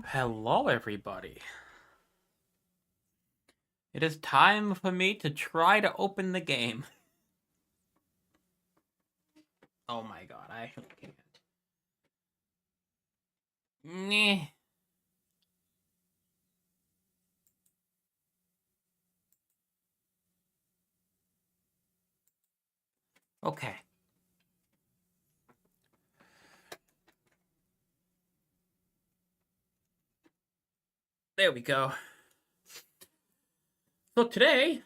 Hello, everybody. It is time for me to try to open the game. Oh my god, I actually can't. Nyeh. Okay. There we go. So today,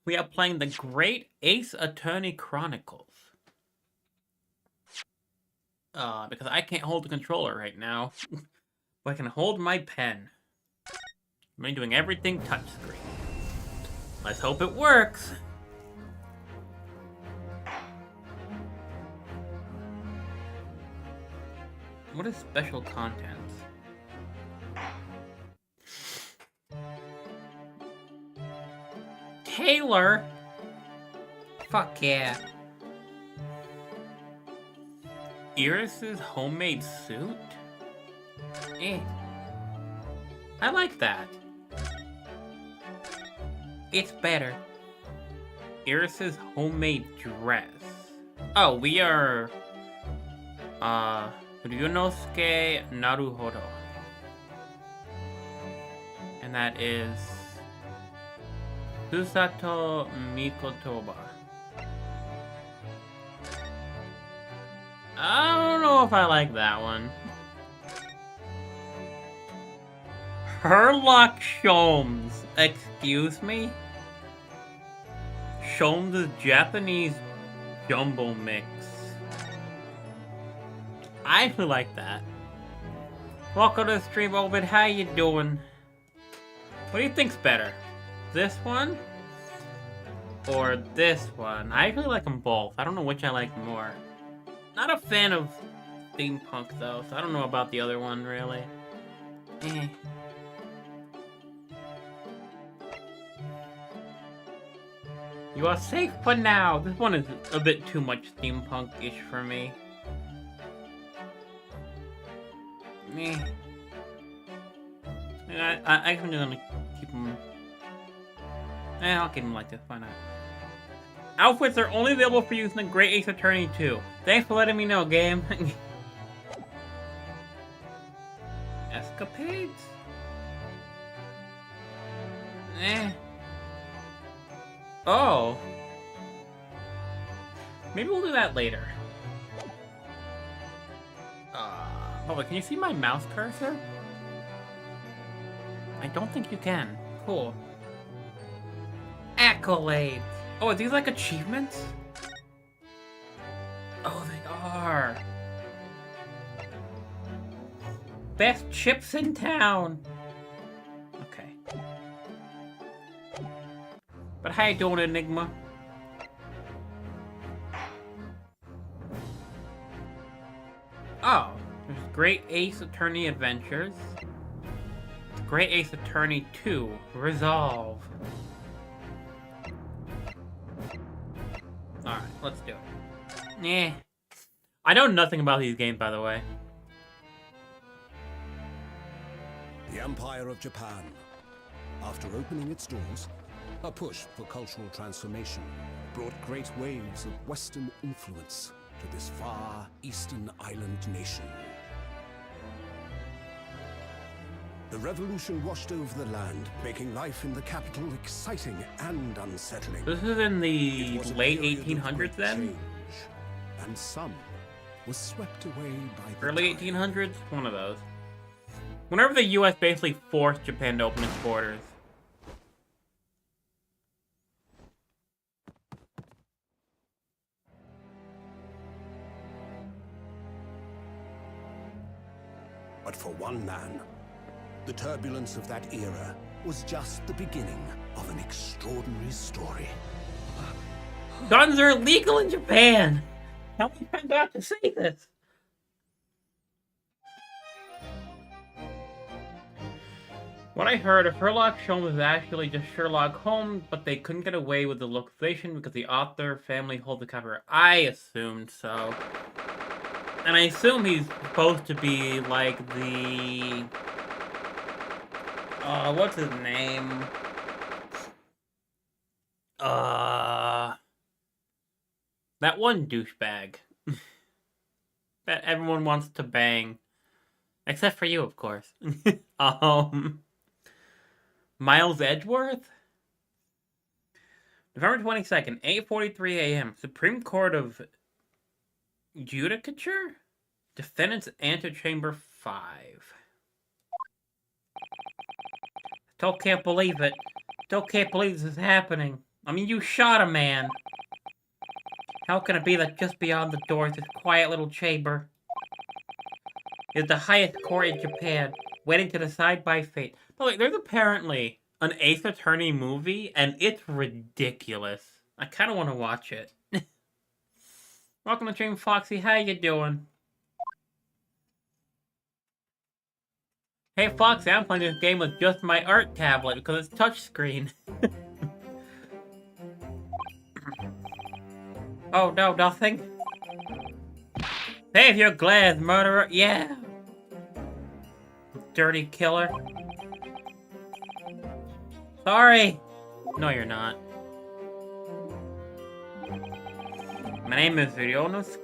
we are playing the Great Ace Attorney Chronicles. Because I can't hold the controller right now. But I can hold my pen. I'm doing everything touchscreen. Let's hope it works. What is special contents? Taylor? Fuck yeah. Iris's homemade suit? Eh. I like that. It's better. Iris's homemade dress. Oh, we are... Ryunosuke Naruhodo. And that is... Susato Mikotoba. I don't know if I like that one. Herlock Sholmes. Excuse me? Sholmes' Japanese jumbo mix. I actually like that. Welcome to the stream, Ovid. How you doing? What do you think's better? This one? Or this one? I actually like them both. I don't know which I like more. Not a fan of steampunk though, so I don't know about the other one really. Eh. You are safe for now. This one is a bit too much steampunk-ish for me. Eh. I think I'm gonna keep them. I'll keep them like this. Why not? Outfits are only available for use in the Great Ace Attorney 2. Thanks for letting me know, game. Escapades? Eh. Oh. Maybe we'll do that later. Oh, wait, can you see my mouse cursor? I don't think you can. Cool. Accolades. Oh, are these like achievements? Oh, they are. Best chips in town. Okay. But how you doing, Enigma? Oh, there's Great Ace Attorney Adventures. Great Ace Attorney 2, Resolve. Alright, let's do it. Yeah. I know nothing about these games, by the way. The Empire of Japan. After opening its doors, a push for cultural transformation brought great waves of Western influence to this far eastern island nation. The revolution washed over the land, making life in the capital exciting and unsettling. This is in the late 1800s then? Change, and some was swept away by the Early tide. 1800s? One of those. Whenever the US basically forced Japan to open its borders. But for one man, the turbulence of that era was just the beginning of an extraordinary story. Guns are illegal in Japan! How many times do I have to say this? What I heard, if Sherlock Holmes was actually just Sherlock Holmes, but they couldn't get away with the localization because the author family hold the cover. I assumed so. And I assume he's supposed to be like the What's his name? That one douchebag. That everyone wants to bang. Except for you, of course. Miles Edgeworth? November 22nd, 8:43 a.m. Supreme Court of Judicature? Defendant's Antechamber 5. Still can't believe it. Still can't believe this is happening. I mean, you shot a man. How can it be that just beyond the doors, this quiet little chamber is the highest court in Japan, waiting to decide by fate? But like, there's apparently an Ace Attorney movie, and it's ridiculous. I kind of want to watch it. Welcome to stream, Foxy. How you doing? Hey, Foxy, I'm playing this game with just my art tablet because it's touchscreen. Oh, no, nothing? Save your glass, murderer. Yeah. Dirty killer. Sorry. No, you're not. My name is Ryunosuke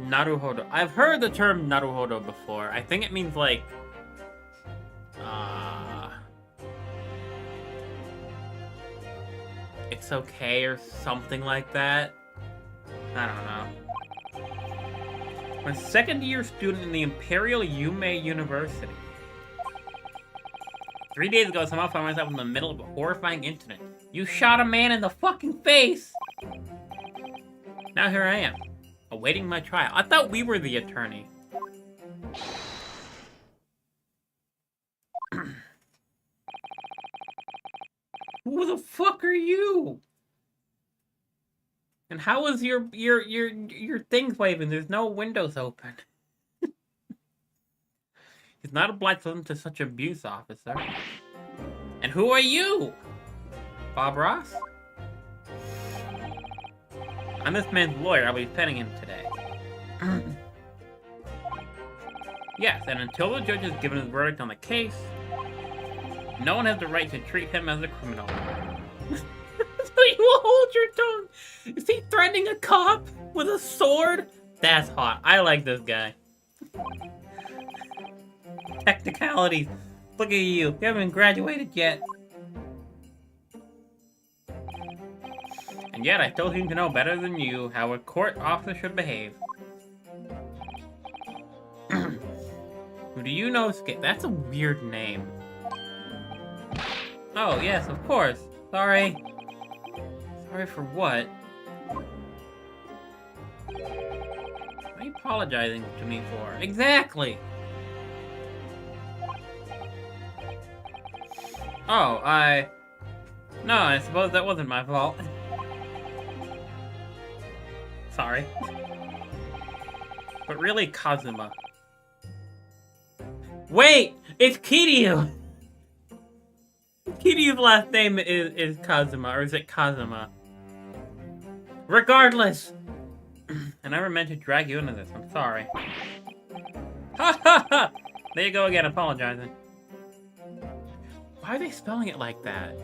Naruhodo. I've heard the term Naruhodo before. I think it means like... it's okay or something like that. I don't know. I'm a second-year student in the Imperial Yume University. 3 days ago, somehow found myself in the middle of a horrifying incident. You shot a man in the fucking face! Now here I am, awaiting my trial. I thought we were the attorney. Who the fuck are you? And how is your things waving? There's no windows open. He's not obliged to listen to such abuse, officer. And who are you? Bob Ross? I'm this man's lawyer. I'll be defending him today. Yes, and until the judge has given his verdict on the case, no one has the right to treat him as a criminal. So you will hold your tongue. Is he threatening a cop with a sword? That's hot. I like this guy. Technicalities. Look at you. You haven't graduated yet. And yet, I still seem to know better than you how a court officer should behave. Do you know Skate? That's a weird name. Oh, yes, of course. Sorry. Sorry for what? What are you apologizing to me for? Exactly! Oh, no, I suppose that wasn't my fault. Sorry. But really, Kazuma. Wait! It's Kiryu! Kiryu's last name is Kazuma, or is it Kazuma? Regardless! I never meant to drag you into this, I'm sorry. Ha ha ha! There you go again, apologizing. Why are they spelling it like that?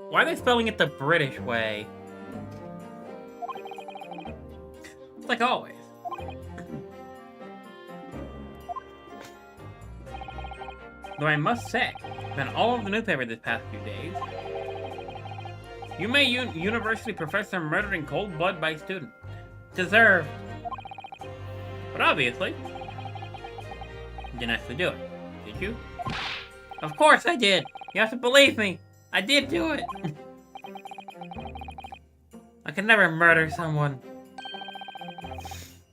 Why are they spelling it the British way? It's like always. Though I must say, been all over the newspaper this past few days. Yume University professor murdered in cold blood by student. Deserved. But obviously, you didn't actually do it, did you? Of course I did! You have to believe me! I did do it! I could never murder someone.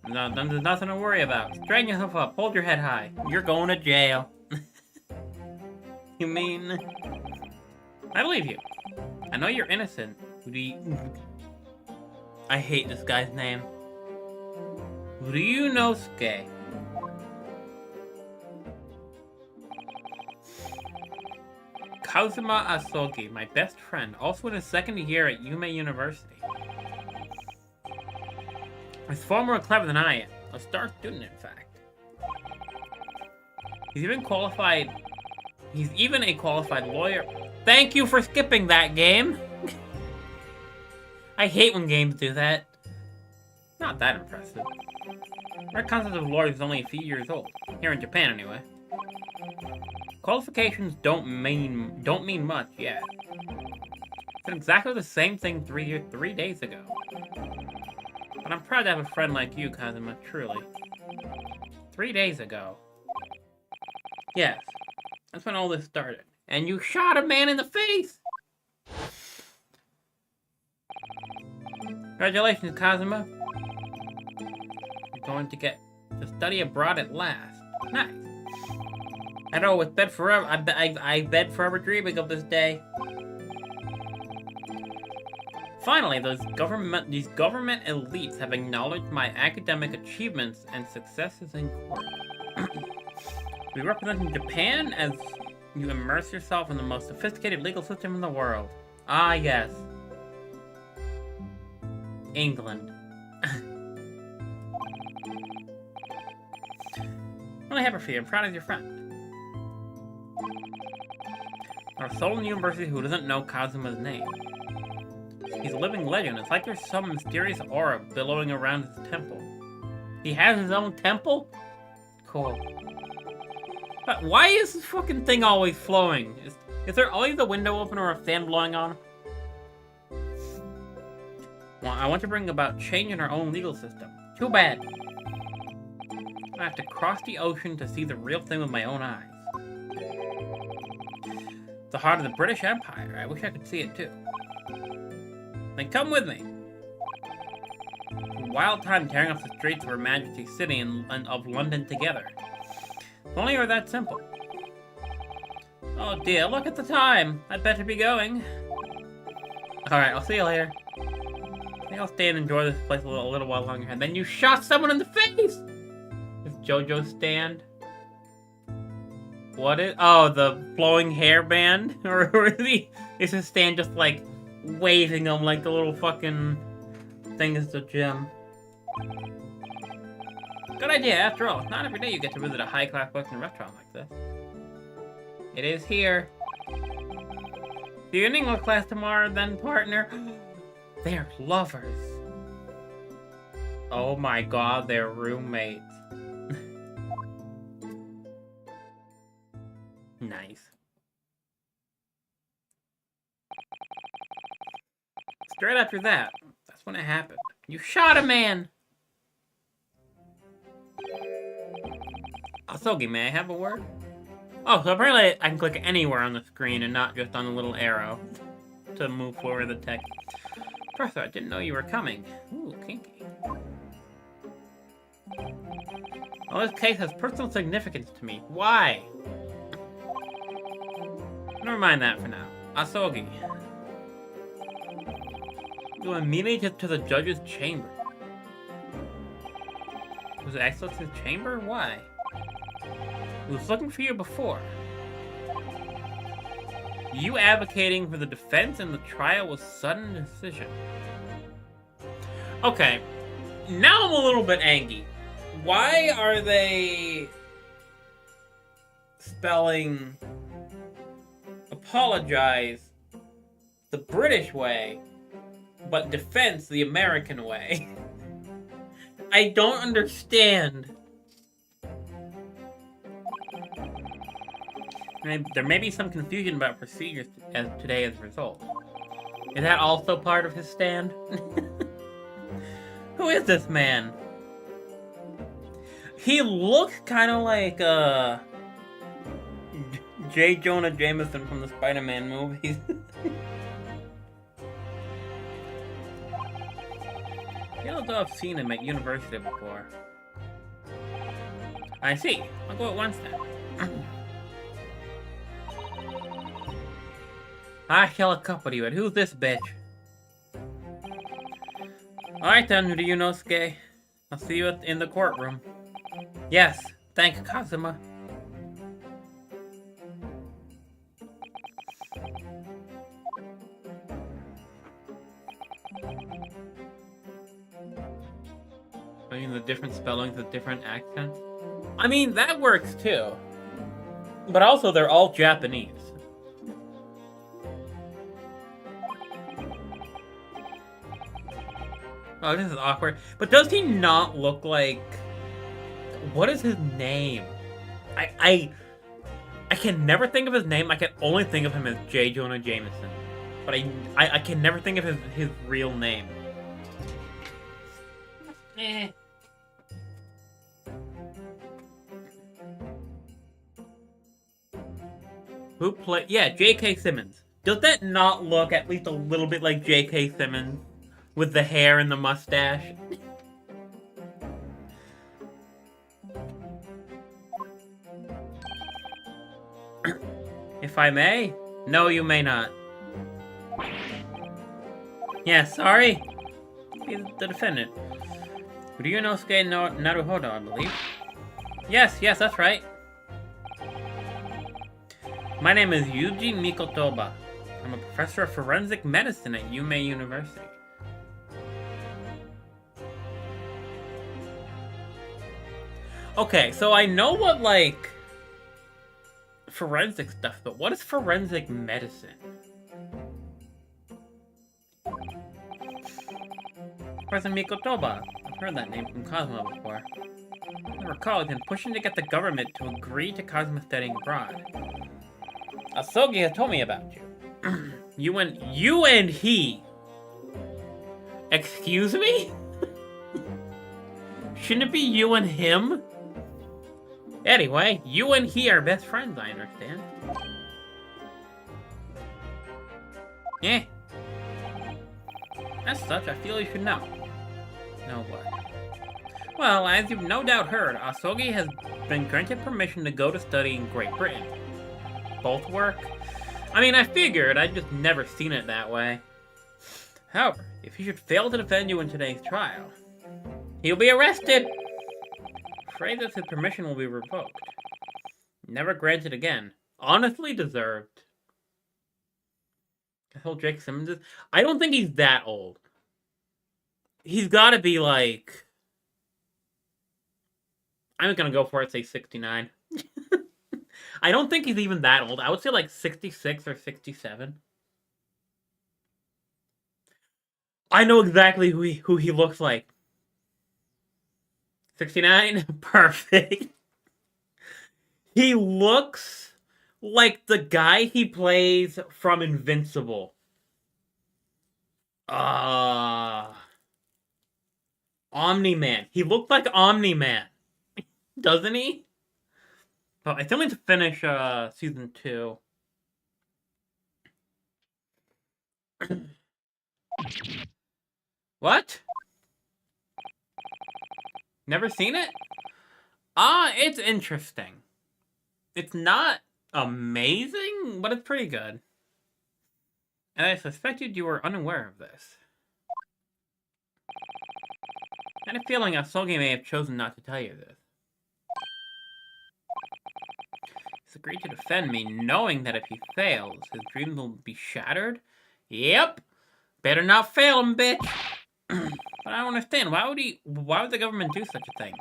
No, there's nothing to worry about. Straighten yourself up, hold your head high. You're going to jail. You mean... I believe you. I know you're innocent. I hate this guy's name. Ryunosuke. Kazuma Asogi, my best friend, also in his second year at Yume University. He's far more clever than I am. A star student, in fact. He's even qualified. He's even a qualified lawyer. Thank you for skipping that game. I hate when games do that. Not that impressive. Our concept of lawyer is only a few years old. Here in Japan, anyway. Qualifications don't mean much yet. It's exactly the same thing 3 days ago. But I'm proud to have a friend like you, Kazuma, truly. 3 days ago. Yes, that's when all this started. And you shot a man in the face! Congratulations, Kazuma. You're going to get to study abroad at last. Nice. I know, with bed forever. I bed forever dreaming of this day. Finally, these government elites have acknowledged my academic achievements and successes in court. We represent Japan as you immerse yourself in the most sophisticated legal system in the world. Ah, yes. England. I'm really happy for you. I'm proud of your friend. Our soul in the university who doesn't know Kazuma's name. He's a living legend. It's like there's some mysterious aura billowing around his temple. He has his own temple? Cool. But why is this fucking thing always flowing? Is there always a window open or a fan blowing on? Well, I want to bring about change in our own legal system. Too bad. I have to cross the ocean to see the real thing with my own eyes. The heart of the British Empire. I wish I could see it too. Then come with me. A wild time tearing off the streets of Her Majesty's City and of London together. If only it were that simple. Oh dear, look at the time. I'd better be going. Alright, I'll see you later. I think I'll stay and enjoy this place a little while longer. And then you shot someone in the face! Is JoJo stand? What is... Oh, the flowing hair band? Or is his stand just like waving them like the little fucking thing is the gym? Good idea, after all. It's not every day you get to visit a high-class Western restaurant like this. It is here. The evening will class tomorrow, then, partner. They're lovers. Oh my god, they're roommates. Nice. Straight after that, that's when it happened. You shot a man! Asogi, may I have a word? Oh, so apparently I can click anywhere on the screen and not just on the little arrow to move forward the text. Professor, I didn't know you were coming. Ooh, kinky. Well, this case has personal significance to me. Why? Never mind that for now. Asogi. Go immediately to the judge's chamber. Was it Excellency's chamber? Why? He was looking for you before. You advocating for the defense in the trial was sudden decision. Okay, now I'm a little bit angry. Why are they spelling apologize the British way, but defense the American way? I don't understand. There may be some confusion about procedures today as a result. Is that also part of his stand? Who is this man? He looks kind of like J. Jonah Jameson from the Spider-Man movies. I feel as though I've seen him at university before. I see. I'll go at once then. I shall accompany you, and who's this bitch? Alright then, Ryunosuke. I'll see you in the courtroom. Yes, thank you, Kazuma. I mean, the different spellings, the different accents. I mean, that works too. But also, they're all Japanese. Oh, this is awkward. But does he not look like... What is his name? I can never think of his name. I can only think of him as J. Jonah Jameson. But I can never think of his real name. Eh. Who played... Yeah, J.K. Simmons. Does that not look at least a little bit like J.K. Simmons? With the hair and the mustache? If I may? No, you may not. Yeah, sorry. Be the defendant. Ryunosuke no Naruhodo, I believe. Yes, that's right. My name is Yuji Mikotoba. I'm a professor of forensic medicine at Yume University. Okay, so I know what, like, forensic stuff, but what is forensic medicine? Professor Mikotoba. I've heard that name from Cosmo before. I recall him pushing to get the government to agree to Cosmo studying abroad. Asogi has told me about you. You and he. Excuse me? Shouldn't it be you and him? Anyway, you and he are best friends, I understand. Eh. As such, I feel you should know. Know what? Well, as you've no doubt heard, Asogi has been granted permission to go to study in Great Britain. Both work? I mean, I figured, I'd just never seen it that way. However, if he should fail to defend you in today's trial, he'll be arrested! Afraid that his permission will be revoked. Never granted again. Honestly deserved. How old Jake Simmons is? I don't think he's that old. He's gotta be like... I'm gonna go for it, say 69. I don't think he's even that old. I would say like 66 or 67. I know exactly who he looks like. 69? Perfect. He looks like the guy he plays from Invincible. Omni-Man. He looked like Omni-Man. Doesn't he? Oh, I still need to finish season 2. What? Never seen it? It's interesting. It's not amazing, but it's pretty good. And I suspected you were unaware of this. I had a feeling Asogi may have chosen not to tell you this. He's agreed to defend me, knowing that if he fails, his dreams will be shattered? Yep! Better not fail him, bitch! But I don't understand. Why would the government do such a thing?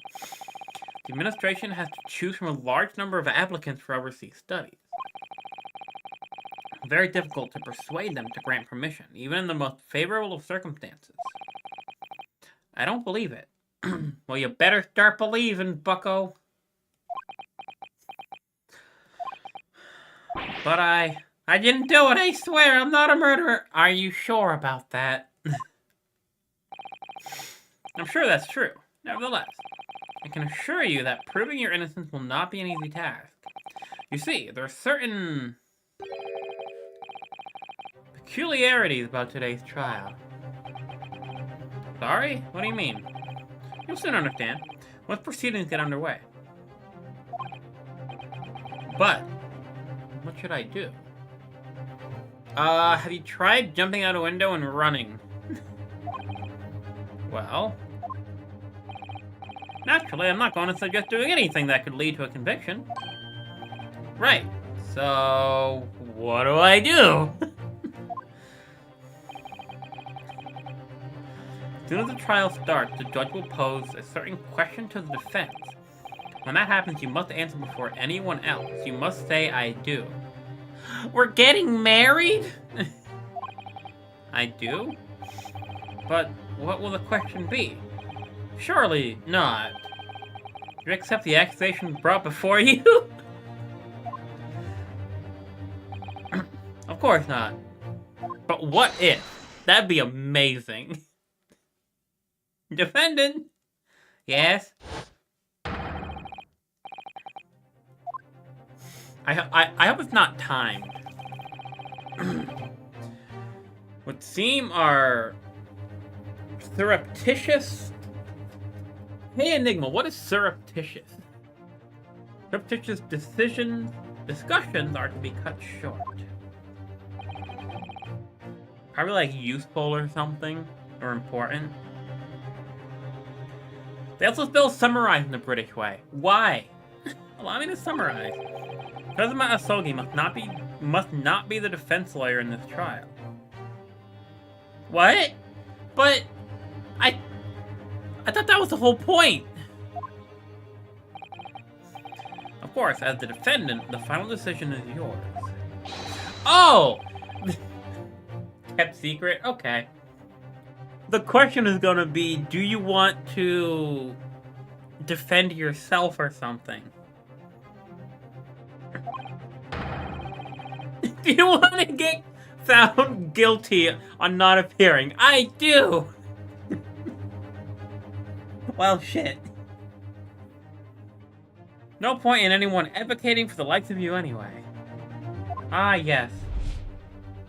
The administration has to choose from a large number of applicants for overseas studies. Very difficult to persuade them to grant permission, even in the most favorable of circumstances. I don't believe it. Well, you better start believing, bucko. But I didn't do it, I swear. I'm not a murderer. Are you sure about that? I'm sure that's true. Nevertheless, I can assure you that proving your innocence will not be an easy task. You see, there are certain peculiarities about today's trial. Sorry? What do you mean? You'll soon understand once proceedings get underway. But, what should I do? Have you tried jumping out a window and running? Well, naturally, I'm not going to suggest doing anything that could lead to a conviction. Right. So, what do I do? As soon as the trial starts, the judge will pose a certain question to the defense. When that happens, you must answer before anyone else. You must say, I do. We're getting married? I do? But what will the question be? Surely not. You accept the accusation brought before you? Of course not. But what if? That'd be amazing. Defendant? Yes? I hope it's not timed. Would seem are surreptitious. Hey Enigma, what is surreptitious? Surreptitious discussions are to be cut short. Probably like useful or something, or important. They also spell summarize in the British way. Why? Allow me to summarize. Kazuma Asogi must not be the defense lawyer in this trial. What? But I thought that was the whole point. Of course, as the defendant, the final decision is yours. Oh! Kept secret? Okay. The question is gonna be, do you want to defend yourself or something? Do you want to get found guilty on not appearing? I do! Well, shit. No point in anyone advocating for the likes of you anyway. Ah, yes.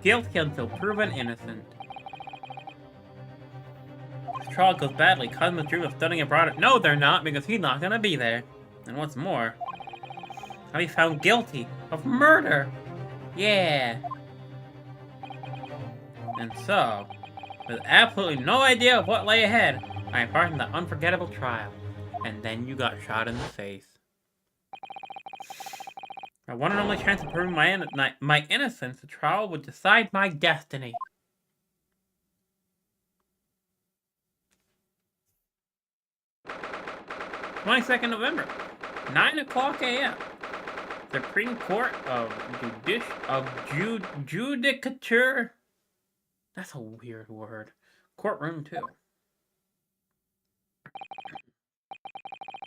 Guilty until proven innocent. This trial goes badly. Kazuma's dream of studying abroad. No, they're not, because he's not gonna be there. And what's more, I'll be found guilty of murder. Yeah. And so, with absolutely no idea of what lay ahead, I embarked on that unforgettable trial. And then you got shot in the face. My one and only chance of proving my innocence, the trial would decide my destiny. 22nd November, 9 o'clock a.m. Supreme Court of Judicature. That's a weird word. Courtroom 2.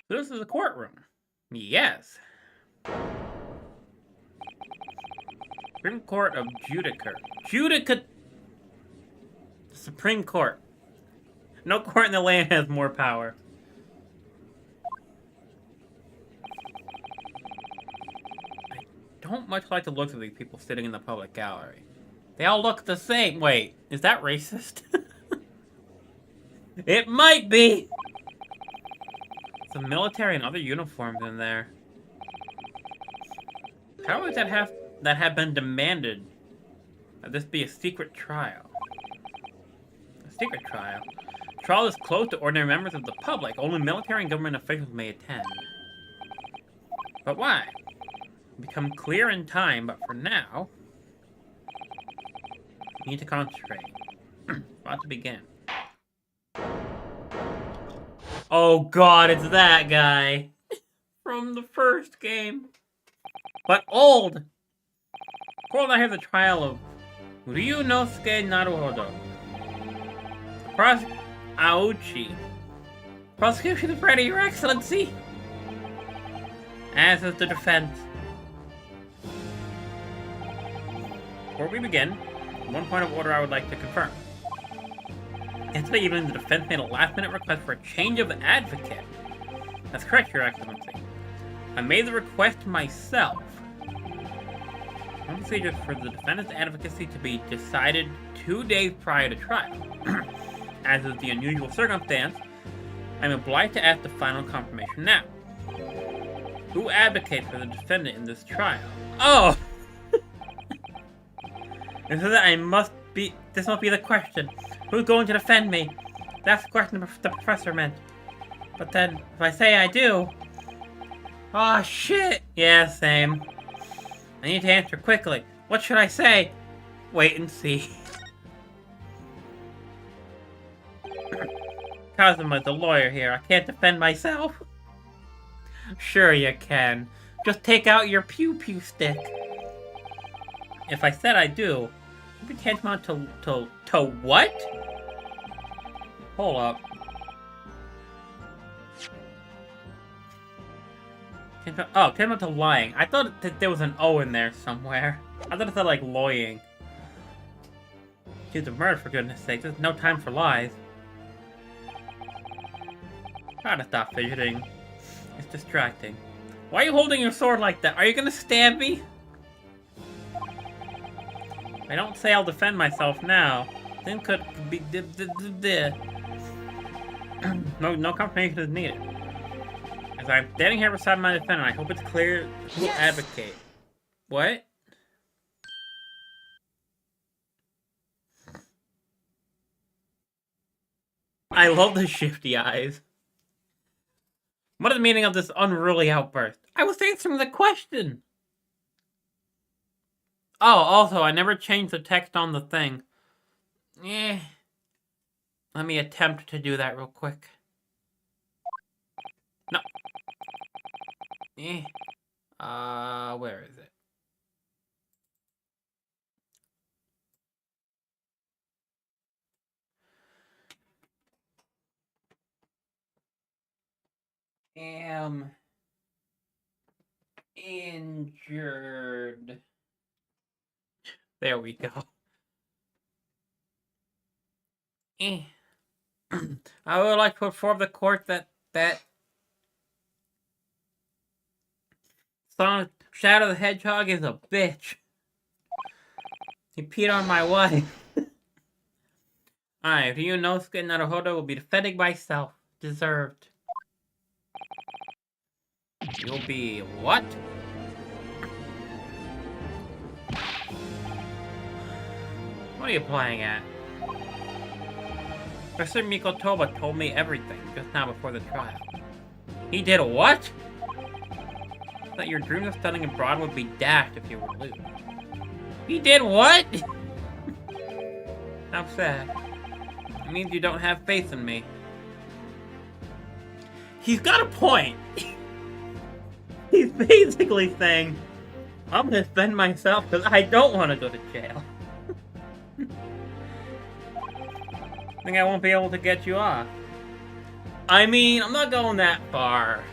This is a courtroom. Yes. Supreme Court of Supreme Court. No court in the land has more power. I don't much like the looks of these people sitting in the public gallery. They all look the same. Wait, is that racist? It might be! Some military and other uniforms in there. How would that have been demanded that this be a secret trial? A secret trial? The trial is closed to ordinary members of the public. Only military and government officials may attend. But why? It'll become clear in time, but for now, we need to concentrate. About to begin. Oh god, it's that guy. From the first game. But old! Court, I have the trial of Ryunosuke Naruhodo. Aochi. Prosecution is ready, Your Excellency! As is the defense. Before we begin, one point of order I would like to confirm. Yesterday evening, the defense made a last-minute request for a change of advocate. That's correct, Your Excellency. I made the request myself. One procedure for the defendant's advocacy to be decided 2 days prior to trial. As is the unusual circumstance, I'm obliged to ask the final confirmation now. Who advocates for the defendant in this trial? Oh! And so that this must be the question. Who's going to defend me? That's the question the professor meant. But then, if I say I do... Oh shit! Yeah, same. I need to answer quickly. What should I say? Wait and see. Kazuma's the lawyer here. I can't defend myself. Sure you can. Just take out your pew-pew stick. If I said I do, it'd be tantamount to what? Hold up. Oh, tantamount to lying. I thought that there was an O in there somewhere. I thought it said like loying. Accused of murder, for goodness sake. There's no time for lies. Gotta stop fidgeting. It's distracting. Why are you holding your sword like that? Are you gonna stab me? I don't say I'll defend myself now. Then could be no confirmation is needed. As I'm standing here beside my defender, I hope it's clear who will advocate. What? I love the shifty eyes. What is the meaning of this unruly outburst? I was answering the question! Oh, also, I never changed the text on the thing. Eh. Let me attempt to do that real quick. No. Eh. Where is it? Am injured. There we go. Eh. I would like to inform the court that Shadow the Hedgehog is a bitch. He peed on my wife. Alright, Ryunosuke Naruhodo will be defending myself. Deserved. You'll be what? What are you playing at? Professor Mikotoba told me everything just now before the trial. He did what? That your dreams of studying abroad would be dashed if you were to lose. He did what? How sad. It means you don't have faith in me. He's got a point. He's basically saying, I'm gonna defend myself because I don't want to go to jail. Think I won't be able to get you off. I mean, I'm not going that far.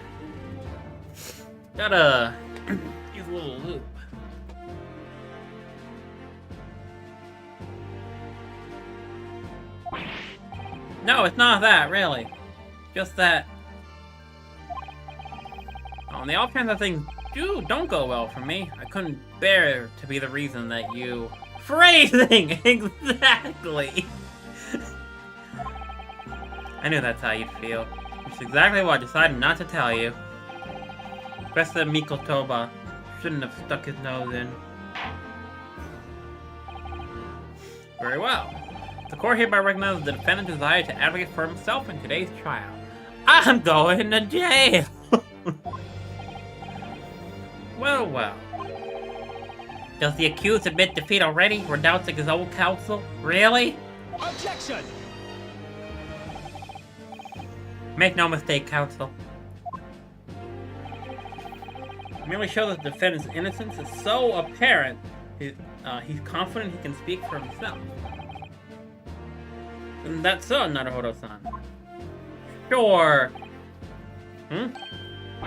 Gotta use a little loop. No, it's not that, really. Just that. On the off chance that things don't go well for me, I couldn't bear to be the reason that you... Phrasing! Exactly! I knew that's how you'd feel. Which is exactly why I decided not to tell you. Professor Mikotoba shouldn't have stuck his nose in. Very well. The court hereby recognizes the defendant's desire to advocate for himself in today's trial. I'm going to jail! Well, well. Does the accused admit defeat already, renouncing his own counsel? Really? Objection! Make no mistake, counsel. Merely shows that the defendant's innocence is so apparent, he's confident he can speak for himself. Isn't that so, Naruhodo-san? Sure.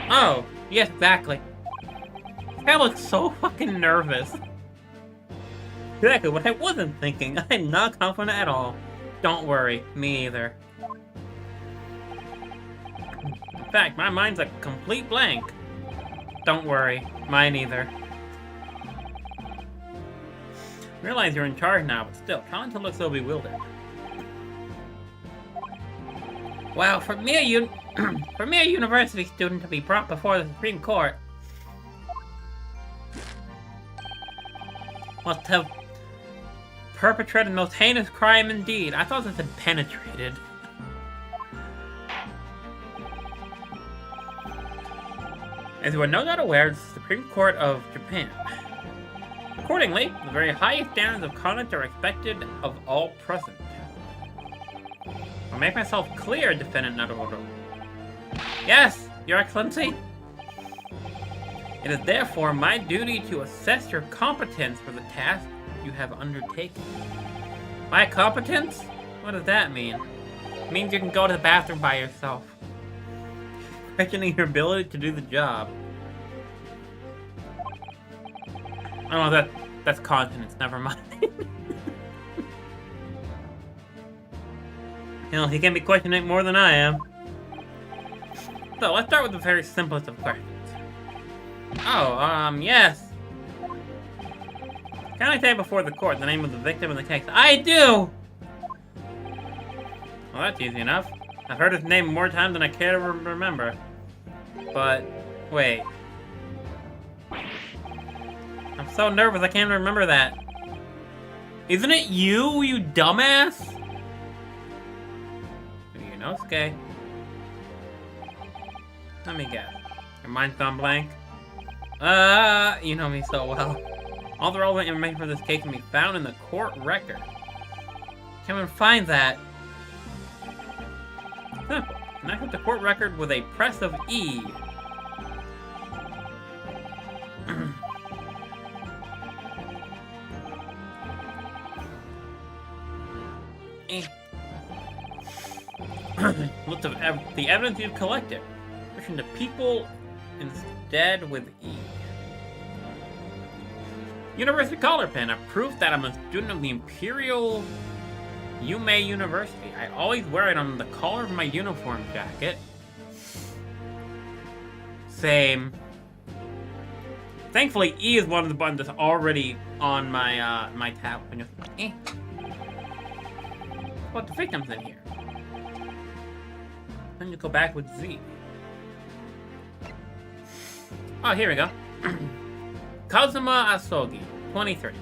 Oh, yes, exactly. This guy looks so fucking nervous. Exactly what I wasn't thinking. I'm not confident at all. Don't worry, me either. In fact, my mind's a complete blank. Don't worry, mine either. Realize you're in charge now, but still, trying to look so bewildered. Well, for me, a university student to be brought before the Supreme Court must have perpetrated the most heinous crime indeed. I thought this had penetrated. As you are no doubt aware, it's the Supreme Court of Japan. Accordingly, the very highest standards of conduct are expected of all present. I'll make myself clear, Defendant Naruhodo. Yes, Your Excellency. It is therefore my duty to assess your competence for the task you have undertaken. My competence? What does that mean? It means you can go to the bathroom by yourself. Questioning your ability to do the job. I don't know, that's continence, never mind. You know, he can be questioning more than I am. So, let's start with the very simplest of questions. Oh, yes. Can I say before the court the name of the victim in the case? I do! Well, that's easy enough. I've heard his name more times than I care to remember. But, wait. I'm so nervous I can't remember that. Isn't it you, you dumbass? Yunosuke. Let me guess. Your mind's gone blank? You know me so well. All the relevant information for this case can be found in the court record. Can one find that? Simple. Connect with the court record with a press of E. List of the evidence you've collected. Pushing to people instead with E. University collar pin. A proof that I'm a student of the Imperial Yume University. I always wear it on the collar of my uniform jacket. Same. Thankfully, E is one of the buttons that's already on my my tab. What the victim's in here? Then you go back with Z. Oh, here we go. Kazuma Asogi, 23.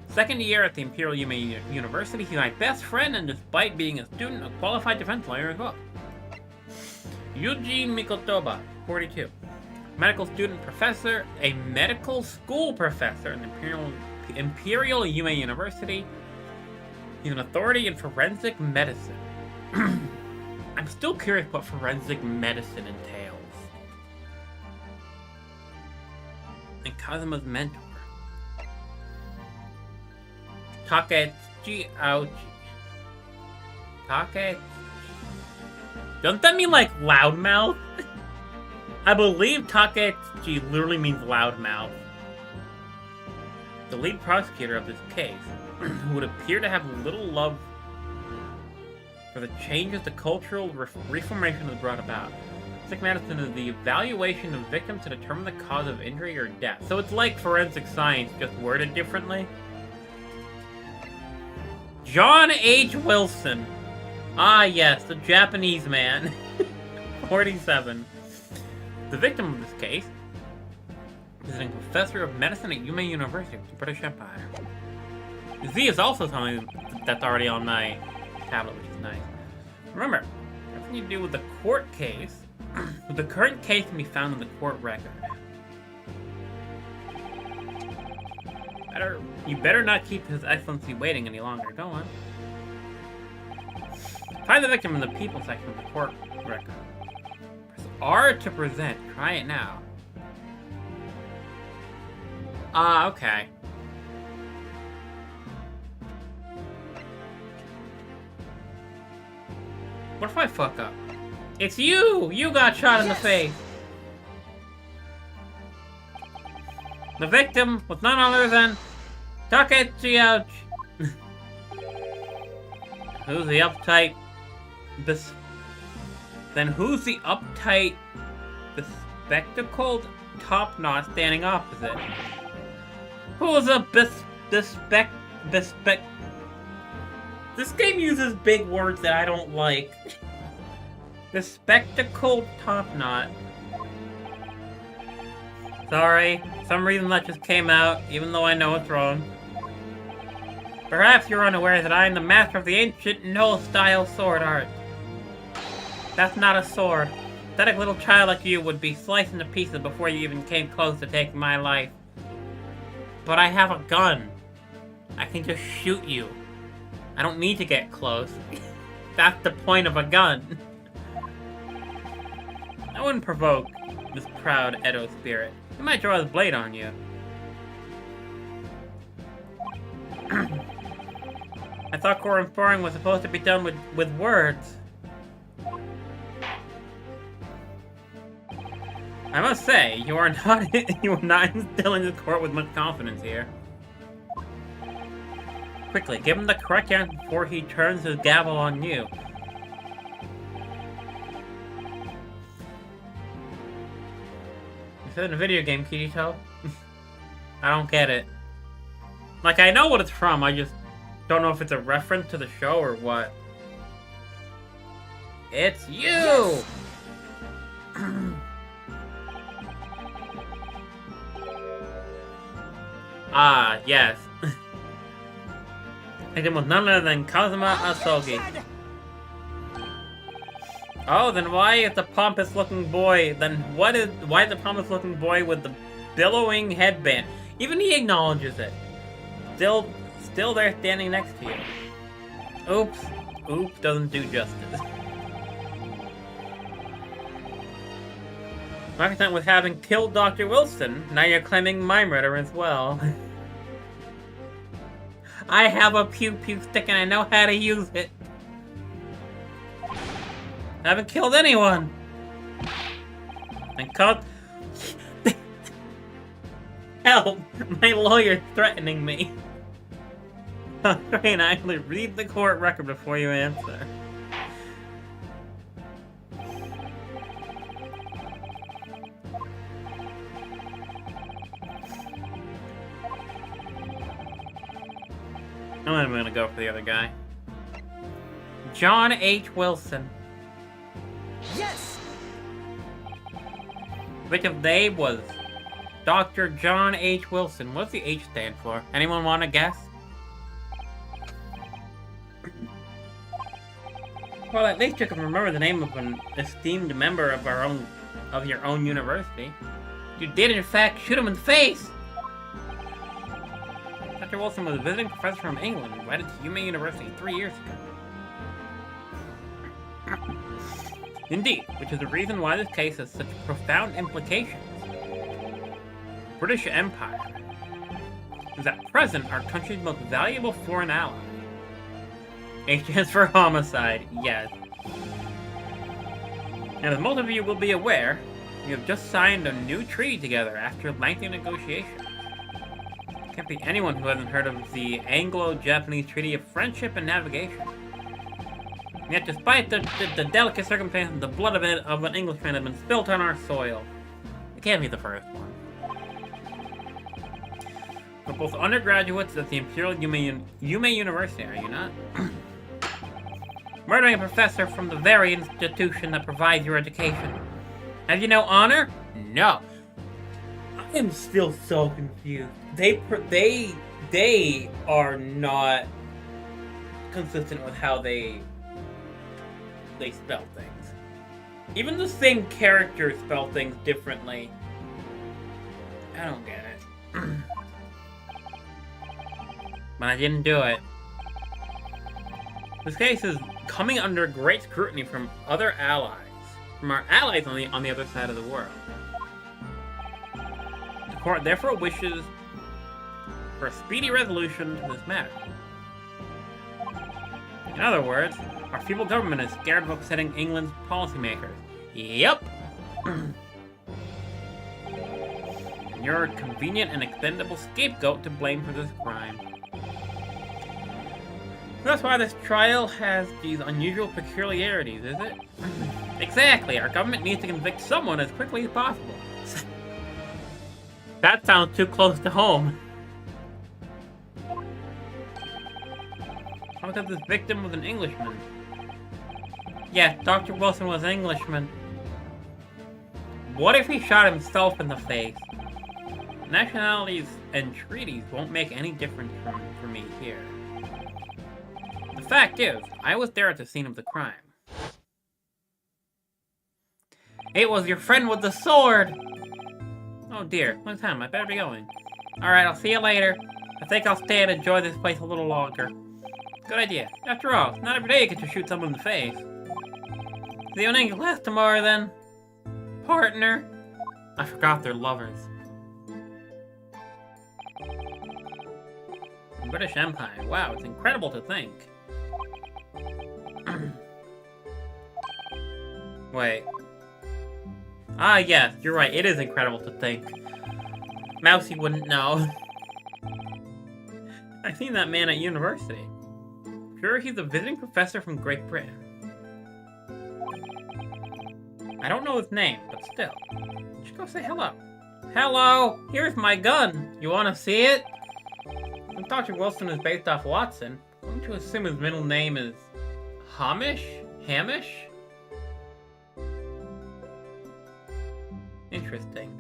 Second year at the Imperial Yume University, he's my best friend, and despite being a student, a qualified defense lawyer as well. Yuji Mikotoba, 42. Medical student professor, a medical school professor in the Imperial Yume University. He's an authority in forensic medicine. I'm still curious what forensic medicine entails. And Kazuma's mentor. Takechi Aochi. Takechi. Doesn't that mean like loudmouth? I believe Takechi literally means loudmouth. The lead prosecutor of this case, who would appear to have little love for the changes the cultural reformation has brought about. Forensic medicine is the evaluation of victims to determine the cause of injury or death. So it's like forensic science, just worded differently. John H. Wilson. Ah, yes, the Japanese man. 47. The victim of this case is a professor of medicine at Yume University, the British Empire. Z is also something that's already on my tablet, which is nice. Remember, everything you do with the court case, the current case can be found in the court record. You better not keep His Excellency waiting any longer. Go on. Find the victim in the people section of the court record. Press R to present. Try it now. Ah, okay. What if I fuck up? It's you! You got shot in the face! The victim was none other than Takechi Aochi. Who's the uptight... who's the uptight... bespectacled top-knot standing opposite? Who's a This game uses big words that I don't like. The spectacled top-knot. Sorry, for some reason that just came out, even though I know it's wrong. Perhaps you're unaware that I am the master of the ancient no-style sword art. That's not a sword. A pathetic little child like you would be sliced into pieces before you even came close to taking my life. But I have a gun. I can just shoot you. I don't need to get close. That's the point of a gun. I wouldn't provoke this proud Edo spirit. You might draw his blade on you. I thought core sparring was supposed to be done with words. I must say, you are not instilling the court with much confidence here. Quickly, give him the correct answer before he turns his gavel on you. This isn't a video game, Kirito. I don't get it. Like, I know what it's from, I just don't know if it's a reference to the show or what. It's you! Yes. Ah, yes. It was none other than Kazuma Asogi. Oh, then why is the pompous-looking boy? Why is the pompous-looking boy with the billowing headband? Even he acknowledges it. Still there, standing next to you. Oops doesn't do justice. Not content with having killed Dr. Wilson, now you're claiming my murder as well. I have a pew-pew stick and I know how to use it. I haven't killed anyone. And help! My lawyer's threatening me. Train, actually read the court record before you answer. I'm gonna go for the other guy. John H. Wilson. Yes! Which of they was Dr. John H. Wilson? What's the H stand for? Anyone want to guess? Well, at least you can remember the name of an esteemed member of your own university. You did, in fact, shoot him in the face! Dr. Wilson was a visiting professor from England, invited to UMA University 3 years ago. Indeed, which is the reason why this case has such profound implications. The British Empire is at present our country's most valuable foreign ally. H stands for homicide, yes. And as most of you will be aware, we have just signed a new treaty together after lengthy negotiations. Can't be anyone who hasn't heard of the Anglo-Japanese Treaty of Friendship and Navigation. And yet, despite the delicate circumstances, the blood of an Englishman has been spilt on our soil. It can't be the first one. We're both undergraduates at the Imperial Yume University, are you not? Murdering a professor from the very institution that provides your education. Have you no honor? No. I am still so confused. They are not consistent with how they spell things. Even the same characters spell things differently. I don't get it. But I didn't do it. This case is coming under great scrutiny from other allies. From our allies on the other side of the world. The court therefore wishes for a speedy resolution to this matter. In other words, our feeble government is scared of upsetting England's policymakers. Yep! And you're a convenient and extendable scapegoat to blame for this crime. That's why this trial has these unusual peculiarities, is it? Exactly, our government needs to convict someone as quickly as possible. That sounds too close to home. How about this victim was an Englishman? Yeah, Dr. Wilson was an Englishman. What if he shot himself in the face? Nationalities and treaties won't make any difference for me here. The fact is, I was there at the scene of the crime. It was your friend with the sword! Oh dear, what time? I better be going. Alright, I'll see you later. I think I'll stay and enjoy this place a little longer. Good idea. After all, not every day you get to shoot someone in the face. See you in English class tomorrow then. Partner. I forgot they're lovers. British Empire. Wow, it's incredible to think. Wait. Ah, yes, you're right. It is incredible to think. Mousy wouldn't know. I've seen that man at university. Sure, he's a visiting professor from Great Britain. I don't know his name, but still. You should go say hello. Hello! Here's my gun! You wanna see it? Since Dr. Wilson is based off Watson, I'm going to assume his middle name is... Hamish? Hamish? Interesting.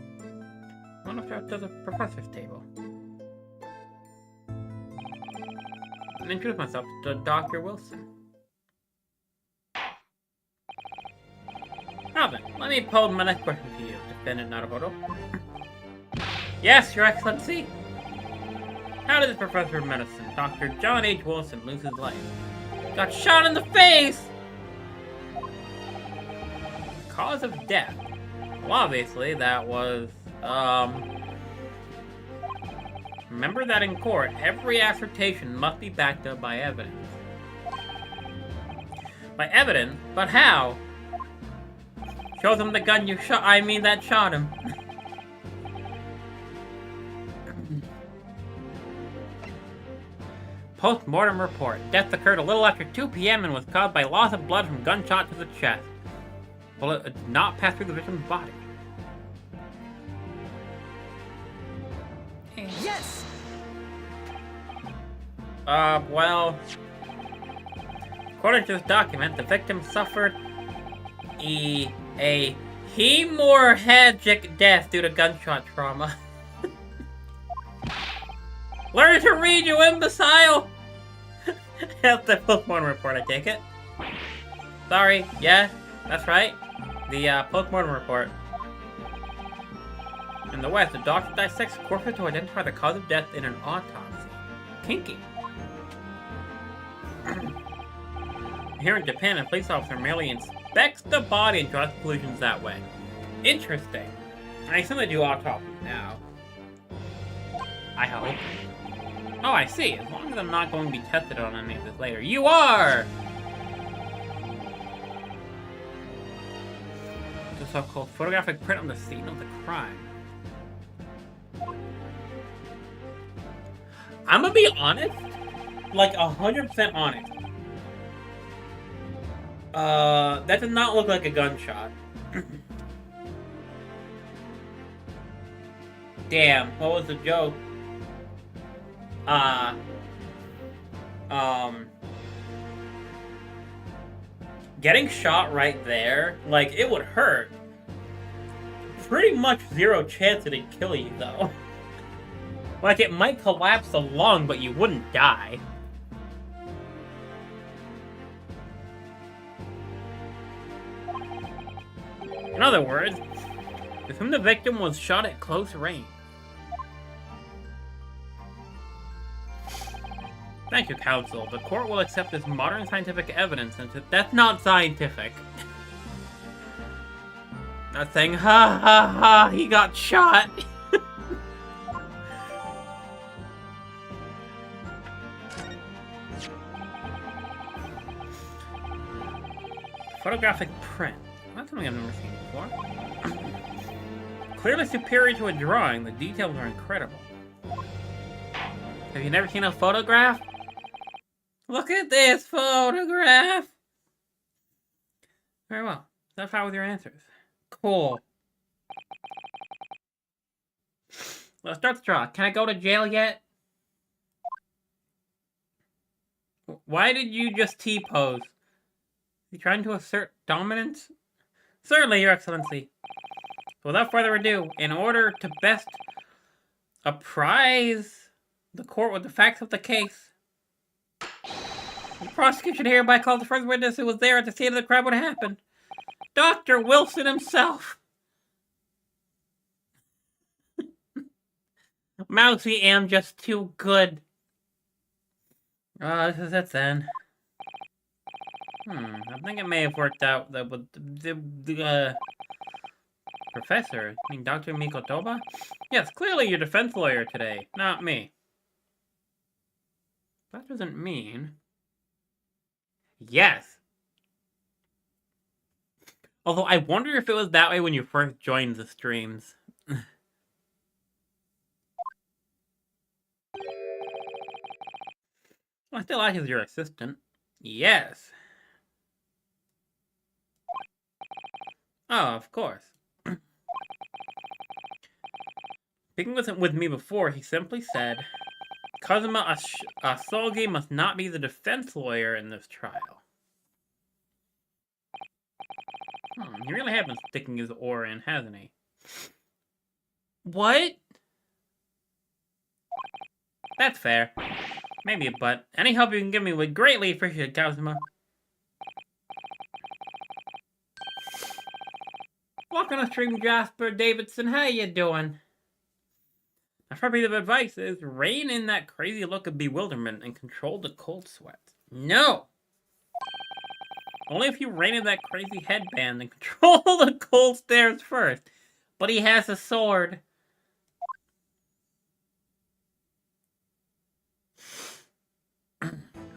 I wonder if that does a professor's table. And introduce myself to Dr. Wilson. Now then, let me pose my next question to you, Defendant Naruhodo. Yes, Your Excellency? How did the Professor of Medicine, Dr. John H. Wilson, lose his life? Got shot in the face! Cause of death? Well, obviously, that was, remember that in court, every assertion must be backed up by evidence. By evidence? But how? Show them the gun you shot, that shot him. Post-mortem report. Death occurred a little after 2 p.m. and was caused by loss of blood from gunshot to the chest. Bullet did not pass through the victim's body. Yes! Well... According to this document, the victim suffered a hemorrhagic death due to gunshot trauma. Learn to read, you imbecile! That's the post-mortem report, I take it. Sorry, yeah, that's right. The post-mortem report. In the West, the doctor dissects corpses to identify the cause of death in an autopsy. Kinky. Here in Japan, a police officer merely inspects the body and draws conclusions that way. Interesting. I assume they do autopsies now. I hope. Oh, I see. As long as I'm not going to be tested on any of this later. You are! The so-called photographic print on the scene of the crime. I'm gonna be honest. Like, 100% honest. That does not look like a gunshot. Damn, what was the joke? Getting shot right there, like, it would hurt. Pretty much zero chance it'd kill you, though. Like, it might collapse the lung, but you wouldn't die. In other words, assume the victim was shot at close range. Thank you, counsel. The court will accept this modern scientific evidence and that's not scientific. Not saying, ha ha ha, he got shot. Photographic print. That's something I've never seen before. Clearly superior to a drawing, the details are incredible. Have you never seen a photograph? Look at this photograph! Very well. That's fine with your answers. Cool. Let's start the trial. Can I go to jail yet? Why did you just T-pose? You trying to assert dominance? Certainly, Your Excellency. Without further ado, in order to best apprise the court with the facts of the case, the prosecution hereby calls the first witness who was there at the scene of the crime when it happened. Dr. Wilson himself. Mousy am just too good. This is it then. I think it may have worked out that with the professor, I mean Dr. Mikotoba? Yes, clearly your defense lawyer today, not me. That doesn't mean... Yes! Although I wonder if it was that way when you first joined the streams. I still like as your assistant. Yes. Oh, of course. Speaking with me before, he simply said, Kazuma Asogi must not be the defense lawyer in this trial. He really has been sticking his oar in, hasn't he? What? That's fair. Maybe, but any help you can give me would greatly appreciate, Kazuma. Welcome to stream, Jasper Davidson. How you doing? My first piece of advice is rein in that crazy look of bewilderment and control the cold sweats. No! Only if you rein in that crazy headband and control the cold stares first. But he has a sword.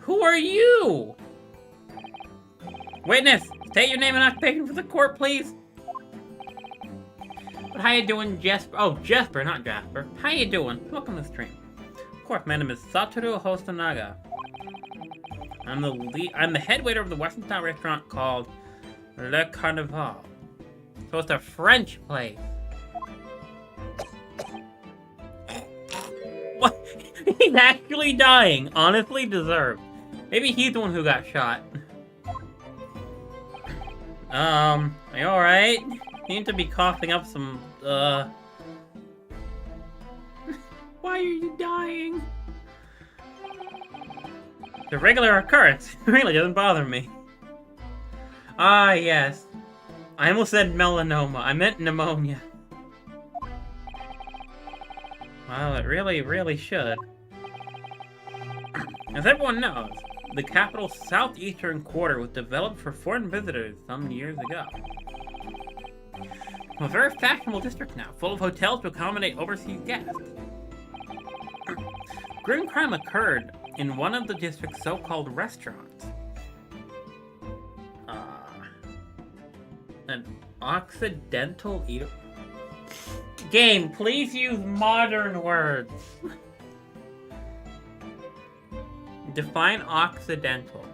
Who are you? Witness, state your name and occupation for the court, please. But how you doing, Jasper? Oh, Jasper, not Jasper. How you doing? Welcome to the stream. Of course, my name is Satoru Hosonaga. I'm the head waiter of the Western Style restaurant called Le Carnival. So it's a French place. What? He's actually dying. Honestly deserved. Maybe he's the one who got shot. Are you alright? You need to be coughing up some, Why are you dying? It's a regular occurrence. It really doesn't bother me. Ah, yes. I almost said melanoma. I meant pneumonia. Well, it really, really should. As everyone knows, the capital's southeastern quarter was developed for foreign visitors some years ago. A very fashionable district now, full of hotels to accommodate overseas guests. Grim crime occurred in one of the district's so-called restaurants. An Occidental eater... Game, please use modern words. Define Occidental.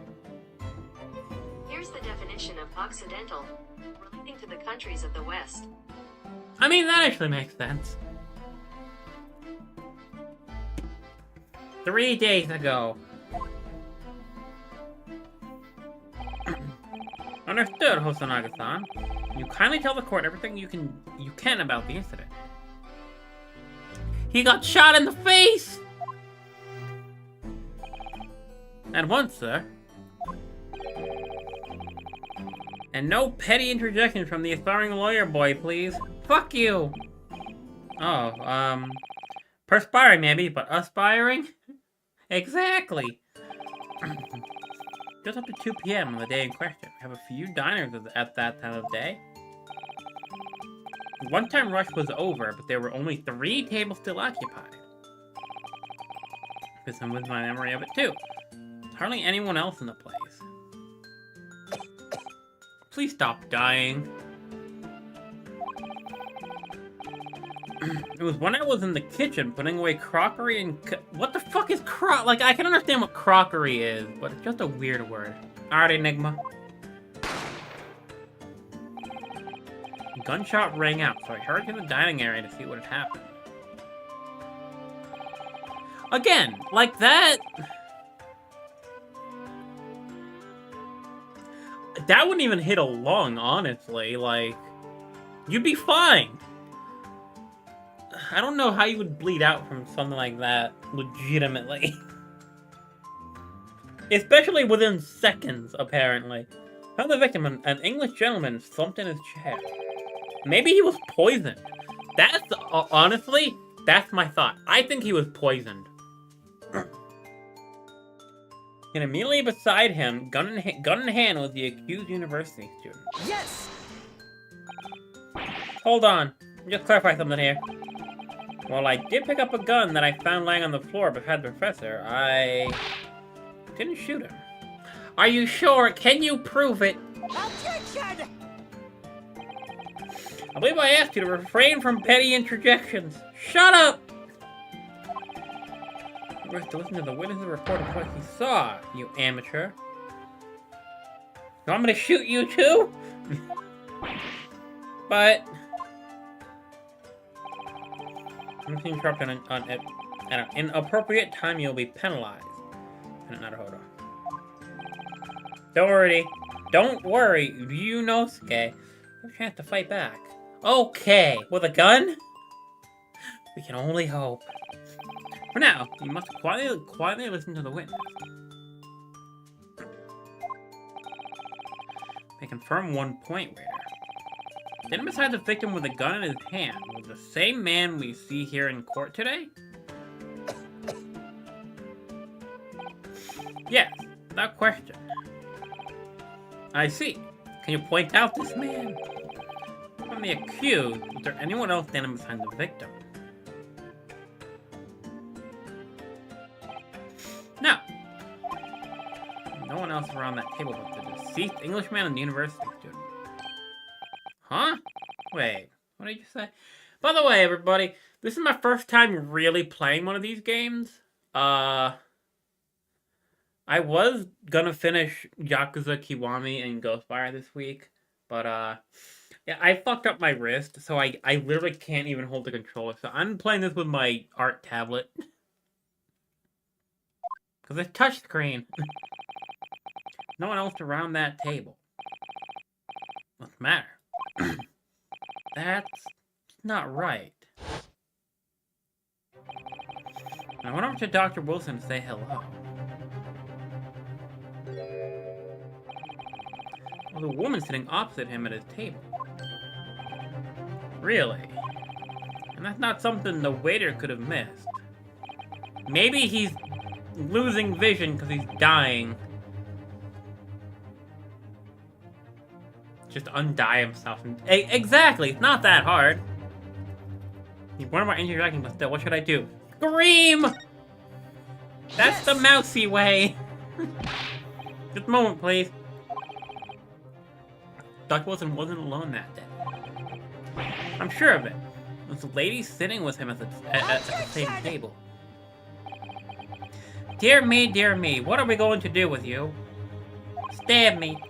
Here's the definition of Occidental, relating to the countries of the West. I mean, that actually makes sense. 3 days ago. Understood, Hosonaga-san. You kindly tell the court everything you can about the incident. He got shot in the face! At once, sir. And no petty interjections from the aspiring lawyer boy, please. Fuck you! Oh, perspiring maybe, but aspiring? Exactly! Just up to 2 p.m. on the day in question. We have a few diners at that time of day. The one-time rush was over, but there were only 3 tables still occupied. Because I'm with my memory of it too. There's hardly anyone else in the place. Please stop dying. It was when I was in the kitchen putting away crockery and... What the fuck is like, I can understand what crockery is, but it's just a weird word. Alright, Enigma. Gunshot rang out, so I hurried to the dining area to see what had happened. Again, like that... That wouldn't even hit a lung, honestly. Like, you'd be fine. I don't know how you would bleed out from something like that, legitimately. Especially within seconds, apparently. Found the victim, an English gentleman, slumped in his chair. Maybe he was poisoned. That's, honestly, that's my thought. I think he was poisoned. And immediately beside him, gun in hand, was the accused university student. Yes! Hold on. Just clarify something here. While I did pick up a gun that I found lying on the floor beside the professor, Didn't shoot him. Are you sure? Can you prove it? Objection! I believe I asked you to refrain from petty interjections. Shut up! You wish to listen to the witness's report of what he saw, you amateur. You want me to shoot you too? But... if you interrupt at an inappropriate time, you'll be penalized. Not a hold on. Don't worry, Yunosuke. You have a chance to fight back. Okay, with a gun? We can only hope. For now, you must quietly listen to the witness. They confirm one point, Raider. Standing beside the victim with a gun in his hand was the same man we see here in court today? Yes, without question. I see. Can you point out this man? From the accused, was there anyone else standing behind the victim? No. No one else around that table but the deceased Englishman and the university student. Huh? Wait, what did you say? By the way, everybody, this is my first time really playing one of these games. I was gonna finish Yakuza Kiwami and Ghostfire this week, but yeah, I fucked up my wrist, so I literally can't even hold the controller. So I'm playing this with my art tablet. Because it's touchscreen. No one else around that table. What's the matter? That's not right. I went over to Dr. Wilson to say hello. Well, the woman sitting opposite him at his table. Really? And that's not something the waiter could have missed. Maybe he's losing vision because he's dying. Just undie himself. Exactly, it's not that hard. One of our interacting, but still, what should I do? Scream! That's the mousy way. Just a moment, please. Dr. Wilson wasn't alone that day. I'm sure of it. There was a lady sitting with him at the same table. Dear me, what are we going to do with you? Stab me.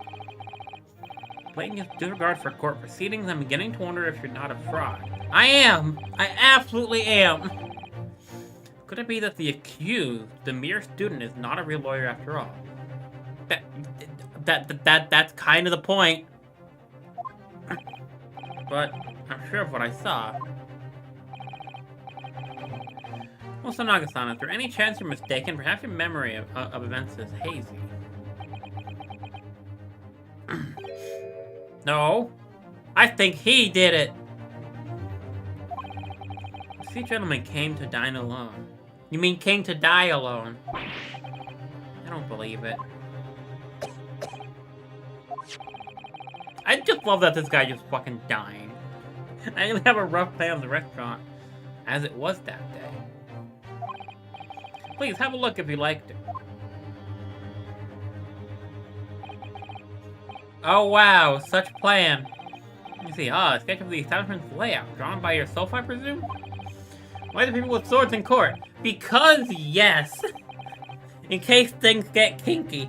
Blatant disregard for court proceedings, I'm beginning to wonder if you're not a fraud. I am! I absolutely am! Could it be that the accused, the mere student, is not a real lawyer after all? That's kind of the point. But I'm sure of what I saw. Well, Sanaga-san, is there any chance you're mistaken? Perhaps your memory of events is hazy. No. I think he did it. The sea gentleman came to dine alone. You mean came to die alone? I don't believe it. I just love that this guy just fucking dying. I didn't have a rough day of the restaurant, as it was that day. Please, have a look if you liked it. Oh wow, such plan. Let me see, a sketch of the establishment's layout, drawn by yourself, I presume? Why are the people with swords in court? Because, yes! In case things get kinky.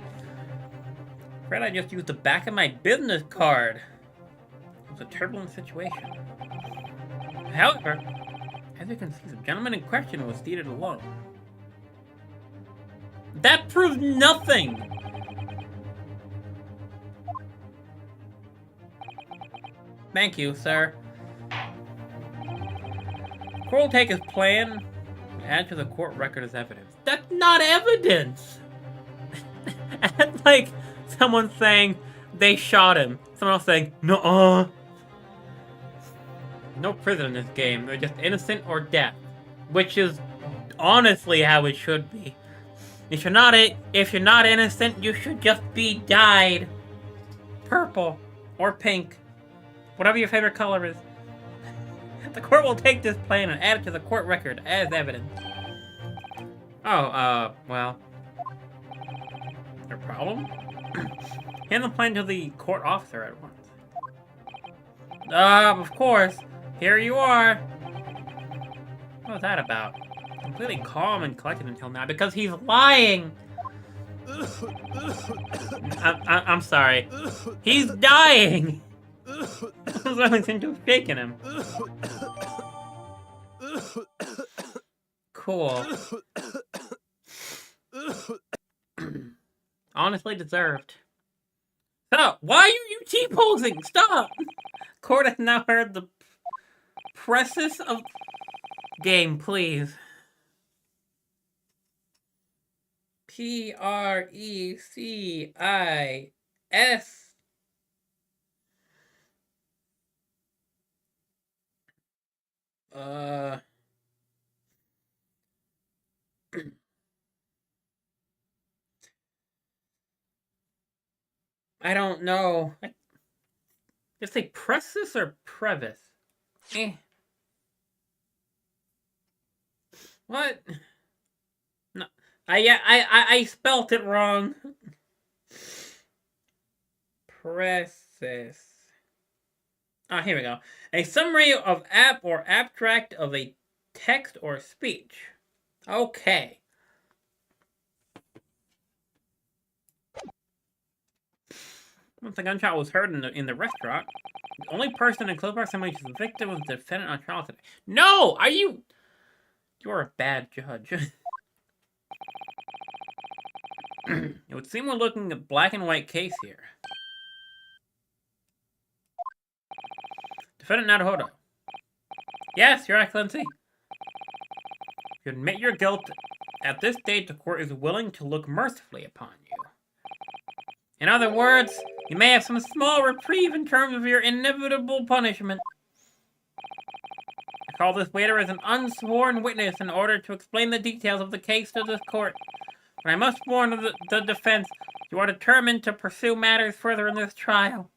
Afraid I just used the back of my business card. It was a turbulent situation. However, as you can see, the gentleman in question was seated alone. That proves nothing! Thank you, sir. Court will take his plan and add to the court record as evidence. That's not evidence! That's like someone saying they shot him. Someone else saying, nuh-uh. No prison in this game. They're just innocent or death. Which is honestly how it should be. If you're not innocent, you should just be dyed purple or pink. Whatever your favorite color is. The court will take this plan and add it to the court record as evidence. Oh, well. Your problem? Hand the plan to the court officer at once. Of course. Here you are. What was that about? Completely calm and collected until now because he's lying. I'm sorry. He's dying. Something seemed to have shaken him. Cool. Honestly deserved. Stop! Why are you T-posing? Stop! Court has now heard the precis of game, please. Precis. I don't know. Just say precis or previs? What? No. I spelt it wrong. Precis. Ah, here we go. A summary of app or abstract of a text or speech. Okay. Once the gunshot was heard in the restaurant, the only person in close proximity to the victim was the defendant on trial today. No! Are you... You are a bad judge. It would seem we're looking at a black and white case here. Defendant Naruhodo. Yes, Your Excellency. You admit your guilt. At this stage, the court is willing to look mercifully upon you. In other words, you may have some small reprieve in terms of your inevitable punishment. I call this waiter as an unsworn witness in order to explain the details of the case to this court. But I must warn the defense, you are determined to pursue matters further in this trial.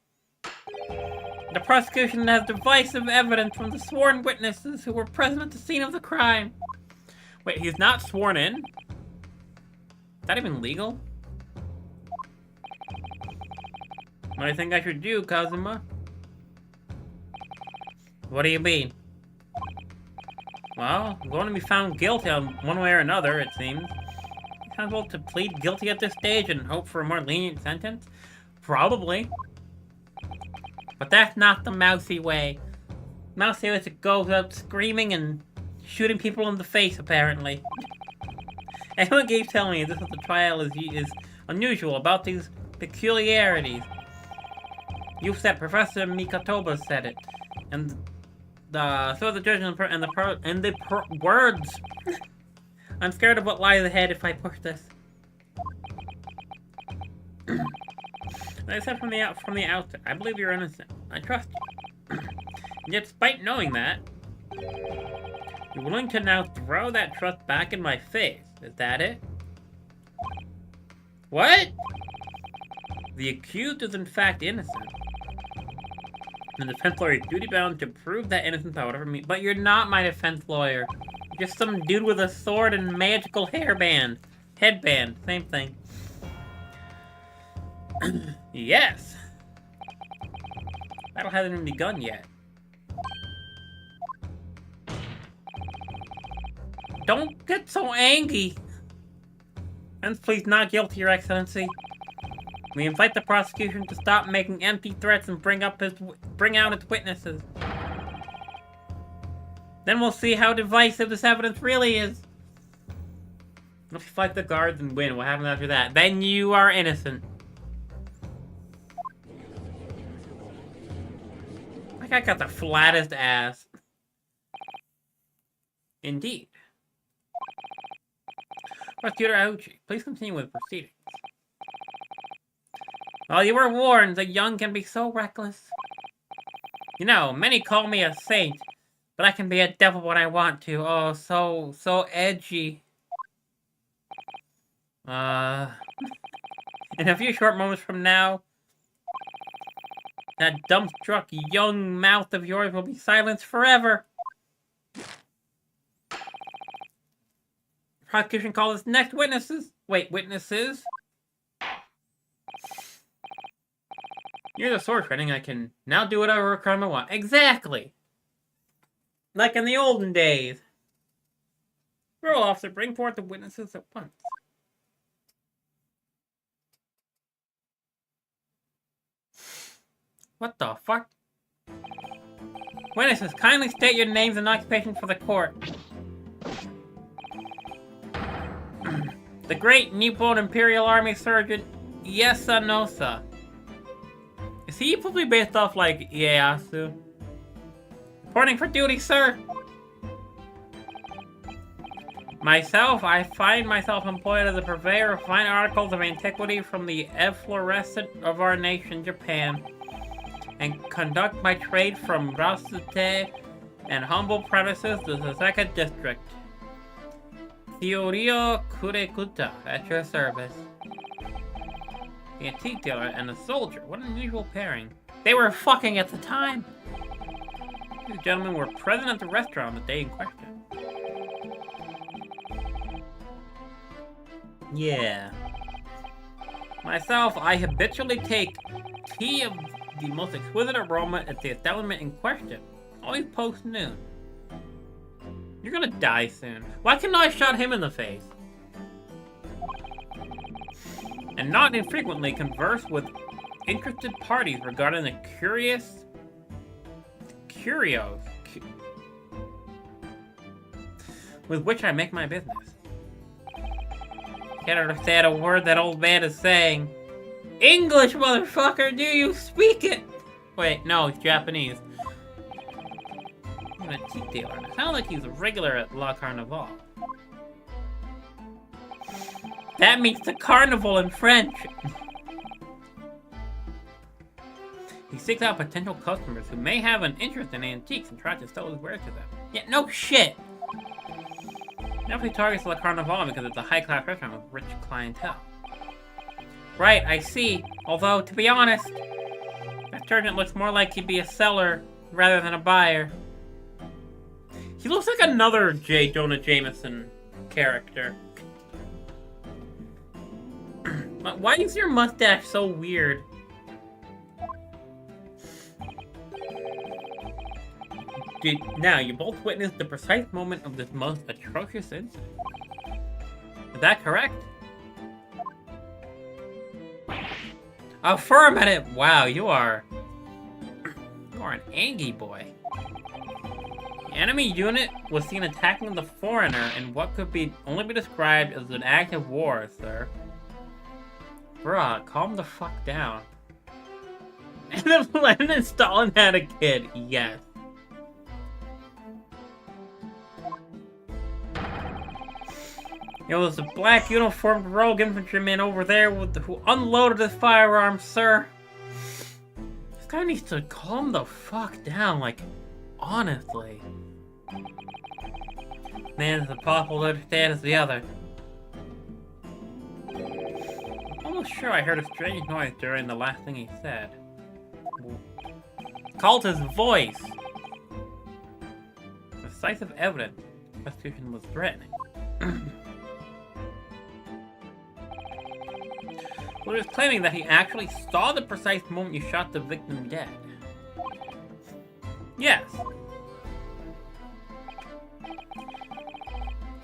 The prosecution has divisive evidence from the sworn witnesses who were present at the scene of the crime. Wait, he's not sworn in? Is that even legal? What do you think I should do, Kazuma? What do you mean? Well, I'm going to be found guilty on one way or another, it seems. It's possible to plead guilty at this stage and hope for a more lenient sentence? Probably. But that's not the Mousy way. Mousy way goes out screaming and shooting people in the face, apparently. Everyone keeps telling me this is the trial is unusual about these peculiarities. You said Professor Mikatoba said it, and so the judge and the words. I'm scared of what lies ahead if I push this. Like I said from the outset, I believe you're innocent. I trust you. And yet, despite knowing that, you're willing to now throw that trust back in my face. Is that it? What? The accused is in fact innocent. The defense lawyer is duty-bound to prove that innocence by whatever means. But you're not my defense lawyer. You're just some dude with a sword and magical hairband. Headband. Same thing. Yes! Battle hasn't even begun yet. Don't get so angry. Defense pleads not guilty, Your Excellency. We invite the prosecution to stop making empty threats and bring out its witnesses. Then we'll see how divisive this evidence really is. If you fight the guards and win, what happens after that? Then you are innocent. That guy got the flattest ass. Indeed. Prosecutor Auchi, please continue with proceedings. Well, you were warned the young can be so reckless. You know, many call me a saint, but I can be a devil when I want to. Oh, so edgy. In a few short moments from now, that dumbstruck young mouth of yours will be silenced forever. Prosecution call us next witnesses. Wait, witnesses? Near the sword training, I can now do whatever crime I want. Exactly! Like in the olden days. Roll officer, bring forth the witnesses at once. What the fuck? Witnesses, kindly state your names and occupations for the court. The great Nippon Imperial Army Surgeon Yasanosa. Is he probably based off like Ieyasu? Reporting for duty, sir. Myself, I find myself employed as a purveyor of fine articles of antiquity from the efflorescent of our nation, Japan, and conduct my trade from rustic and humble premises to the second district. Theorio Kurekuta, at your service. The antique dealer and a soldier. What an unusual pairing. They were fucking at the time. These gentlemen were present at the restaurant the day in question. Yeah. Myself, I habitually take tea of the most exquisite aroma at the establishment in question. Always post noon. You're gonna die soon. Why couldn't I shot him in the face? And not infrequently converse with interested parties regarding the curios with which I make my business. Can't understand a word that old man is saying. English, motherfucker, do you speak it? Wait, no, it's Japanese. I'm an antique dealer. It sounds like he's a regular at La Carnival. That means the carnival in French. He seeks out potential customers who may have an interest in antiques and tries to sell his wares to them. Yeah, no shit. Definitely targets La Carnival because it's a high-class restaurant with rich clientele. Right, I see. Although, to be honest, that sergeant looks more like he'd be a seller rather than a buyer. He looks like another J. Jonah Jameson character. Why is your mustache so weird? Now, you both witnessed the precise moment of this most atrocious incident. Is that correct? Affirmative! Wow, you are an Angie boy. The enemy unit was seen attacking the foreigner in what could only be described as an act of war, sir. Bruh, calm the fuck down. And if Lenin and Stalin had a kid, yes. It was a black uniformed rogue infantryman over there who unloaded his firearm, sir. This guy needs to calm the fuck down, like, honestly. Man is as possible to understand as the other. I'm almost sure I heard a strange noise during the last thing he said. Called his voice. Decisive evidence. The prosecution was threatening. Well, he was claiming that he actually saw the precise moment you shot the victim dead. Yes.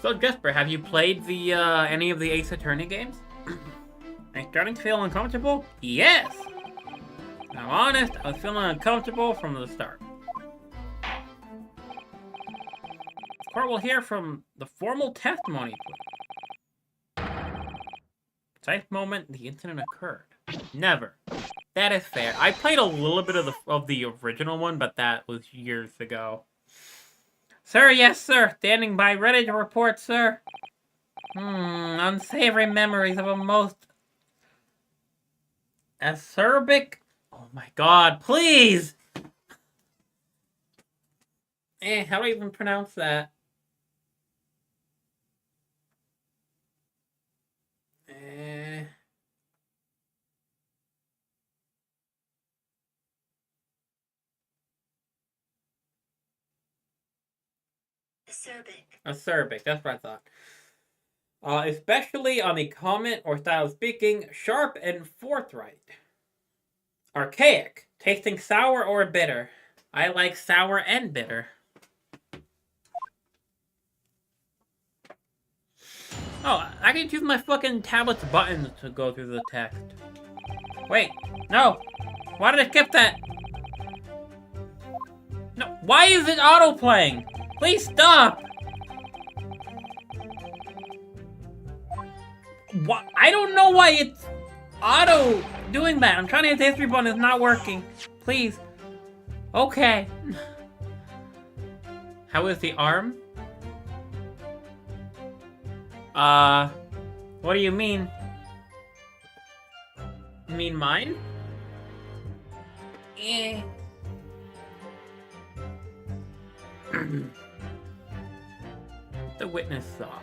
So, Jesper, have you played the any of the Ace Attorney games? Are you starting to feel uncomfortable? Yes! I'm honest, I was feeling uncomfortable from the start. The court will hear from the formal testimony. Precise moment the incident occurred. Never. That is fair. I played a little bit of the original one, but that was years ago. Sir, yes, sir. Standing by, ready to report, sir. Unsavory memories of a most acerbic. Oh my god, please! How do I even pronounce that? Acerbic, that's what I thought. Especially on the comment or style of speaking, sharp and forthright. Archaic. Tasting sour or bitter. I like sour and bitter. Oh, I can use my fucking tablet's buttons to go through the text. Wait, no. Why did I skip that? No, why is it auto-playing? Please stop! What? I don't know why it's auto doing that. I'm trying to hit the history button, it's not working. Please. Okay. How is the arm? What do you mean? You mean mine? Eh. The witness saw.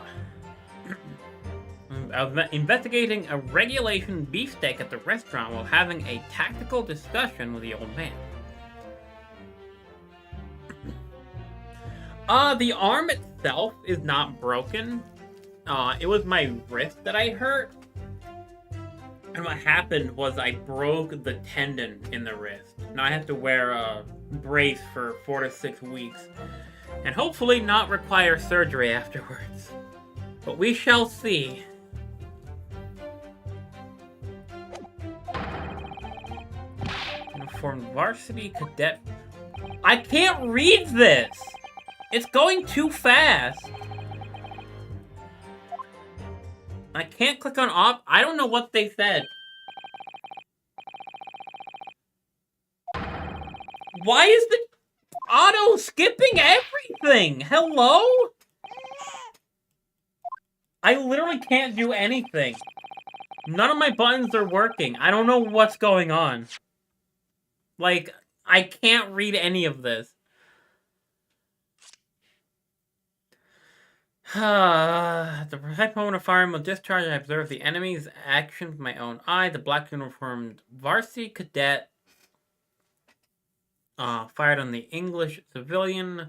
I was investigating a regulation beefsteak at the restaurant while having a tactical discussion with the old man. The arm itself is not broken. It was my wrist that I hurt. And what happened was I broke the tendon in the wrist. Now I have to wear a brace for 4 to 6 weeks. And hopefully not require surgery afterwards. But we shall see. Uniformed varsity cadet. I can't read this! It's going too fast! I can't click on op. I don't know what they said. Why is the auto skipping everything? Hello? I literally can't do anything. None of my buttons are working. I don't know what's going on. Like, I can't read any of this. At the precise moment of firing with discharge, I observed the enemy's action with my own eye. The black uniformed varsity cadet fired on the English civilian.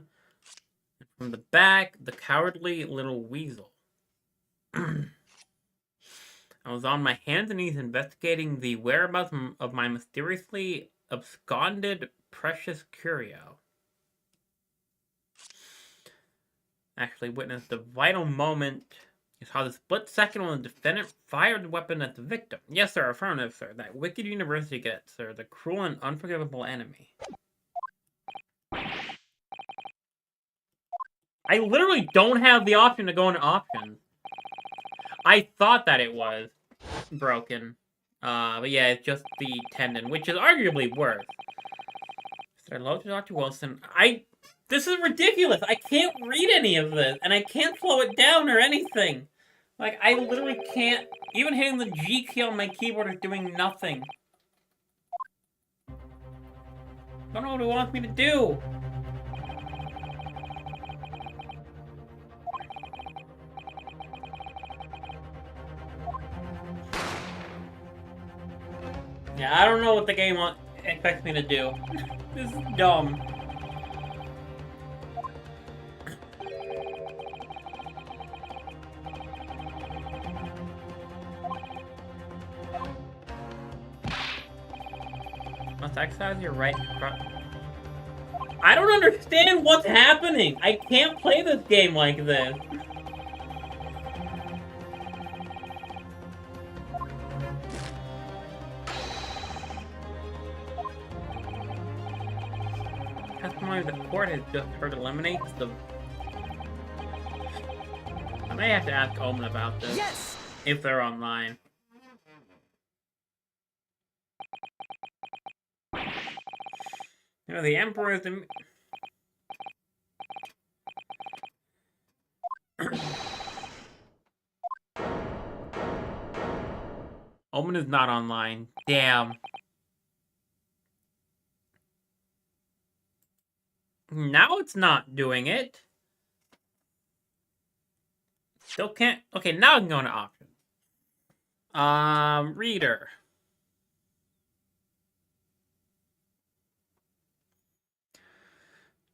From the back, the cowardly little weasel. I was on my hands and knees investigating the whereabouts of my mysteriously absconded precious curio. Actually witnessed the vital moment. You saw the split second when the defendant fired the weapon at the victim. Yes, sir, affirmative, sir. That wicked university cadet, sir. The cruel and unforgivable enemy. I literally don't have the option to go into options. I thought that it was broken. But yeah, it's just the tendon, which is arguably worse. Sir, hello to Dr. Wilson. This is ridiculous. I can't read any of this, and I can't slow it down or anything. Like, I literally can't. Even hitting the G key on my keyboard is doing nothing. I don't know what he wants me to do. Yeah, I don't know what the game expects me to do. This is dumb. Must exercise your right. I don't understand what's happening. I can't play this game like this. Testimony the court has just heard eliminates the. I may have to ask Omen about this. Yes! If they're online. You know, the Emperor is the... Omen is not online. Damn. Now it's not doing it. Still can't... Okay, now I can go into options. Reader.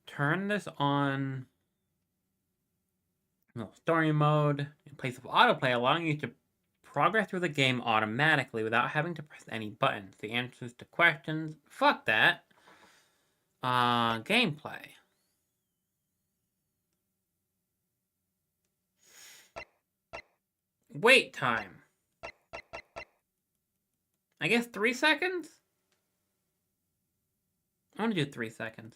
Turn this on. No, story mode in place of autoplay, allowing you to progress through the game automatically without having to press any buttons. The answers to questions. Fuck that. Gameplay. Wait time. I guess 3 seconds? I want to do 3 seconds.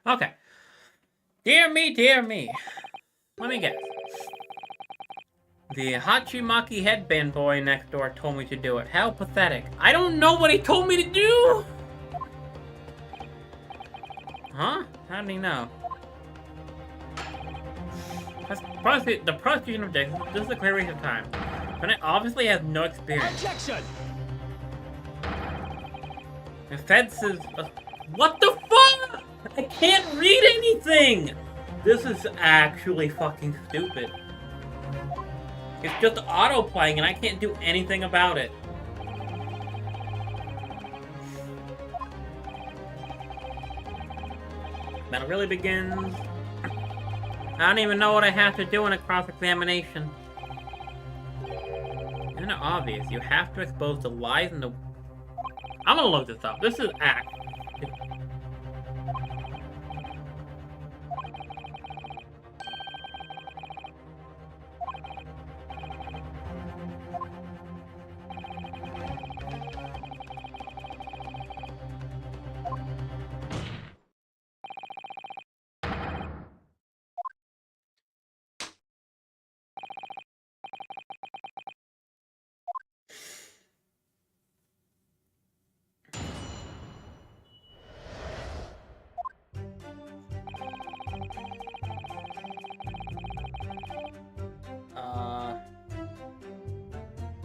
Okay. Dear me, dear me. Let me guess. The Hachimaki headband boy next door told me to do it. How pathetic. I don't know what he told me to do! Huh? How did he know? The prosecution objects. This is a clear waste of time. Bennett obviously has no experience. Objection! The Fed says... what the fuck? I can't read anything! This is actually fucking stupid. It's just auto-playing and I can't do anything about it. Then it really begins. I don't even know what I have to do in a cross-examination. Isn't it obvious? You have to expose the lies and the... I'm gonna look this up. This is act.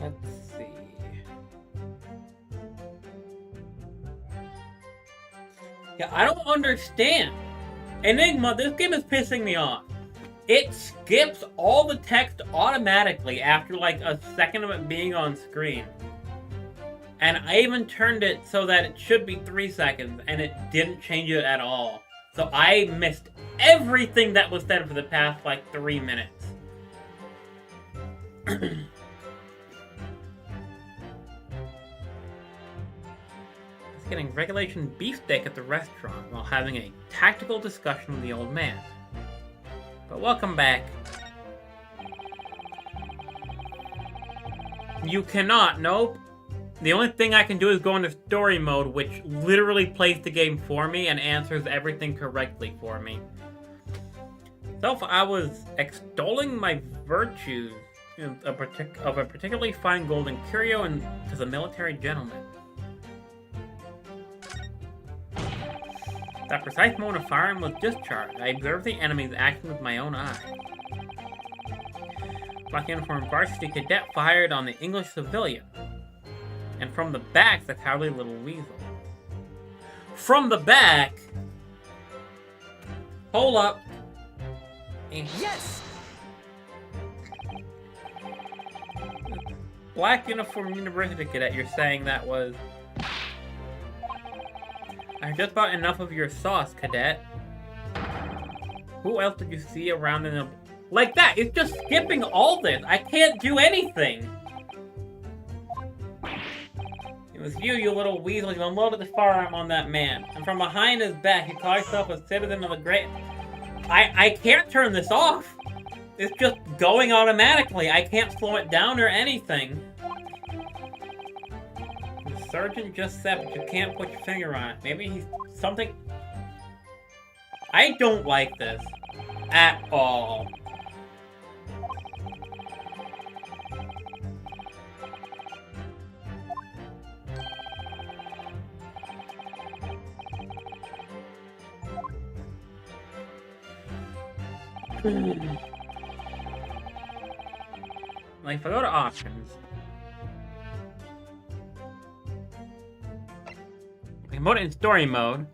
Let's see. Yeah, I don't understand. Enigma, this game is pissing me off. It skips all the text automatically after like a second of it being on screen. And I even turned it so that it should be 3 seconds, and it didn't change it at all. So I missed everything that was said for the past like 3 minutes. Getting regulation beefsteak at the restaurant while having a tactical discussion with the old man. But welcome back. You cannot, nope. The only thing I can do is go into story mode, which literally plays the game for me and answers everything correctly for me. So if I was extolling my virtues of a particularly fine golden curio and to the military gentleman. That precise moment of firing was discharged. I observed the enemy's action with my own eye. Black uniformed varsity cadet fired on the English civilian. And from the back, the cowardly little weasel. From the back? Hold up. Yes! Black uniformed university cadet, you're saying that was... I just bought enough of your sauce, cadet. Who else did you see around in the... Like that! It's just skipping all this! I can't do anything! It was you little weasel. You unloaded the firearm on that man. And from behind his back, you call yourself a citizen of the great... I can't turn this off! It's just going automatically. I can't slow it down or anything. The sergeant just said, but you can't put your finger on it. Maybe he's something... I don't like this. At all. Like, if I go to options, I can put it in story mode,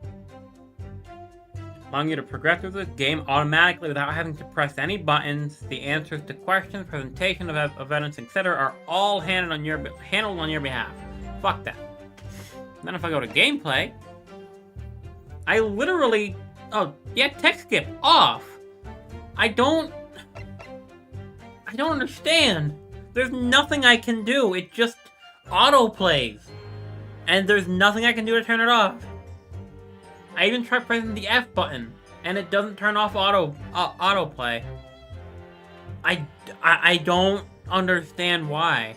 allowing you to progress through the game automatically without having to press any buttons. The answers to questions, presentation of evidence, etc. are all handled on your behalf. Fuck that. Then if I go to gameplay, I literally... Oh, yeah, text skip off. I don't understand. There's nothing I can do. It just auto-plays. And there's nothing I can do to turn it off. I even tried pressing the F button, and it doesn't turn off autoplay. I don't understand why.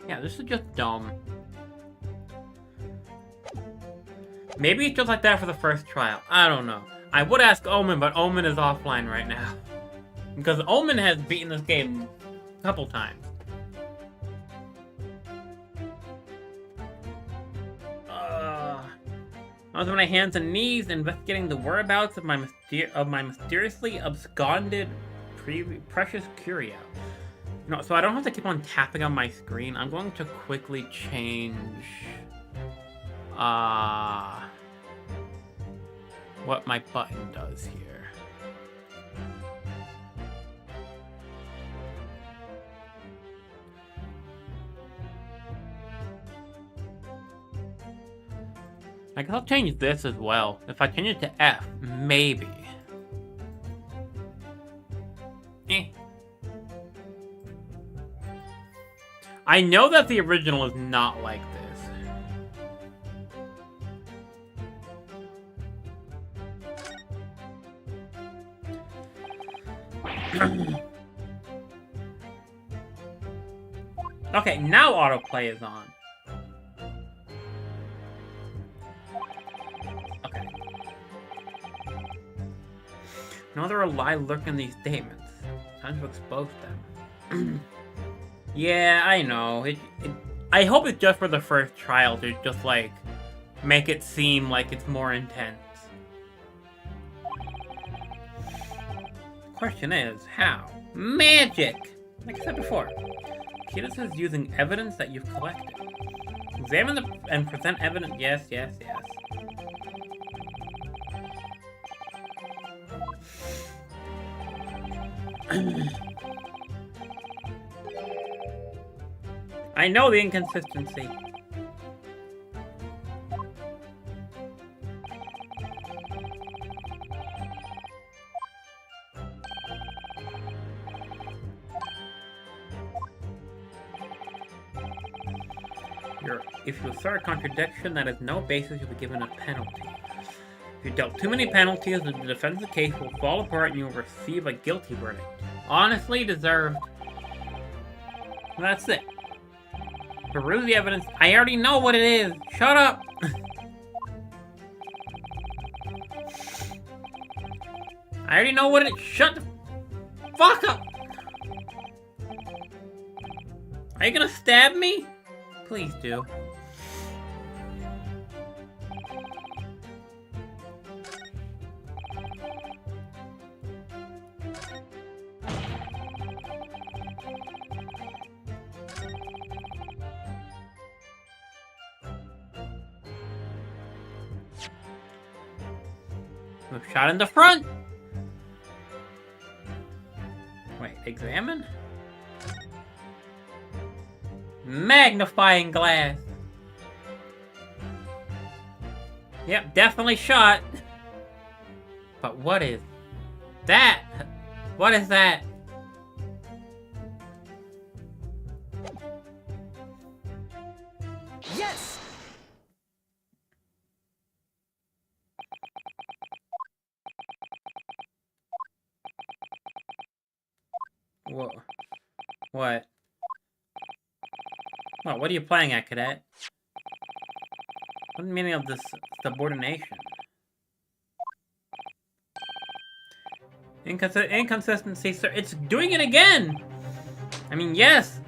Yeah, this is just dumb. Maybe it's just like that for the first trial. I don't know. I would ask Omen, but Omen is offline right now. Because Omen has beaten this game a couple times. I was on my hands and knees investigating the whereabouts of my mysteriously absconded precious curio. No, so I don't have to keep on tapping on my screen. I'm going to quickly change what my button does here. I guess I'll change this as well. If I change it to F, maybe. I know that the original is not like this. Okay, now autoplay is on. Okay. No other lie lurk in these statements. Time to expose them. Yeah, I know. I hope it's just for the first trial to just, like, make it seem like it's more intense. Question is, how? Magic! Like I said before, Kiedis is using evidence that you've collected. Examine and present evidence. Yes, yes, yes. I know the inconsistency. If you assert a contradiction that has no basis, you'll be given a penalty. If you dealt too many penalties, the defense's case will fall apart and you will receive a guilty verdict. Honestly deserved. That's it. Peruse the evidence. I already know what it is. Shut up! I already know what it is. Shut the fuck up! Are you gonna stab me? Please do. We've shot in the front! Wait, examine? Magnifying glass! Yep, definitely shot. But what is that? What is that? Yes! Whoa. What? What are you playing at, cadet? What's the meaning of this subordination? Inconsistency, sir. It's doing it again! I mean, yes!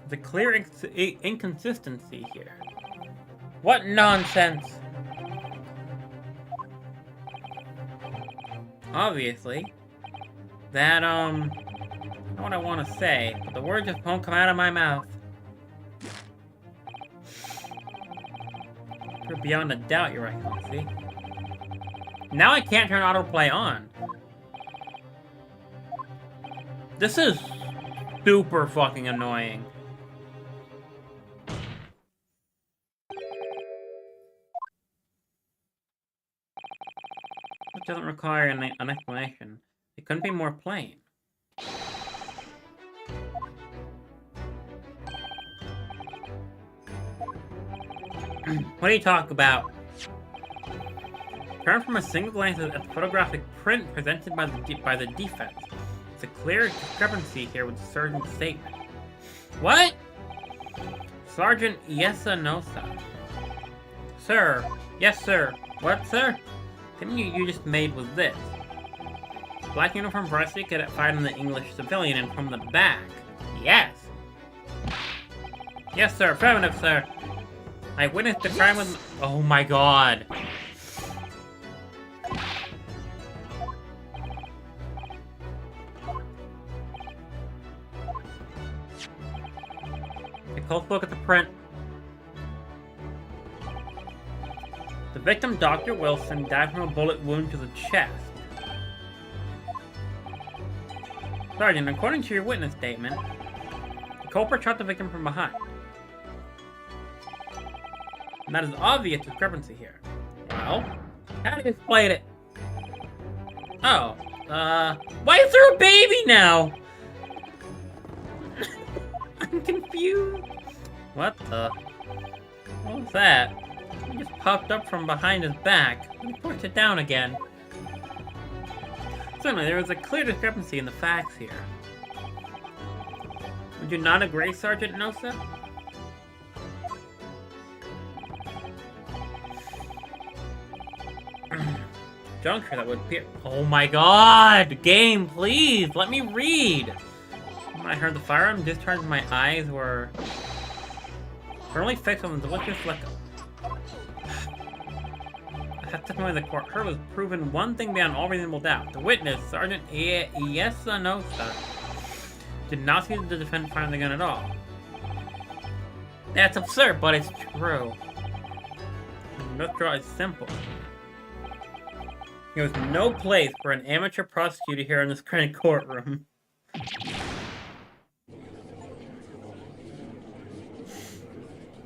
There's a clear inconsistency here. What nonsense! Obviously, that, I don't know what I want to say, but the words just won't come out of my mouth. Beyond a doubt, you're right, Mousy. Now I can't turn autoplay on. This is super fucking annoying. It doesn't require an explanation. It couldn't be more plain. What do you talk about? Turn from a single glance at the photographic print presented by the defense. It's a clear discrepancy here with the sergeant's statement. What? Sergeant Yesa Nosa. Sir. Yes, sir. What, sir? The statement you just made was this. Black uniform varsity cadet fired on the English civilian and from the back. Yes. Yes, sir. Affirmative, sir. I witnessed the crime with... Oh my god. A close look at the print. The victim, Dr. Wilson, died from a bullet wound to the chest. Sergeant, according to your witness statement, the culprit shot the victim from behind. And that is obvious discrepancy here. Well, how do you explain it? Oh, why is there a baby now? I'm confused. What the? What was that? He just popped up from behind his back and pushed it down again. Certainly, there is a clear discrepancy in the facts here. Would you not agree, Sergeant Nosa? Juncture that would appear. Oh my god! Game, please! Let me read! When I heard the firearm discharge, my eyes were firmly fixed on the delicious liquor. The testimony of the court heard was proven one thing beyond all reasonable doubt. The witness, Sergeant Yesa Nosa, did not see the defendant firing the gun at all. That's absurd, but it's true. The withdrawal is simple. There was no place for an amateur prosecutor here in this grand courtroom.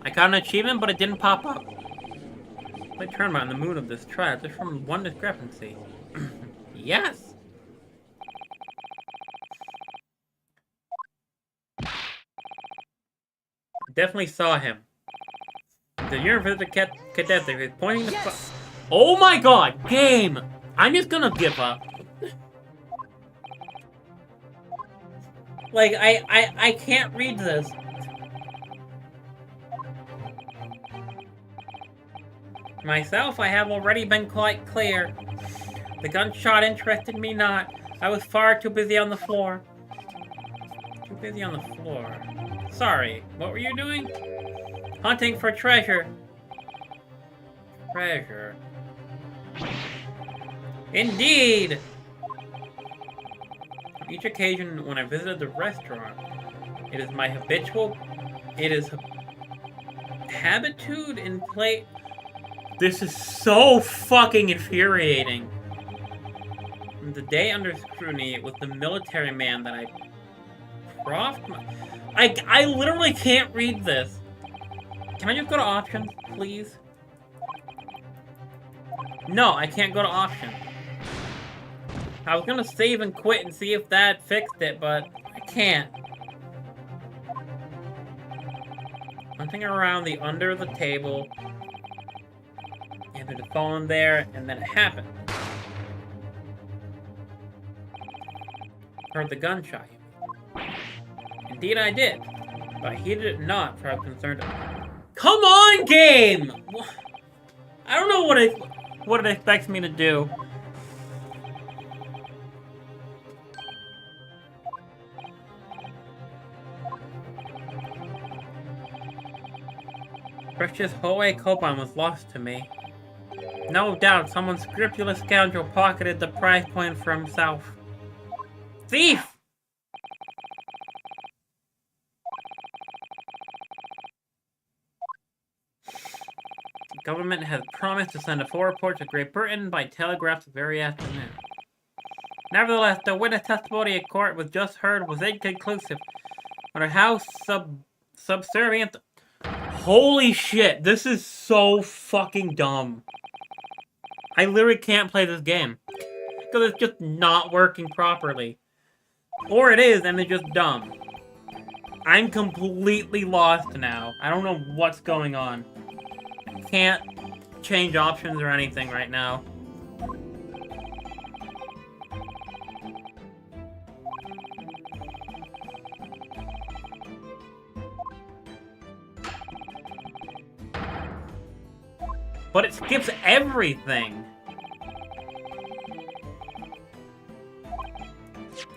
I got an achievement, but it didn't pop up. I turned out in the mood of this trial just from one discrepancy. Yes! Definitely saw him. The university cadet there is pointing the Yes! Oh my god! Game! I'm just gonna give up. Like, I can't read this. Myself, I have already been quite clear. The gunshot interested me not. I was far too busy on the floor. Too busy on the floor. Sorry, what were you doing? Hunting for treasure. Treasure. Indeed! On each occasion when I visited the restaurant, it is my habitude in play. This is so fucking infuriating. And the day under scrutiny, it was the military man that I I literally can't read this. Can I just go to options, please? No, I can't go to options. I was gonna save and quit and see if that fixed it, but I can't. Hunting around the under the table. And it fallen there, and then it happened. Heard the gunshot. Indeed I did. But I heeded it not, for I was concerned. Come on, game! I don't know what it expects me to do. Precious Hoei Koban was lost to me. No doubt someone scrupulous scoundrel pocketed the prize point for himself. Thief! government has promised to send a full report to Great Britain by telegraph the very afternoon. Nevertheless, the witness testimony in court was just heard was inconclusive. No matter how subservient... Holy shit, this is so fucking dumb. I literally can't play this game. Because it's just not working properly. Or it is, and it's just dumb. I'm completely lost now. I don't know what's going on. Can't change options or anything right now. But it skips everything.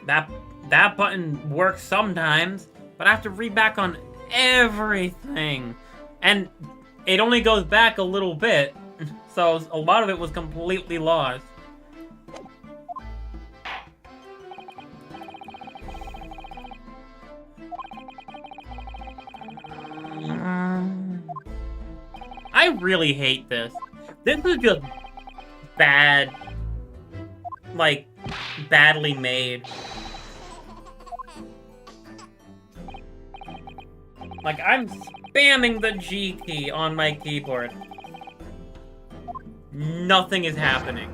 That button works sometimes, but I have to read back on everything. And it only goes back a little bit, so a lot of it was completely lost. I really hate this. This is just bad. Like, badly made. Like, I'm spamming the G key on my keyboard. Nothing is happening.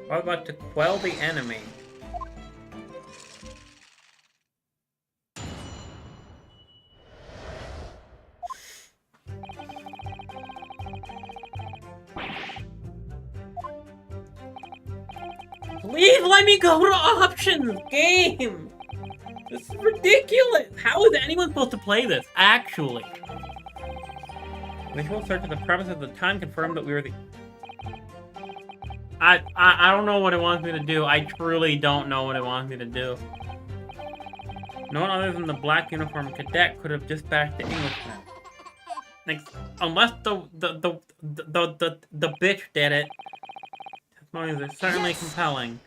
What about to quell the enemy? Please let me go to options, game! This is ridiculous! How is anyone supposed to play this, actually? Visual search of the premise at the time confirmed that we were the... I don't know what it wants me to do. I truly don't know what it wants me to do. No one other than the black uniform cadet could have dispatched the Englishman. Like, unless the bitch did it. Testimonies are certainly compelling.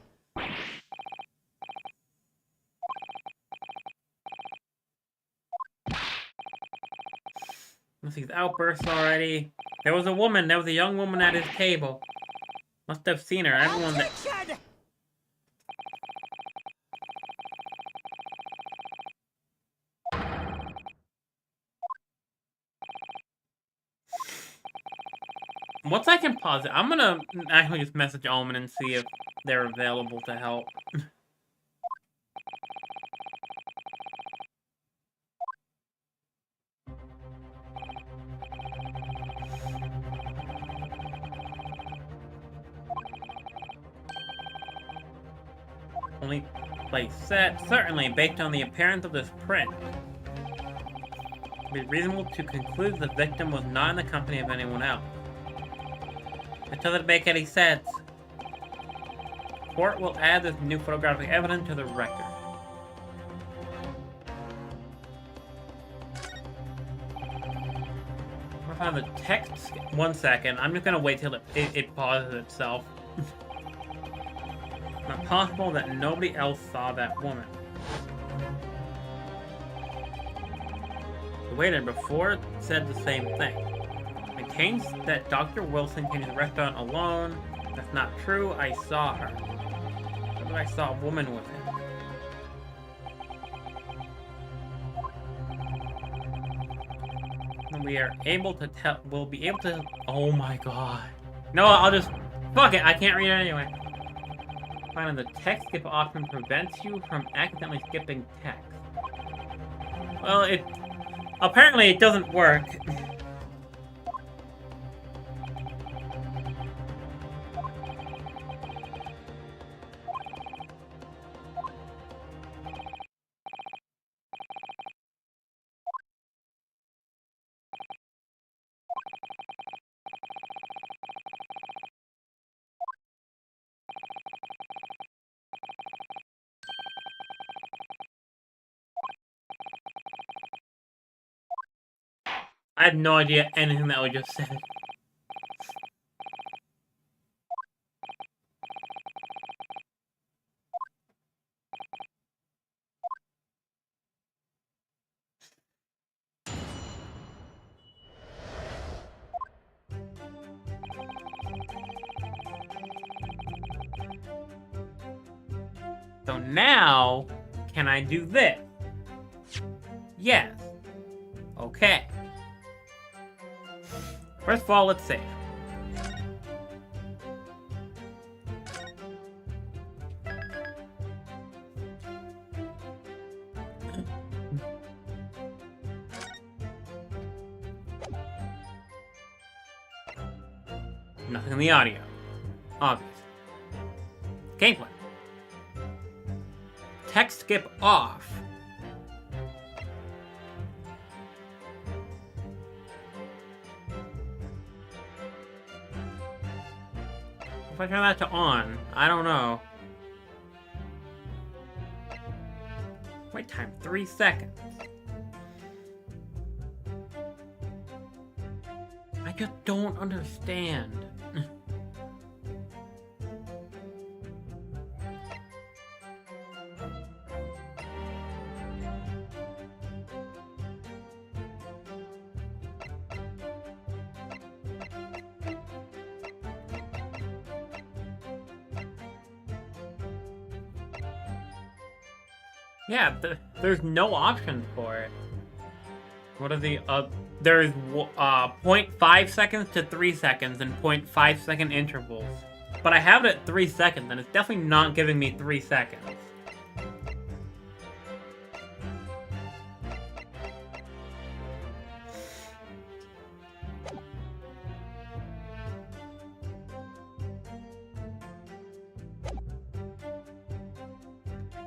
Mussy's outbursts already. There was a young woman at his table. Must have seen her. Everyone that... Once I can pause it, I'm gonna actually just message Omen and see if they're available to help. Only place set, certainly, based on the appearance of this print. It would be reasonable to conclude the victim was not in the company of anyone else. It doesn't make any sense. Court will add this new photographic evidence to the record. I'm gonna find the text. 1 second. I'm just gonna wait till it pauses itself. Not possible that nobody else saw that woman. The waiter before said the same thing. Maintains that Dr. Wilson came to the restaurant alone. That's not true. I saw her. But I saw a woman with him. And we are able to tell. We'll be able to. Oh my god. No, I'll just. Fuck it. I can't read it anyway. Finding the text skip option prevents you from accidentally skipping text. Well, apparently it doesn't work. I had no idea anything that was just said. So now, can I do this? Yes. Okay. First of all, let's save. Nothing in the audio. Obvious. Gameplay. Text skip off. If I turn that to on, I don't know. Wait time, 3 seconds. I just don't understand. Yeah, there's no options for it. What are the, there's 0.5 seconds to 3 seconds and 0.5 second intervals. But I have it at 3 seconds, and it's definitely not giving me 3 seconds.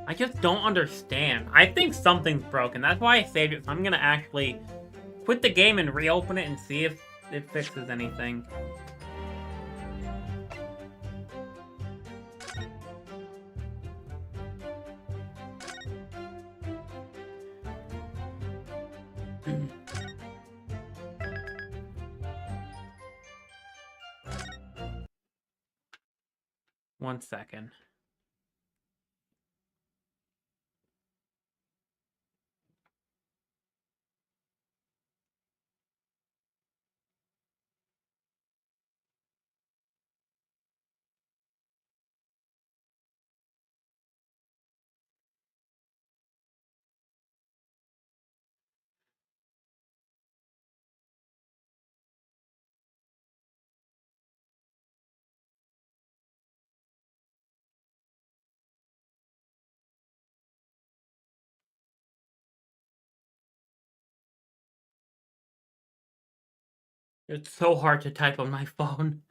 I just don't understand. I think something's broken. That's why I saved it. So I'm gonna actually quit the game and reopen it and see if it fixes anything. One second. It's so hard to type on my phone.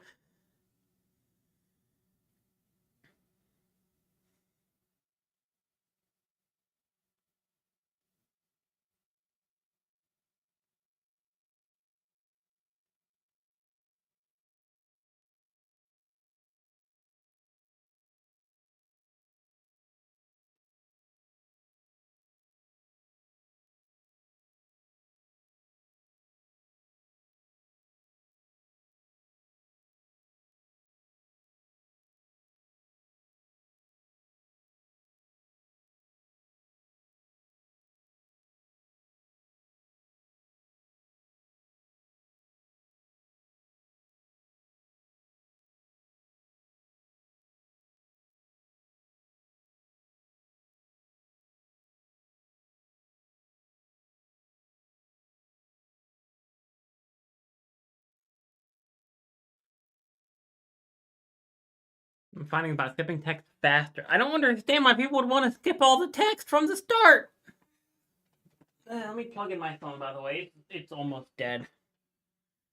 I'm finding about skipping text faster. I don't understand why people would want to skip all the text from the start. Let me plug in my phone, by the way. It's almost dead.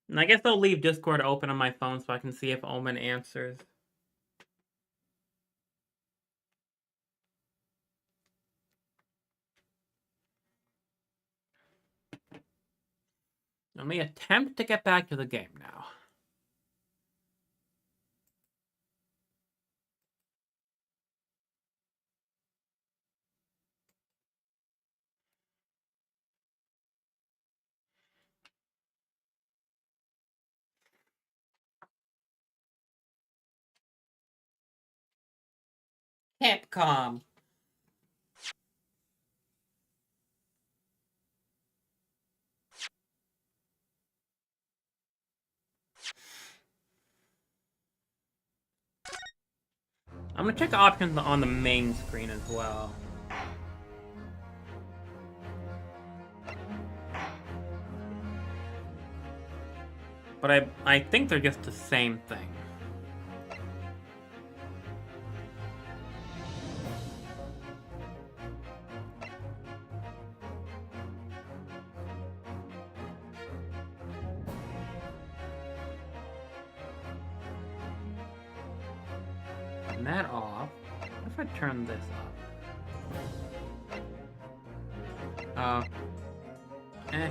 And I guess I'll leave Discord open on my phone so I can see if Omen answers. Let me attempt to get back to the game now. Capcom. I'm gonna check options on the main screen as well. But I think they're just the same thing. Turn that off. What if I turn this off? Eh.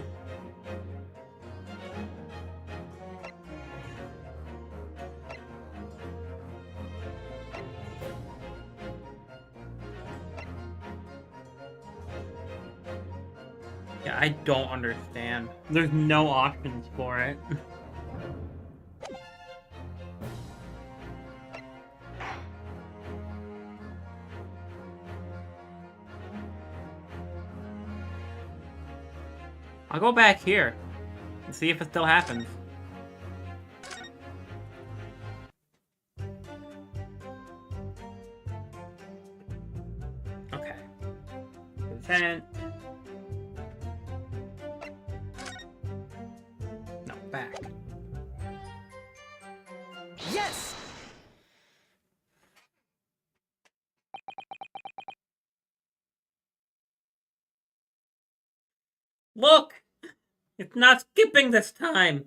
Yeah, I don't understand. There's no options for it. I'll go back here and see if it still happens. Okay. Present. No, back. Yes! Look! It's not skipping this time!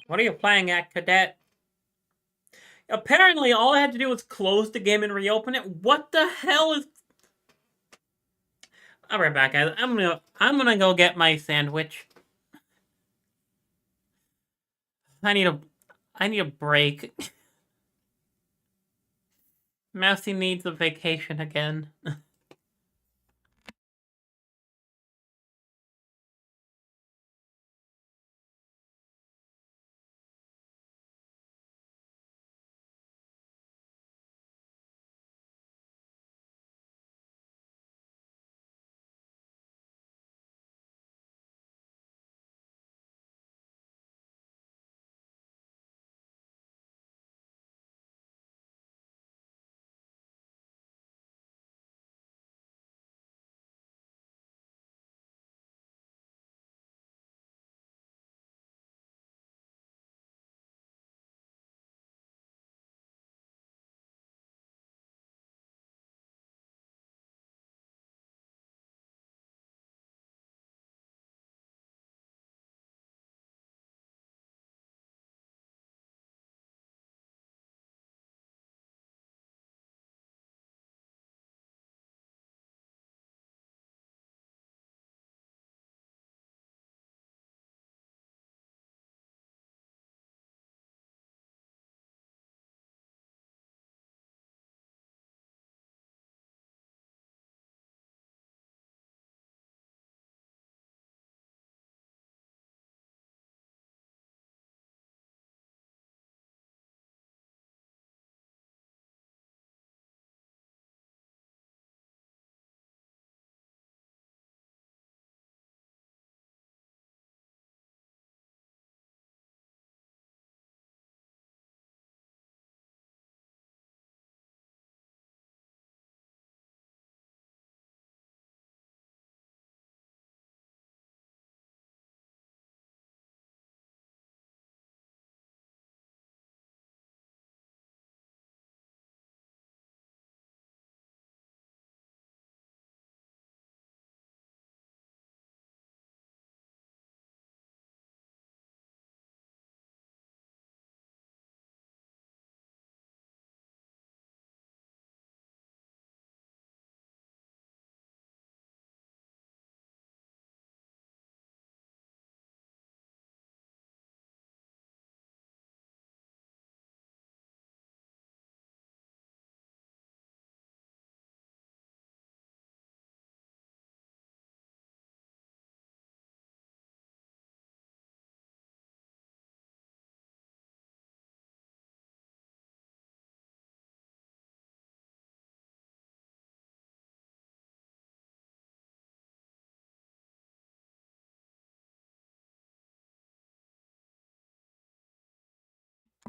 What are you playing at, Cadet? Apparently, all I had to do was close the game and reopen it. What the hell is... I'll be right back, guys. I'm gonna go get my sandwich. I need a break. Mousy needs a vacation again.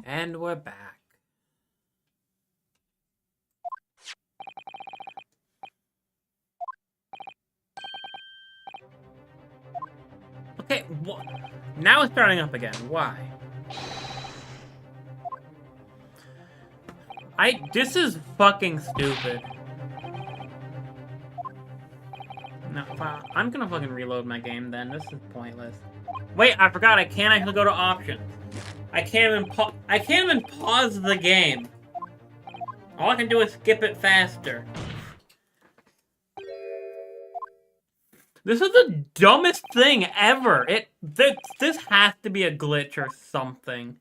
And we're back. Okay, now it's starting up again. Why? This is fucking stupid. No, wow, I'm gonna fucking reload my game then. This is pointless. Wait, I forgot I can't actually go to options. I can't even pause the game. All I can do is skip it faster. This is the dumbest thing ever. This has to be a glitch or something.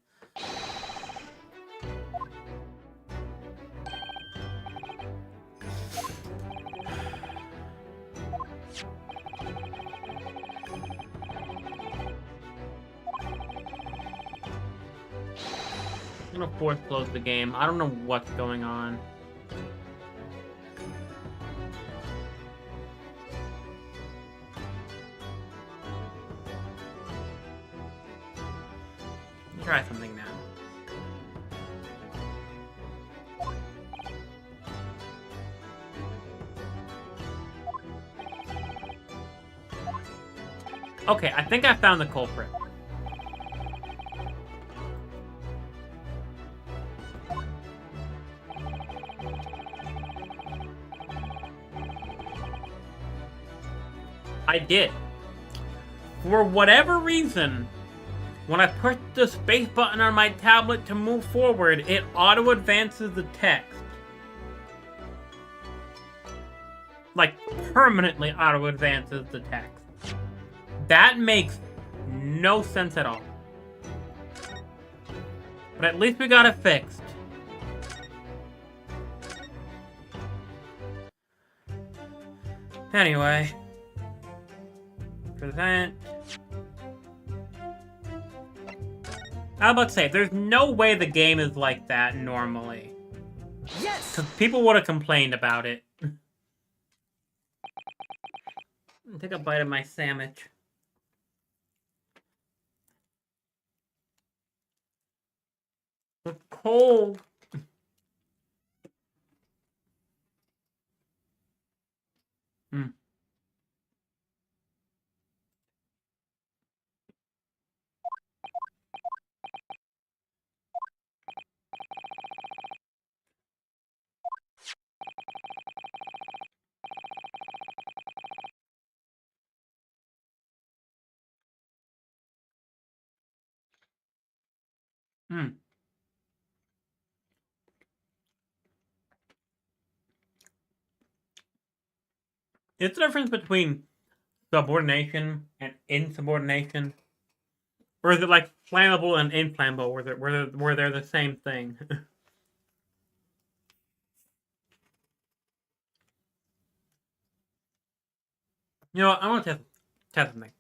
I'm gonna force close the game. I don't know what's going on. Try something now. Okay, I think I found the culprit. I did. For whatever reason, when I push the space button on my tablet to move forward, it auto-advances the text. Like, permanently auto-advances the text. That makes no sense at all. But at least we got it fixed. Anyway. Present. I was about to say, there's no way the game is like that normally. Yes! Because people would have complained about it. Take a bite of my sandwich. It's cold. Mm. Hmm. Is the difference between subordination and insubordination? Or is it like flammable and inflammable, where they're the same thing? You know what? I want to test something.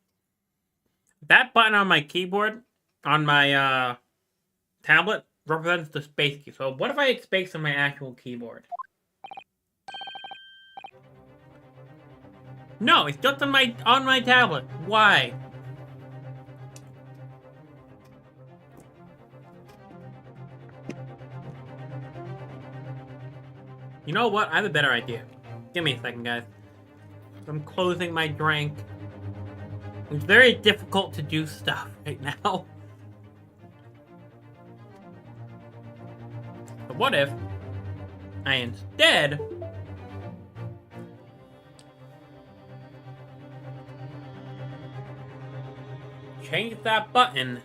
That button on my keyboard, on my tablet, represents the space key. So what if I hit space on my actual keyboard? No, it's just on my tablet. Why? You know what? I have a better idea. Give me a second, guys. I'm closing my drink. It's very difficult to do stuff right now. But what if I instead change that button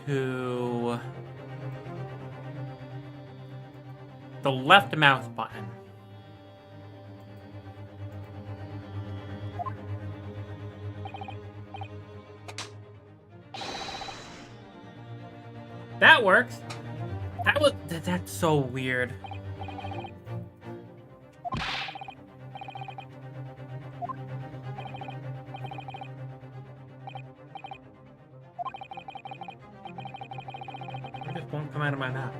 to the left mouse button? That works. That's so weird. It just won't come out of my mouth.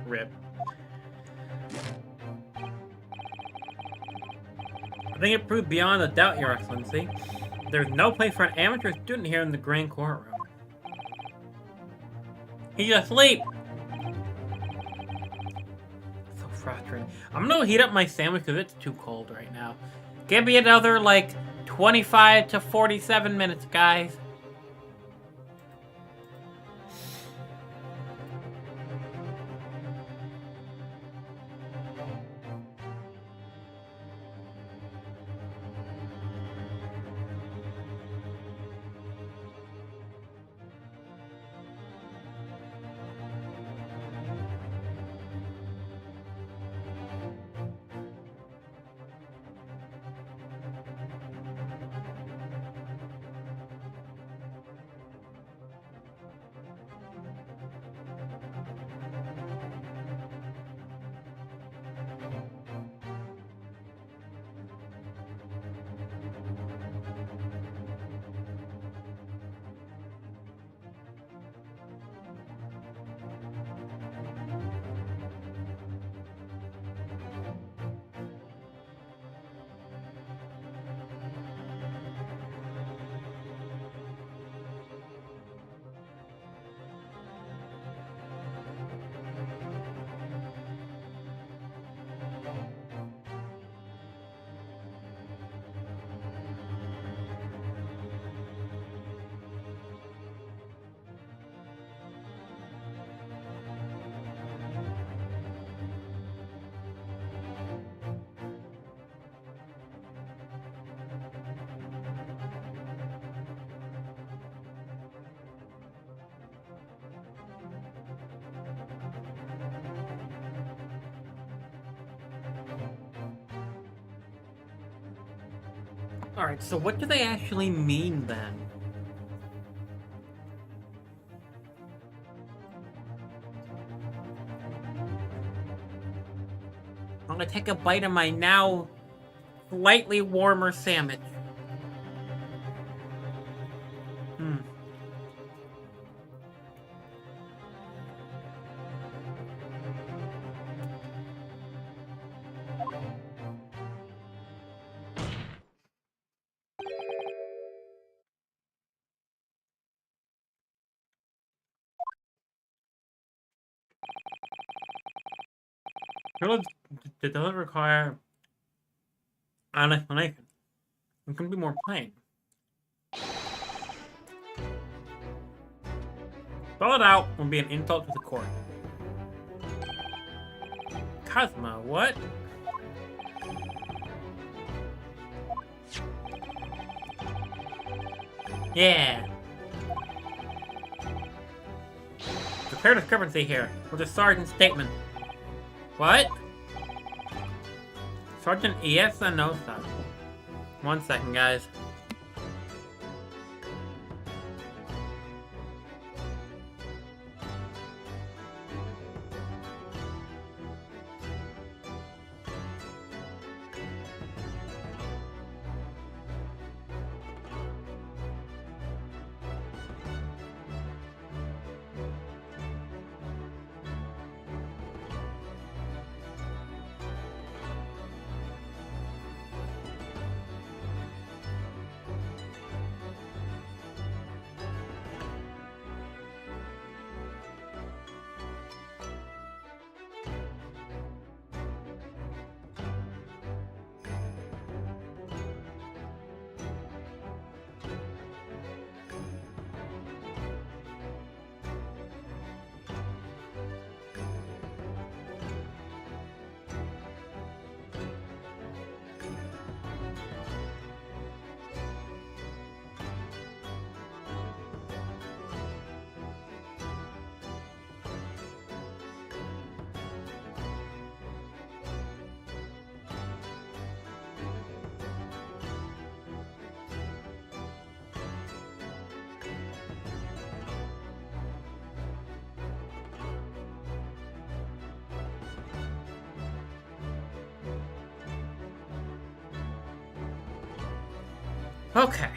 Rip. I think it proved beyond a doubt, Your Excellency. There's no place for an amateur student here in the Grand Courtroom. He's asleep. So frustrating. I'm gonna heat up my sandwich because it's too cold right now. Give me another, like, 25 to 47 minutes, guys. Alright, so what do they actually mean then? I'm gonna take a bite of my now slightly warmer sandwich. It doesn't require an explanation. It can be more plain. Spell it out would be an insult to the court. Cosmo, what? Yeah. There's a clear discrepancy here with the sergeant's statement. What? Sergeant Iesanosa. 1 second, guys. Okay.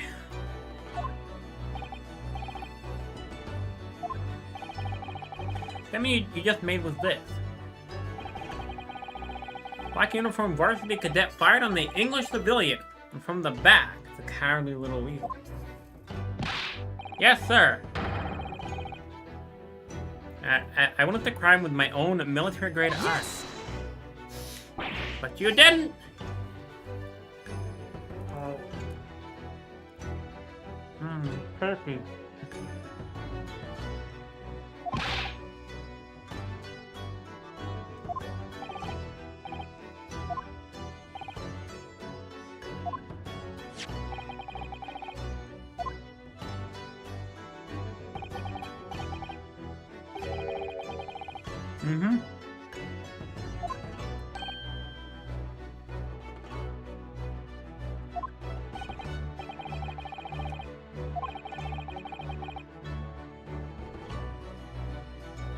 That mean you just made was this. Black uniform varsity cadet fired on the English civilian and from the back. It's a cowardly little weasel. Yes, sir. I went to crime with my own military-grade art. Yes! But you didn't! Oh. Turkey. Mm-hmm.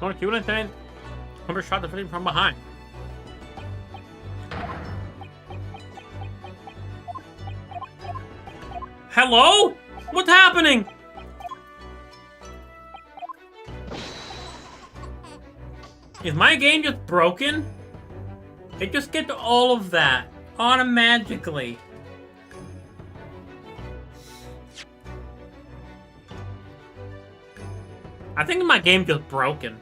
Oh, you wouldn't think Humber shot the victim from behind. Hello? What's happening? Is my game just broken? It just skipped all of that automatically. I think my game just broken.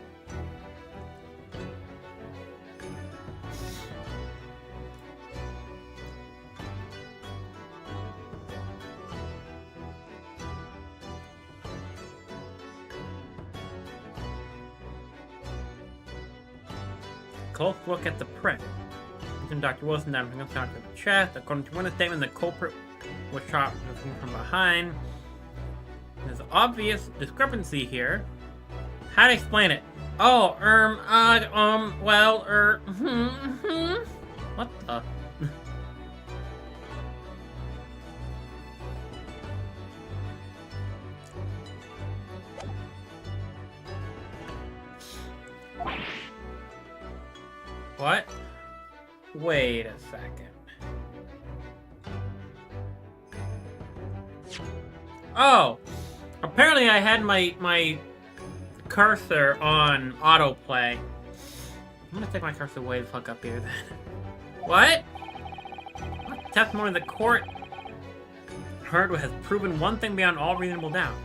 Close look at the print. Dr. Wilson damaging a shot to the chest. According to one statement, the culprit was shot from behind. There's an obvious discrepancy here. How to explain it? Oh, well, what the? What? Wait a second. Oh! Apparently I had my cursor on autoplay. I'm gonna take my cursor way the fuck up here then. What? Testimony of the court heard has proven one thing beyond all reasonable doubt.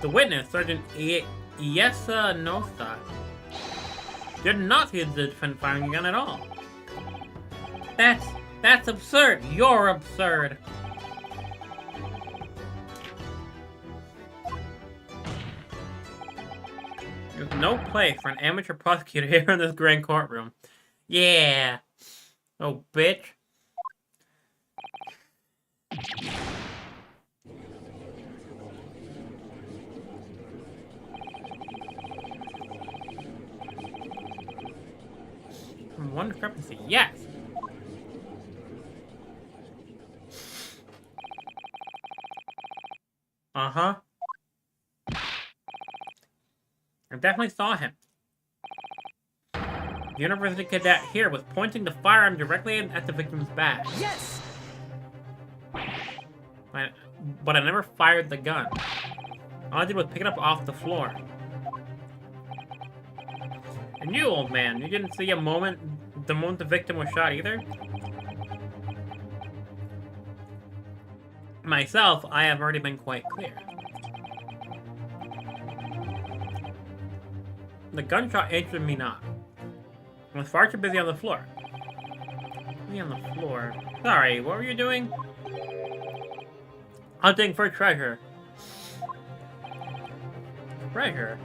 The witness, Sergeant Iesa Nosta, did not see the defendant firing a gun at all. That's absurd. You're absurd. There's no place for an amateur prosecutor here in this grand courtroom. Yeah. Oh, bitch. One discrepancy, yes. Uh-huh. I definitely saw him. The university cadet here was pointing the firearm directly at the victim's back. Yes! But I never fired the gun. All I did was pick it up off the floor. And you, old man, you didn't see the moment the victim was shot either? Myself, I have already been quite clear. The gunshot interested me not. I was far too busy on the floor. Me on the floor. Sorry, what were you doing? Hunting for treasure. Treasure?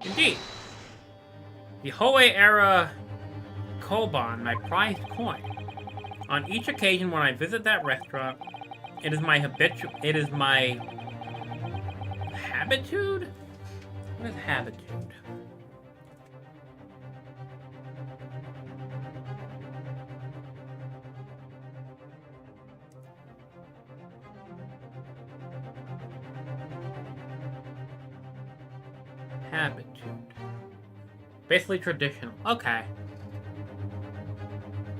Indeed. The Hoei era Koban, my prized coin. On each occasion when I visit that restaurant, it is my habitude. Habitude? What is habitude? Habitude. Basically traditional. Okay.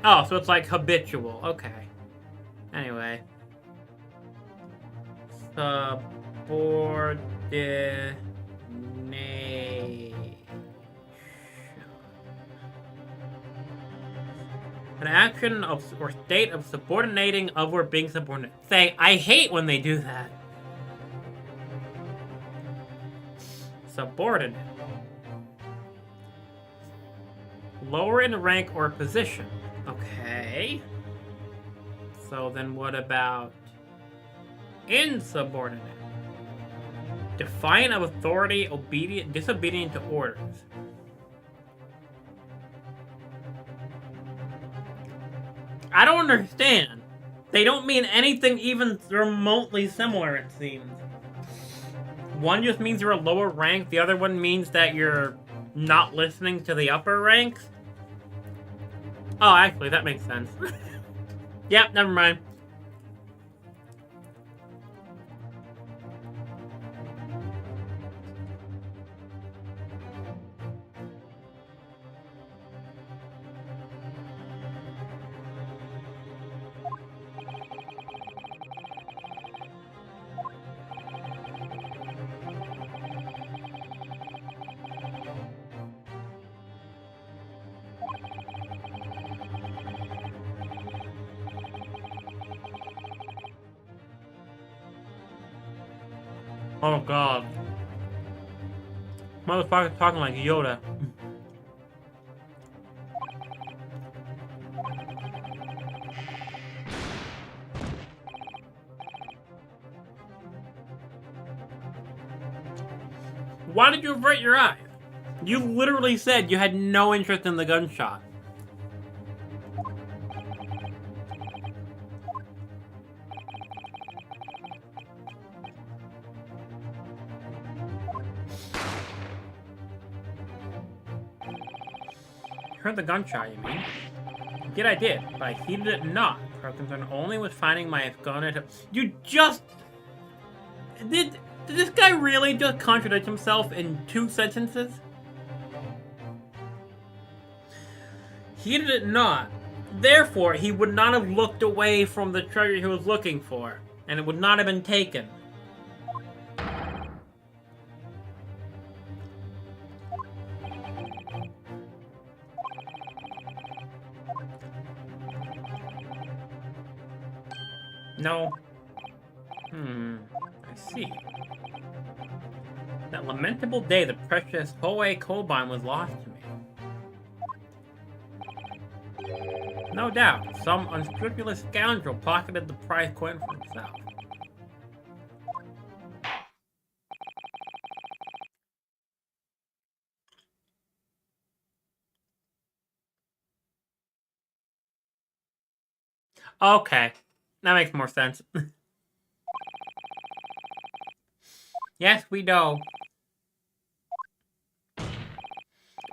Oh, so it's like habitual. Okay. Anyway. Subordination. An action of or state of subordinating of or being subordinate. Say, I hate when they do that. subordinate. Lower in rank or position. Okay. So then what about insubordinate? Defiant of authority, disobedient to orders. I don't understand. They don't mean anything even remotely similar, it seems. One just means you're a lower rank, the other one means that you're not listening to the upper ranks. Oh, actually, that makes sense. Yep, never mind. Oh god. Motherfucker's talking like Yoda. Why did you avert your eyes? You literally said you had no interest in the gunshot. Heard the gunshot, you mean? Yet I did, but I heeded it not. For concern only with finding my gun at. You just did this guy really just contradict himself in 2 sentences? Heeded it not. Therefore, he would not have looked away from the treasure he was looking for, and it would not have been taken. No. I see. That lamentable day, the precious Hoei Koban was lost to me. No doubt, some unscrupulous scoundrel pocketed the prize coin for himself. Okay. That makes more sense. Yes, we know.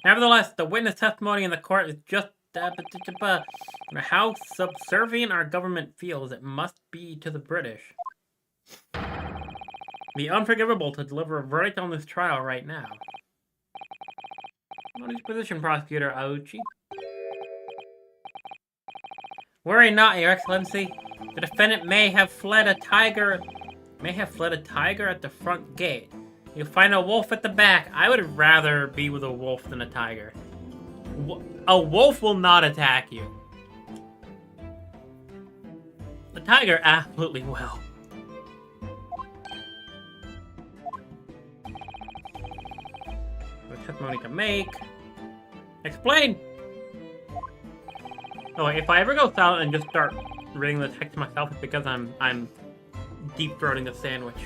Nevertheless, the witness testimony in the court is just how subservient our government feels it must be to the British. Be unforgivable to deliver a verdict on this trial right now. What is your position, Prosecutor Aochi? Worry not, Your Excellency. The defendant may have fled a tiger at the front gate. You'll find a wolf at the back. I would rather be with a wolf than a tiger. A wolf will not attack you. The tiger absolutely will. What testimony to make? Explain! Oh, if I ever go silent and just start reading the text myself, it's because I'm deep throating the sandwich.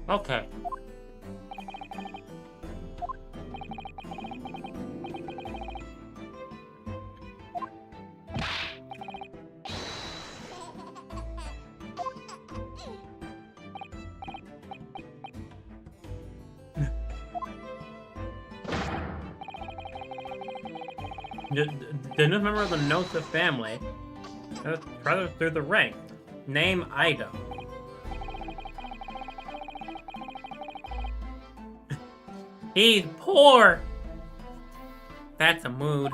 Okay. Didn't remember the notes of family. Rather through the rank. Name Ida. He's poor. That's a mood.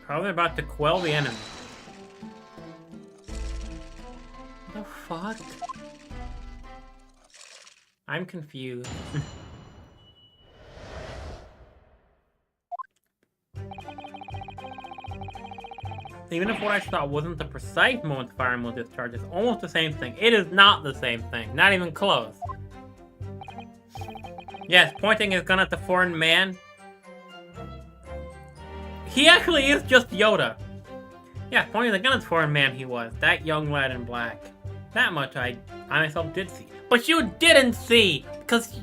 Probably about to quell the enemy. What the fuck? I'm confused. Even if what I thought wasn't the precise moment the firearm will discharge, it's almost the same thing. It is not the same thing. Not even close. Yes, pointing his gun at the foreign man. He actually is just Yoda. Yeah, pointing the gun at the foreign man he was. That young lad in black. That much I myself did see. But you didn't see! Because...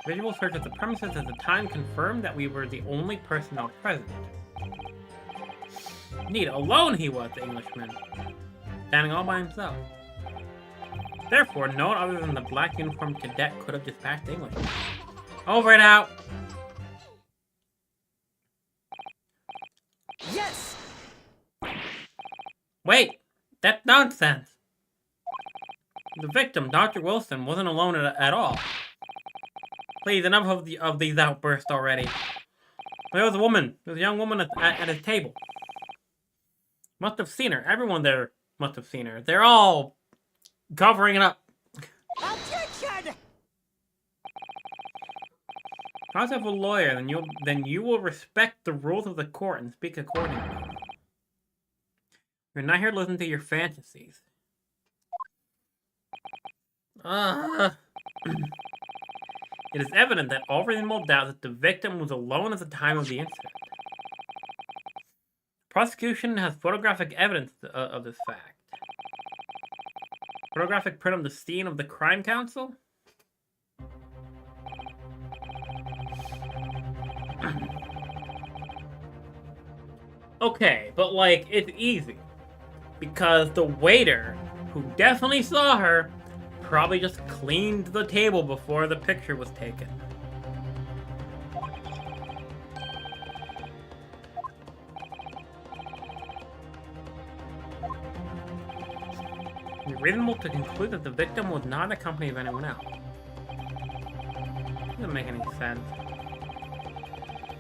Visual search of the premises at the time confirmed that we were the only personnel present. Indeed, alone he was, the Englishman. Standing all by himself. Therefore, no one other than the black uniformed cadet could have dispatched the Englishman. Over and out! Yes! Wait! That's nonsense! The victim, Dr. Wilson, wasn't alone at all. Please, enough of these outbursts already. There was a woman. There was a young woman at his table. Must have seen her. Everyone there must have seen her. They're all covering it up. Objection! As of a lawyer, then you will respect the rules of the court and speak accordingly. We're not here to listen to your fantasies. It is evident that all reasonable doubt that the victim was alone at the time of the incident. Prosecution has photographic evidence of this fact. Photographic print of the scene of the crime council? Okay, but like, it's easy. Because the waiter, who definitely saw her, probably just cleaned the table before the picture was taken. It's reasonable to conclude that the victim was not in the company of anyone else. Doesn't make any sense.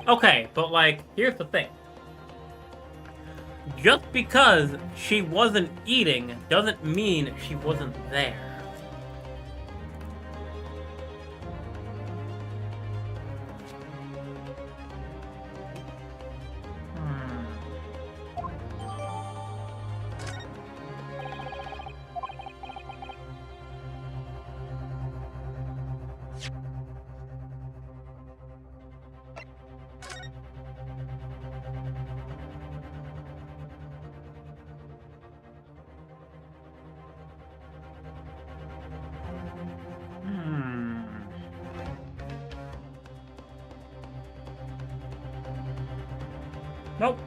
Okay, but like, here's the thing. Just because she wasn't eating doesn't mean she wasn't there. Nope.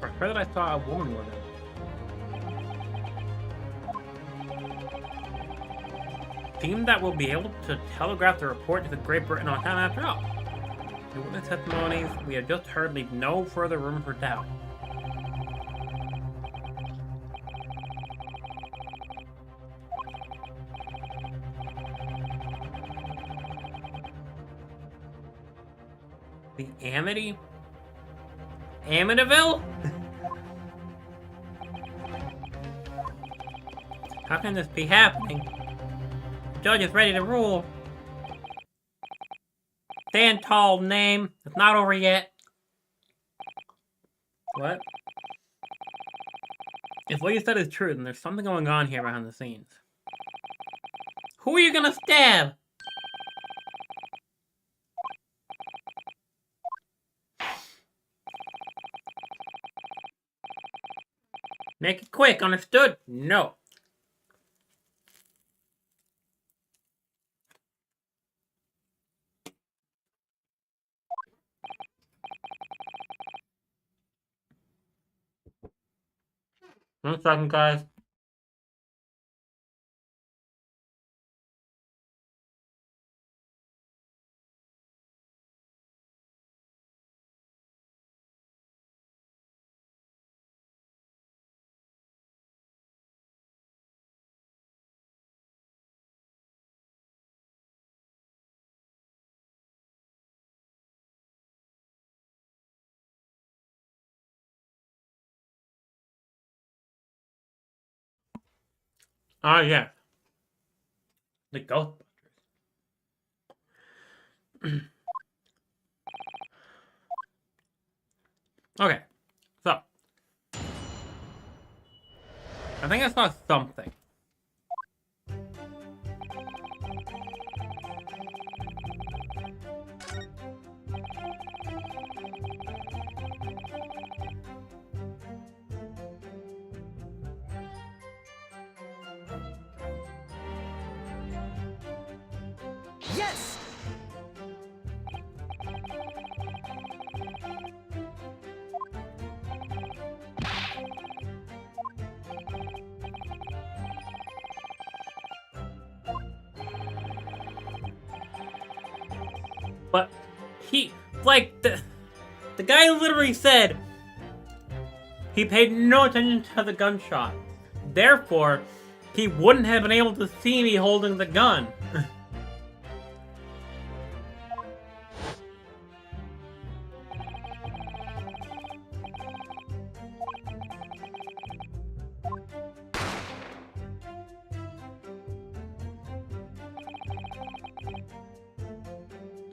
I heard that I saw a woman with him. Team that will be able to telegraph the report to the Great Britain on time after all. The witness testimonies we have just heard leave no further room for doubt. The Amity? Amityville? How can this be happening? Judge is ready to rule. Stand tall, name. It's not over yet. What? If what you said is true, then there's something going on here behind the scenes. Who are you gonna stab? Make it quick, understood? No. 1 second, guys. Ah, yes. The Ghostbusters. Okay, so. I think I saw something. Yes! But he, like, the guy literally said he paid no attention to the gunshot. Therefore, he wouldn't have been able to see me holding the gun.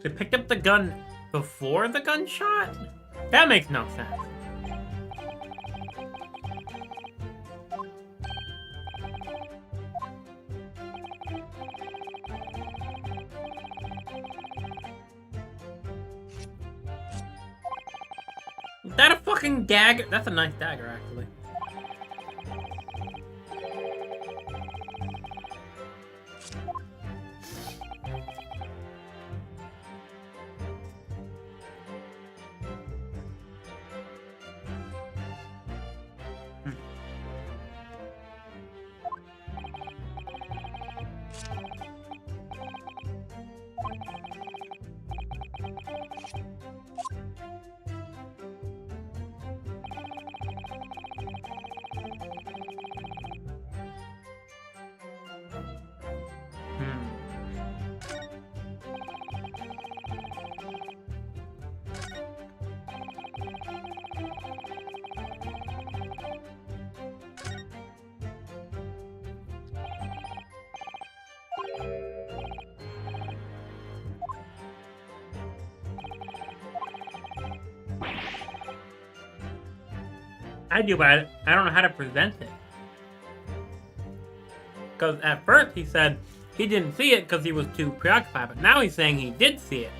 They picked up the gun before the gunshot? That makes no sense. Is that a fucking dagger? That's a nice dagger, actually. I do, but I don't know how to present it. Because at first he said he didn't see it because he was too preoccupied, but now he's saying he did see it.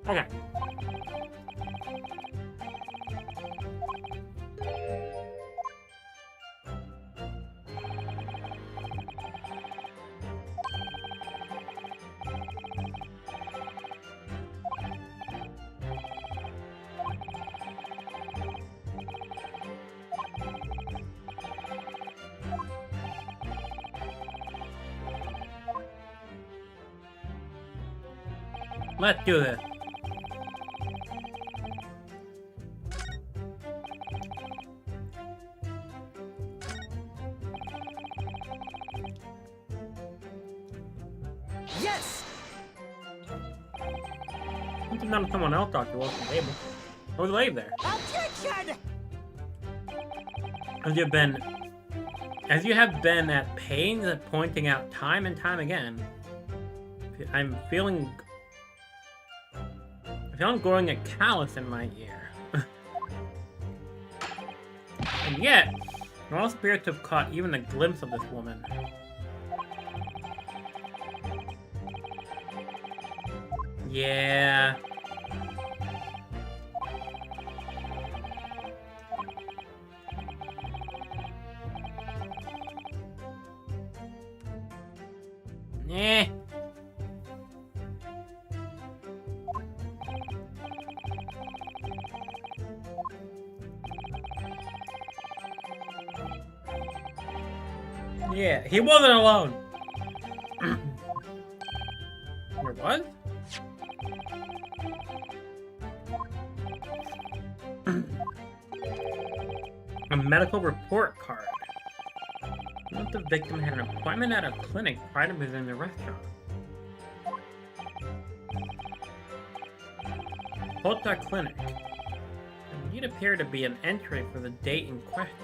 Okay. Let's do this. Yes! You can none someone else talk to us at the table. Or leave there. Objection! As you have been at pains at pointing out time and time again, I'm feeling growing a callus in my ear. And yet, no spirits have caught even a glimpse of this woman. Yeah. Eh. Yeah, he wasn't alone. There was? A medical report card. What if the victim had an appointment at a clinic prior to visiting the restaurant? Hotel clinic. Indeed appeared to be an entry for the date in question.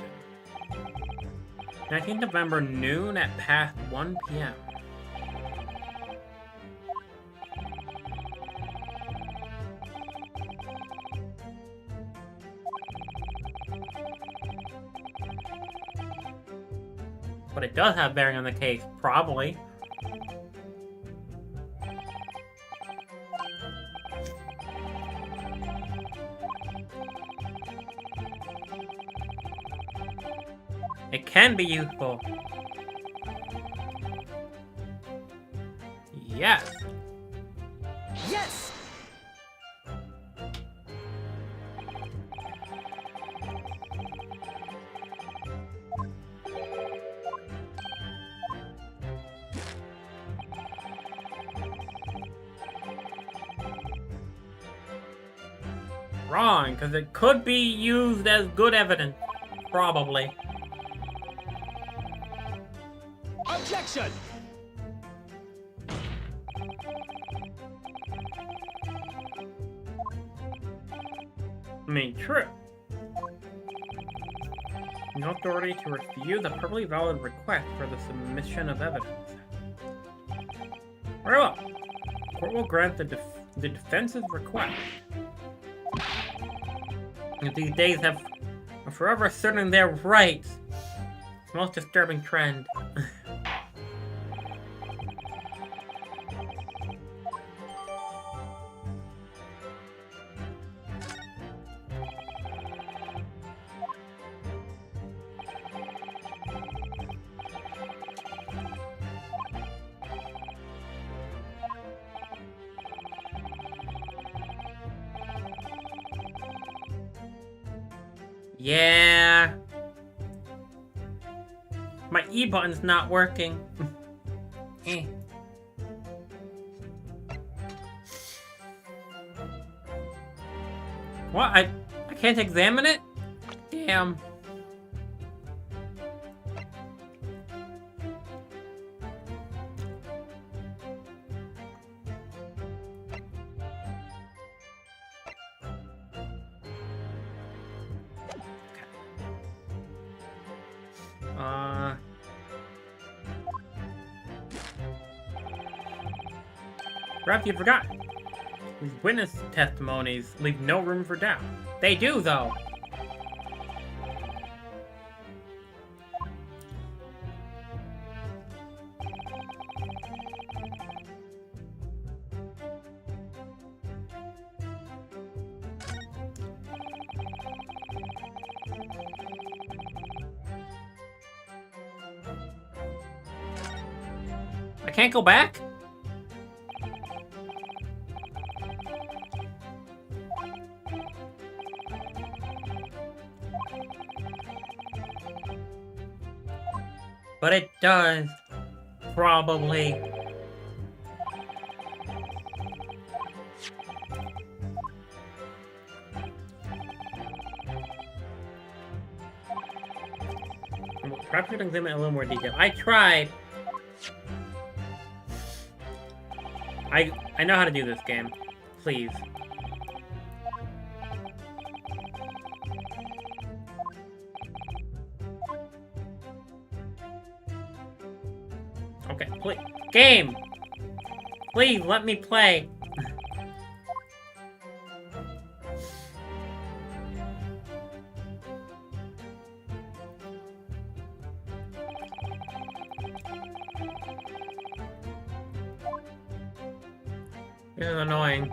19th November, noon at past 1 p.m. But it does have bearing on the case, probably. It can be useful. Yes. Yes! Wrong, because it could be used as good evidence. Probably. Objection! I mean, true. No authority to refuse a perfectly valid request for the submission of evidence. Very well. Court will grant the defense's request. If these days are forever asserting their rights. It's the most disturbing trend. Yeah. My E button's not working. Eh. What? I can't examine it? Damn. Perhaps you forgot. These witness testimonies leave no room for doubt. They do, though. I can't go back? But it does. Probably. Perhaps we can examine in a little more detail. I tried. I know how to do this game. Please. Okay, please. Game! Please, let me play. This is annoying.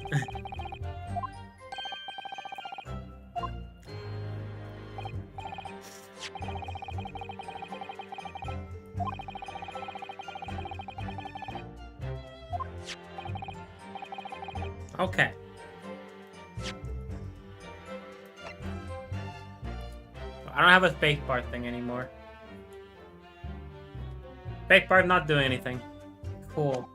Okay. I don't have a spacebar thing anymore. Spacebar's not doing anything. Cool.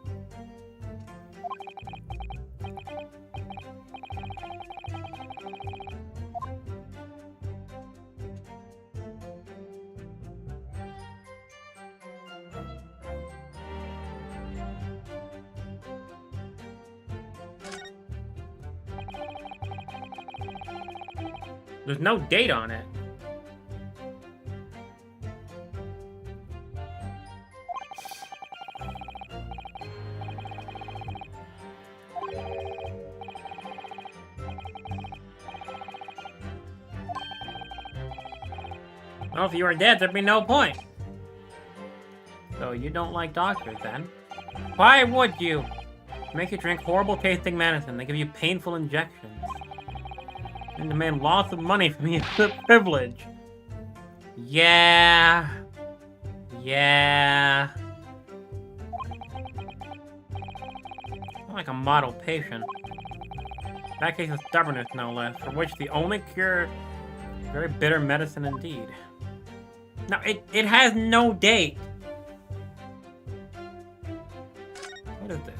There's no date on it. Well, if you were dead, there'd be no point. So you don't like doctors, then? Why would you? They make you drink horrible tasting medicine. They give you painful injections. And demand lots of money from you for privilege. Yeah. Yeah. I'm like a model patient. That case of stubbornness, no less, for which the only cure, very bitter medicine indeed. Now, it has no date. What is this?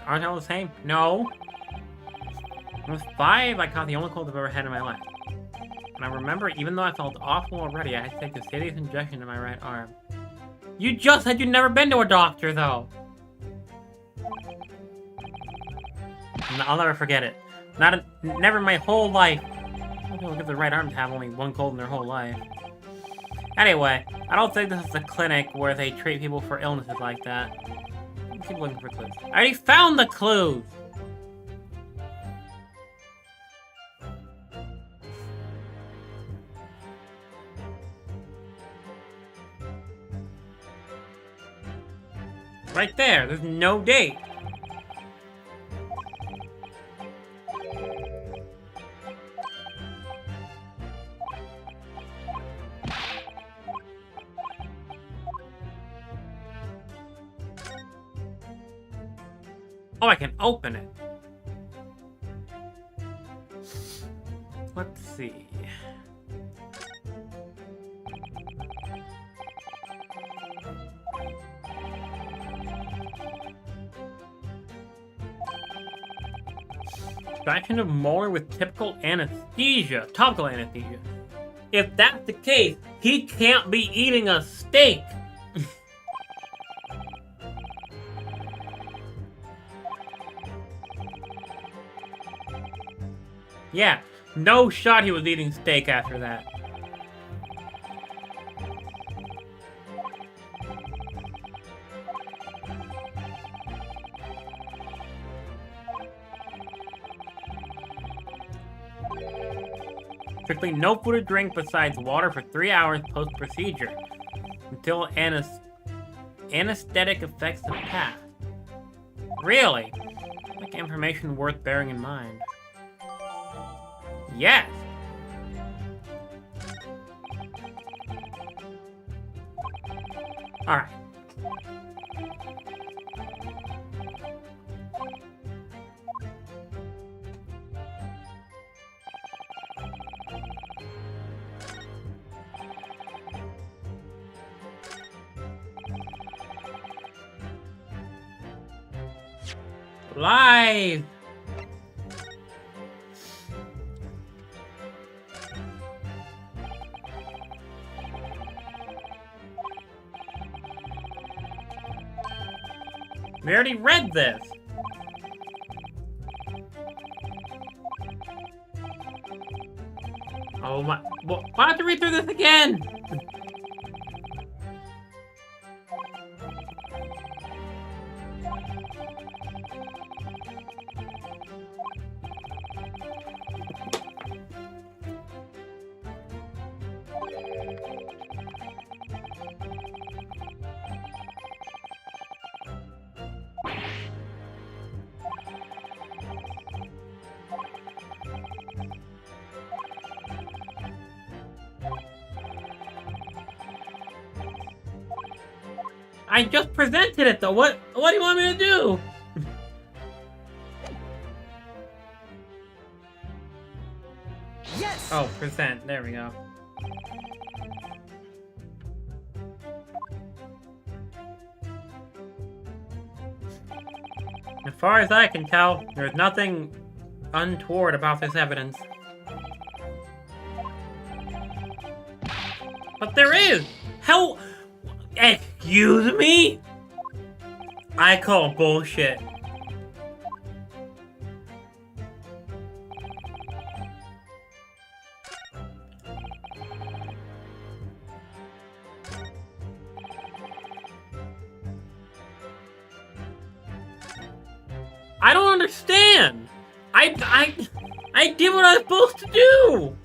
Aren't all the same? No. I was 5, I caught the only cold I've ever had in my life. And I remember, even though I felt awful already, I had to take a serious injection in my right arm. You just said you'd never been to a doctor, though! I'll never forget it. Never in my whole life. Some people give the right arm to have only one cold in their whole life. Anyway, I don't think this is a clinic where they treat people for illnesses like that. Keep looking for clues. I already found the clues! Right there, there's no date. Oh, I can open it. Let's see. Extraction of molar with typical anesthesia. Topical anesthesia. If that's the case, he can't be eating a steak. Yeah, no shot he was eating steak after that. Strictly no food or drink besides water for 3 hours post-procedure until anesthetic effects have passed. Really? Like information worth bearing in mind. Yes! Alright. Live! We already read this. Oh my... Why do I have to read through this again? I just presented it though. What do you want me to do? Yes! Oh, present. There we go. As far as I can tell, there's nothing untoward about this evidence. But there is! How? Excuse me? I call bullshit. I don't understand. I did what I was supposed to do.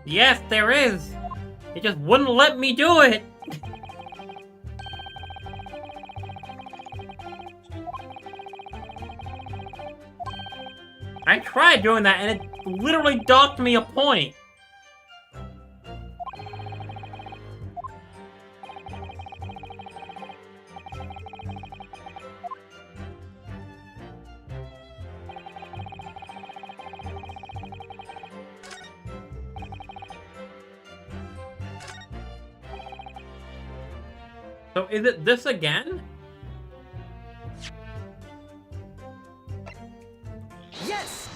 Yes, there is. It just wouldn't let me do it. I tried doing that and it literally docked me a point. So is it this again? Yes!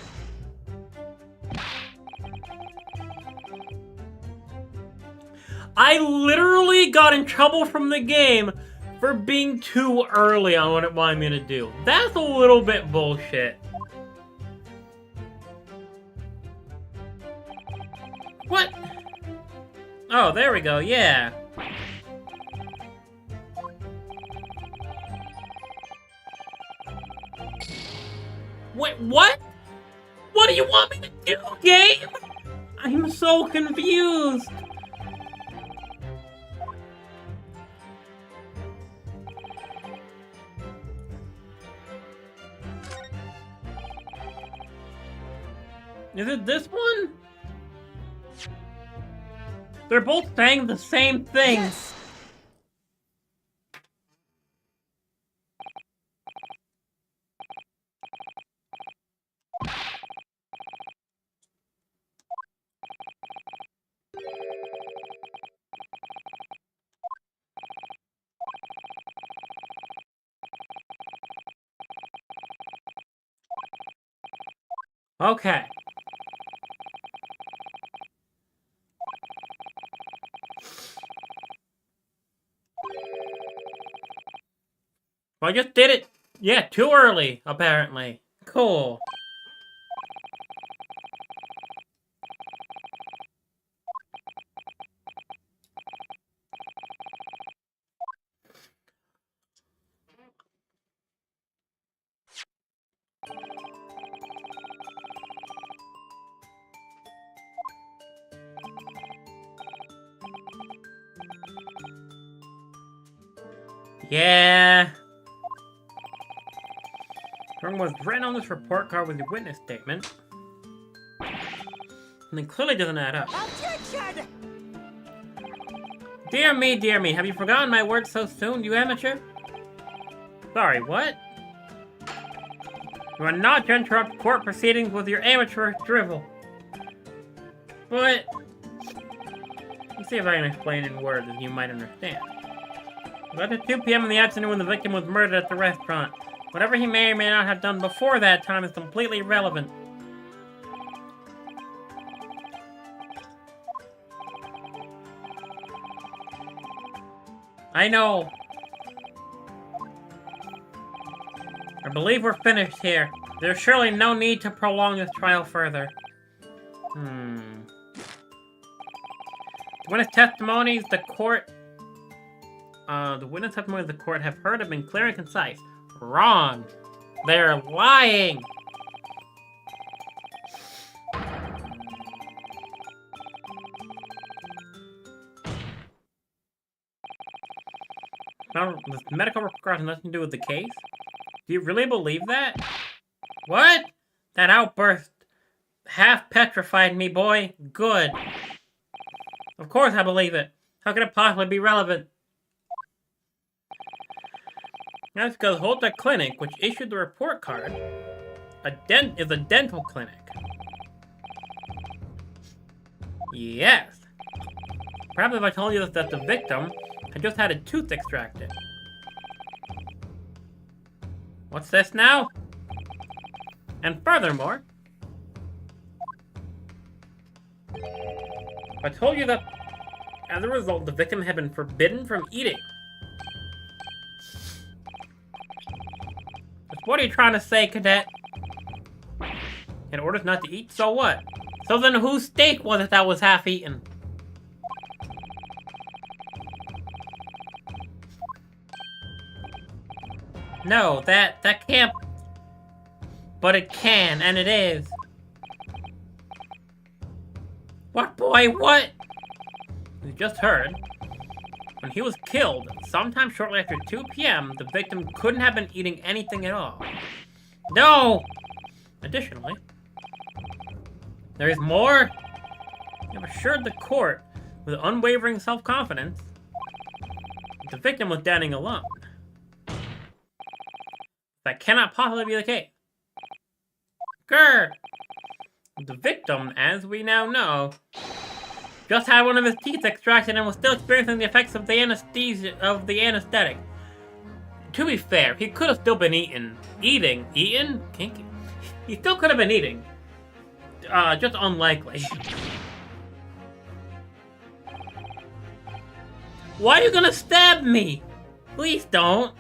I literally got in trouble from the game for being too early on what it wanted me to do. That's a little bit bullshit. What? Oh, there we go, yeah. Wait, what? What do you want me to do, game? I'm so confused. Is it this one? They're both saying the same thing. Yes! Okay. Well, I just did it. Yeah, too early, apparently. Cool. Yeah. What was written on this report card was a witness statement. And it clearly doesn't add up. Objection! Dear me, have you forgotten my words so soon, you amateur? Sorry, what? You are not to interrupt court proceedings with your amateur drivel. But... let's see if I can explain in words that you might understand. About 2 p.m. in the afternoon when the victim was murdered at the restaurant. Whatever he may or may not have done before that time is completely irrelevant. I know. I believe we're finished here. There's surely no need to prolong this trial further. The witness testimonies the court have heard have been clear and concise. Wrong. They're lying. Now, this medical report has nothing to do with the case? Do you really believe that? What? That outburst half petrified me, boy. Good. Of course I believe it. How could it possibly be relevant? That's because Holta Clinic, which issued the report card, is a dental clinic. Yes. Perhaps if I told you that the victim had just had a tooth extracted. What's this now? And furthermore, I told you that as a result, the victim had been forbidden from eating. What are you trying to say, Cadet? In orders not to eat, so what? So then whose steak was it that was half eaten? No, that can't... But it can, and it is. What, boy, what? You just heard. When he was killed, sometime shortly after 2 p.m., the victim couldn't have been eating anything at all. No! Additionally, there is more. You have assured the court, with unwavering self-confidence, that the victim was dining alone. That cannot possibly be the case. Grr! The victim, as we now know, just had one of his teeth extracted and was still experiencing the effects of the anesthetic. To be fair, he could have still been eating? Kinky. He still could have been eating. Just unlikely. Why are you gonna stab me? Please don't.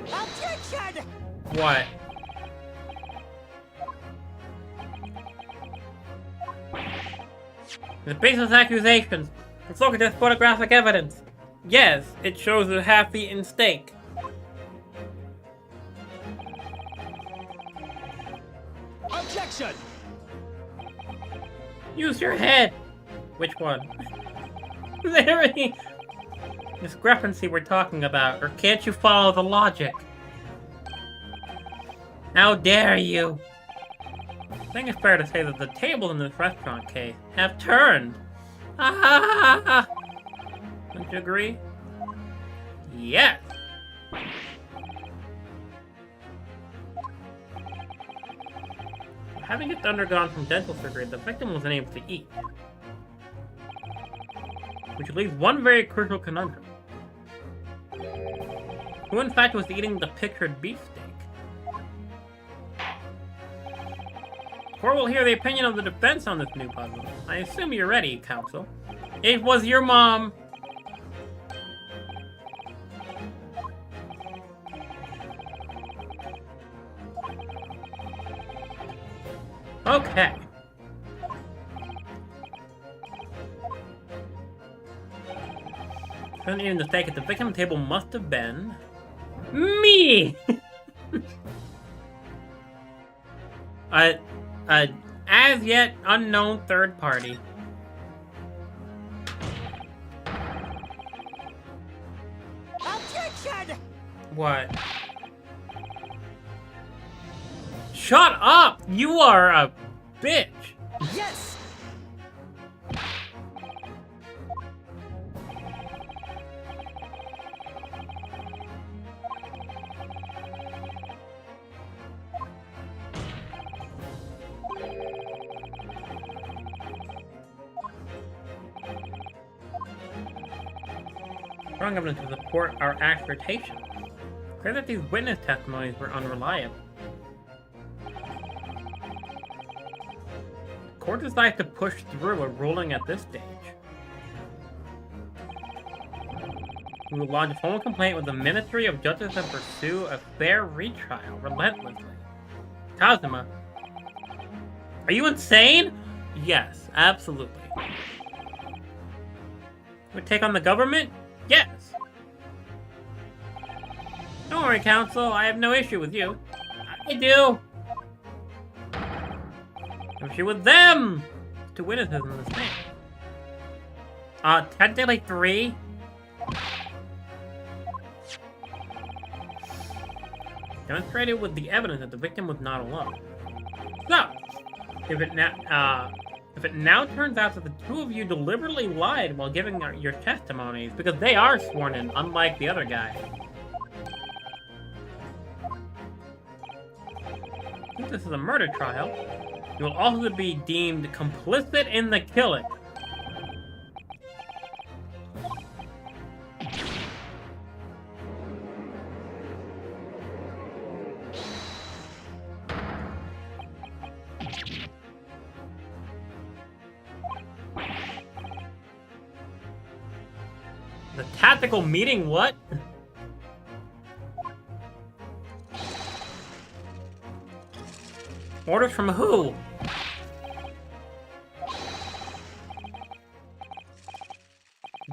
Objection! What? The baseless accusations. Let's look at this photographic evidence. Yes, it shows a half-eaten steak. Objection! Use your head. Which one? Is there any discrepancy we're talking about, or can't you follow the logic? How dare you? I think it's fair to say that the tables in this restaurant case have turned. Ah! Don't you agree? Yes. Having just undergone some dental surgery, the victim was unable to eat. Which leaves one very crucial conundrum. Who in fact was eating the pictured beefsteak? Or we'll hear the opinion of the defense on this new puzzle. I assume you're ready, counsel. It was your mom. Okay. Couldn't even mistake it. The victim table must have been me. As yet unknown third party. Objection! What? Shut up! You are a bitch. Yes! strong evidence to support our assertion. Clear that these witness testimonies were unreliable. The court decides to push through a ruling at this stage. We will lodge a formal complaint with the Ministry of Justice and pursue a fair retrial relentlessly. Kazuma, are you insane? Yes, absolutely. We take on the government? Yes. Don't worry, Counsel. I have no issue with you. I do. No issue with them. 2 witnesses in this thing. Technically 3. Demonstrated with the evidence that the victim was not alone. So, if it now turns out that the 2 of you deliberately lied while giving your testimonies, because they are sworn in, unlike the other guy. Since this is a murder trial, you will also be deemed complicit in the killing. The tactical meeting, what? Orders from who?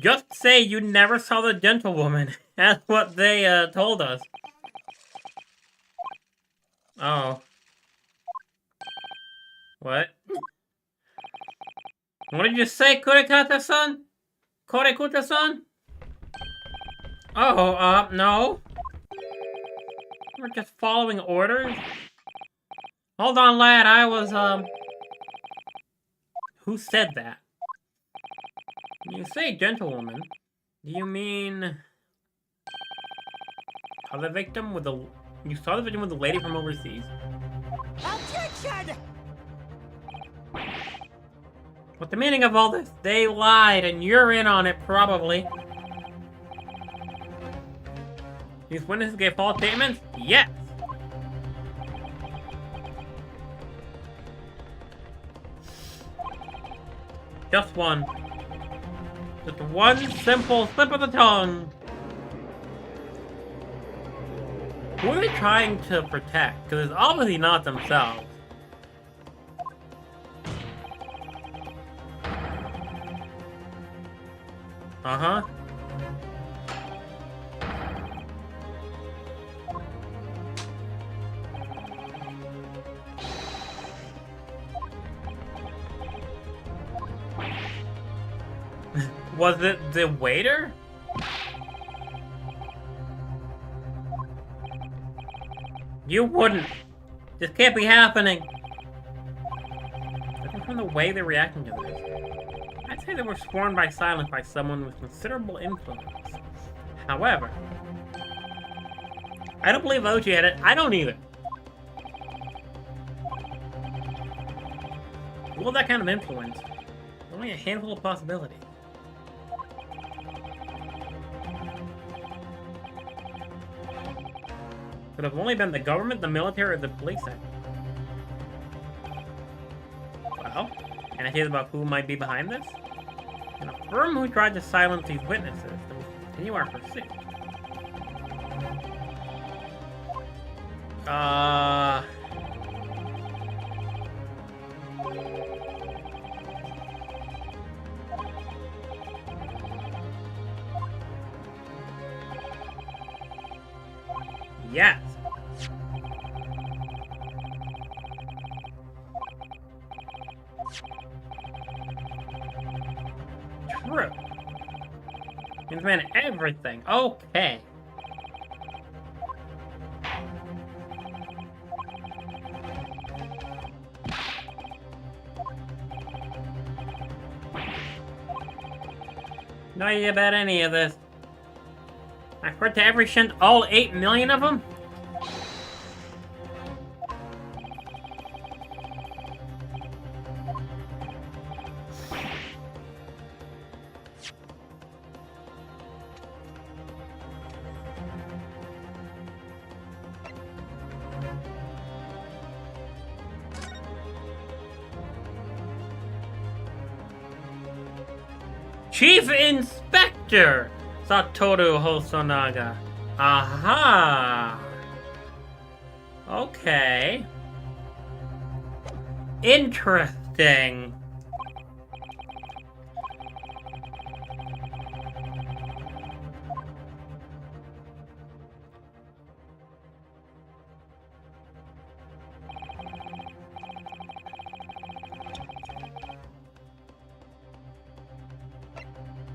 Just say you never saw the gentlewoman. That's what they told us. Oh. What? What did you say, Kurekata-san? Korekuta-san? Oh, no. We're just following orders? Hold on, lad, I was, Who said that? When you say gentlewoman, do you mean... Saw the victim with the... You saw the victim with the lady from overseas? Objection! What's the meaning of all this? They lied, and you're in on it, probably. These witnesses gave false statements? Yes! Just one. Just one simple slip of the tongue. Who are they trying to protect? Because it's obviously not themselves. Uh-huh. Was it the waiter? You wouldn't. This can't be happening. Looking from the way they're reacting to this, I'd say they were sworn by silence by someone with considerable influence. However, I don't believe Ochi had it. I don't either. Well, that kind of influence. Only a handful of possibilities. Could have only been the government, the military, or the police. Well, any ideas about who might be behind this? And a firm who tried to silence these witnesses, then we continue our pursuit. Yes. True. Means man everything. Okay. No idea about any of this. I heard to every shunt, all 8 million of them? Chief Inspector Satoru Hosonaga. Aha! Okay. Interesting.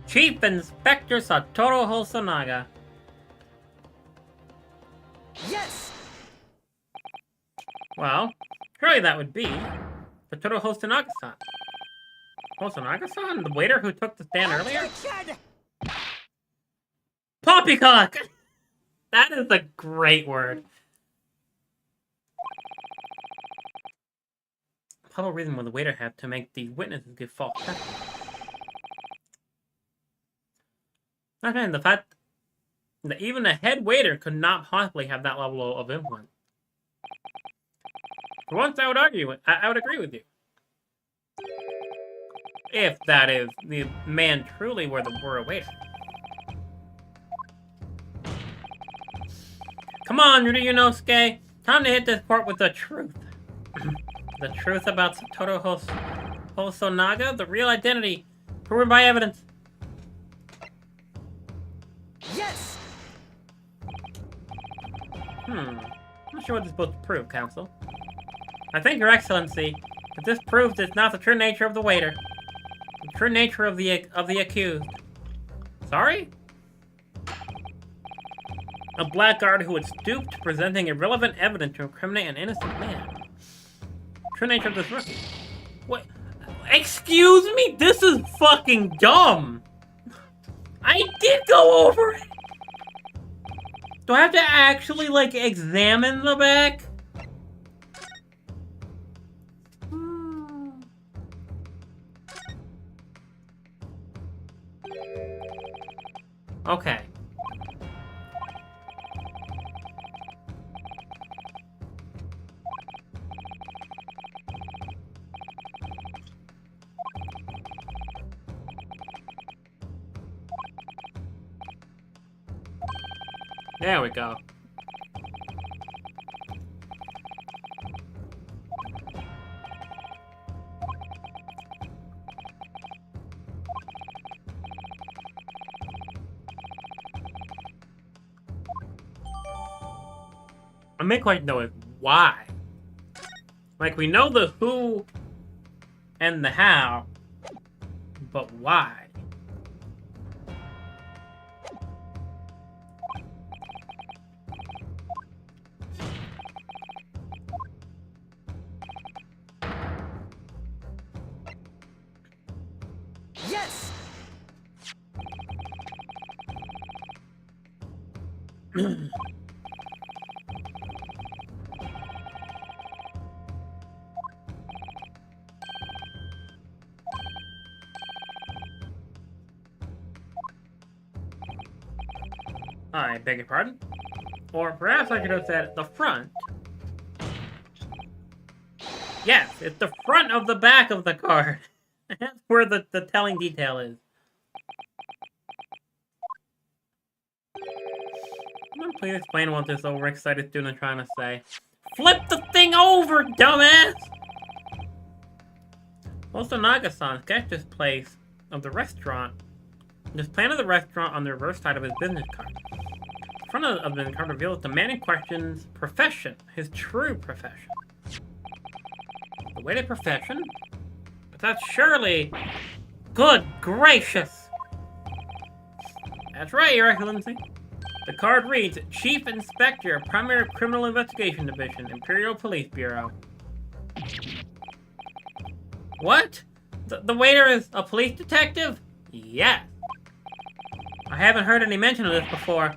Chief Inspector Satoru Hosonaga. Yes! Well, surely that would be Satoru Hosonaga-san. Hosonaga-san? The waiter who took the stand earlier? Objection! Poppycock! That is a great word. Probable reason why the waiter had to make the witnesses give false testimony. Okay, the fact that even a head waiter could not possibly have that level of influence. For once, I would argue, I would agree with you. If that is, the man truly were a waiter. Come on, Ryunosuke! Time to hit this court with the truth. The truth about Satoru Hosonaga, the real identity, proven by evidence. Yes! Not sure what this is supposed to prove, Counsel. I think, Your Excellency, that this proves it's not the true nature of the waiter. The true nature of the accused. Sorry? A blackguard who would stoop to presenting irrelevant evidence to incriminate an innocent man. True nature of this rookie. What? Excuse me? This is fucking dumb! I did go over it! Do I have to actually, like, examine the back? Okay. There we go. My main question though is why? Like, we know the who and the how, but why? Yes! I beg your pardon? Or perhaps I should have said the front. Yes, it's the front of the back of the card. That's where the telling detail is. Please explain what this overexcited student is trying to say. Flip the thing over, dumbass! Hosonaga-san sketched this place of the restaurant. This plan of the restaurant on the reverse side of his business card. The front of the card reveals the man in question's profession, his true profession. The waiter profession? But that's surely... Good gracious! That's right, Your Excellency. The card reads, Chief Inspector, Primary Criminal Investigation Division, Imperial Police Bureau. What? The waiter is a police detective? Yes. I haven't heard any mention of this before.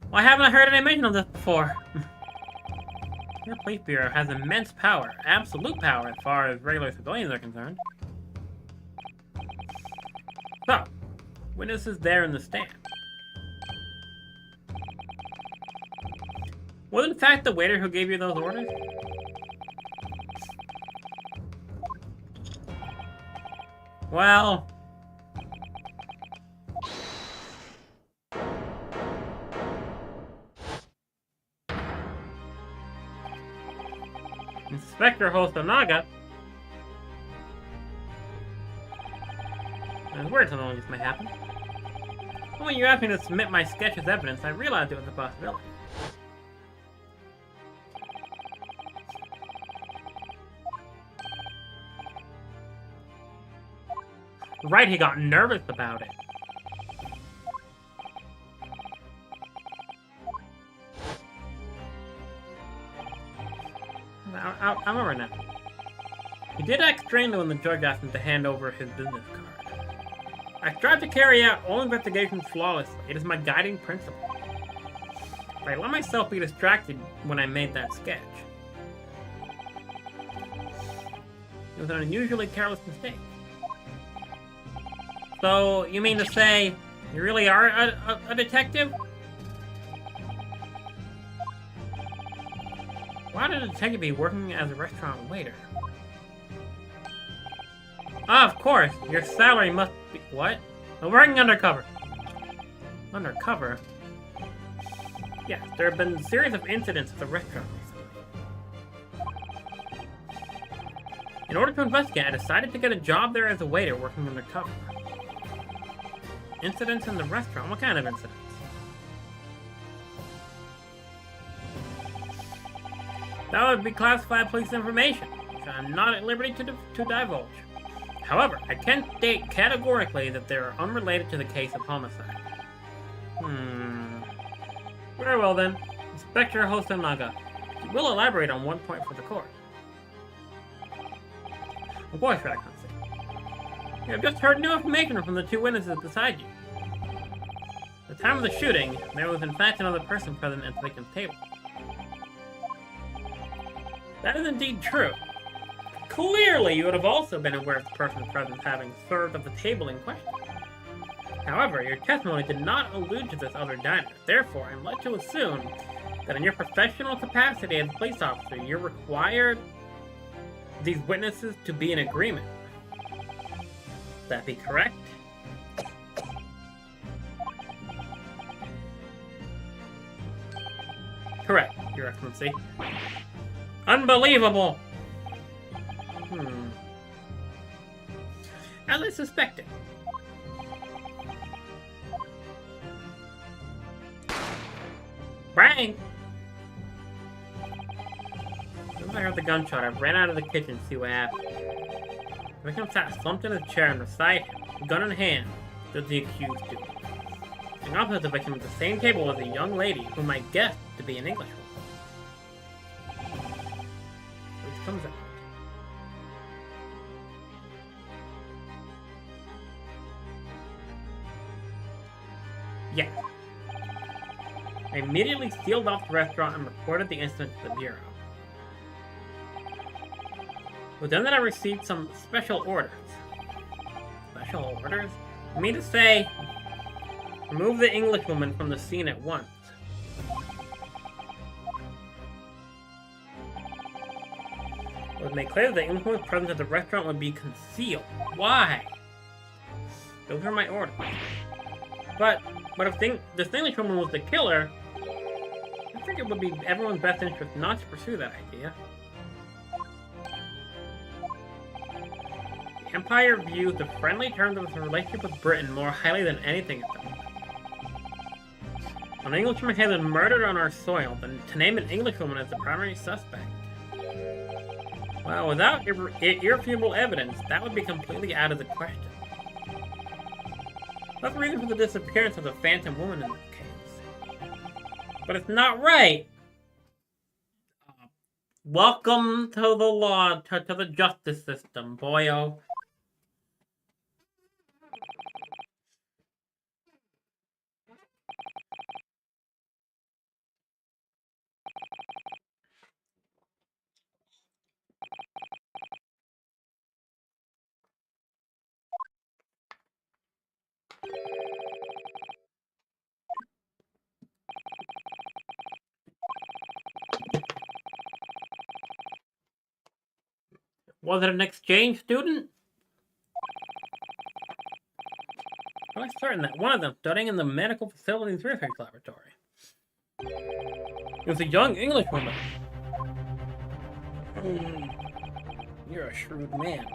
Why haven't I heard any mention of this before? The Police Bureau has immense power, absolute power as far as regular civilians are concerned. So, witnesses there in the stand. Was in fact the waiter who gave you those orders? Well... Inspector Hosonaga. I was worried something like this may happen. When you asked me to submit my sketch as evidence, I realized it was a possibility. Right, he got nervous about it. I remember now. He did act strangely when the judge asked him to hand over his business card. I strive to carry out all investigations flawlessly. It is my guiding principle. But I let myself be distracted when I made that sketch. It was an unusually careless mistake. So, you mean to say, you really are a detective? Why would a detective be working as a restaurant waiter? Ah, of course, your salary must be... What? I'm working undercover. Undercover? Yes, there have been a series of incidents at the restaurant recently. In order to investigate, I decided to get a job there as a waiter working undercover. Incidents in the restaurant? What kind of incidents? That would be classified police information, which I'm not at liberty to divulge. However, I can state categorically that they are unrelated to the case of homicide. Very well then. Inspector Hosonaga, you will elaborate on one point for the court. Of course, Your Excellency. You have just heard new information from the two witnesses beside you. At the time of the shooting, there was in fact another person present at the victim's table. That is indeed true. Clearly, you would have also been aware of the person's presence having served at the table in question. However, your testimony did not allude to this other diner. Therefore, I'm led to assume that in your professional capacity as a police officer, you're required these witnesses to be in agreement. Would that be correct? Correct, Your Excellency. Unbelievable! As I suspected. Bang! Once I heard the gunshot, I ran out of the kitchen to see what happened. The victim sat slumped in a chair, and beside him, gun in hand, stood the accused dude. Sitting opposite the victim at the same table was a young lady whom I guessed to be an Englishwoman. Which comes out. Yes. I immediately sealed off the restaurant and reported the incident to the Bureau. It was then that I received some special orders. Special orders? You mean to say, remove the Englishwoman from the scene at once. It was made clear that the Englishwoman's presence at the restaurant would be concealed. Why? Those were my orders. But if this Englishwoman was the killer, I think it would be everyone's best interest not to pursue that idea. The Empire views the friendly terms of its relationship with Britain more highly than anything at the moment. An Englishman has been murdered on our soil, then to name an Englishwoman as the primary suspect. Well, without irrefutable evidence, that would be completely out of the question. That's the reason for the disappearance of the Phantom Woman in this case. But it's not right! Welcome to the law, to the justice system, boyo. Was it an exchange student? I'm certain that one of them studying in the medical facilities research laboratory. It was a young Englishwoman. You're a shrewd man.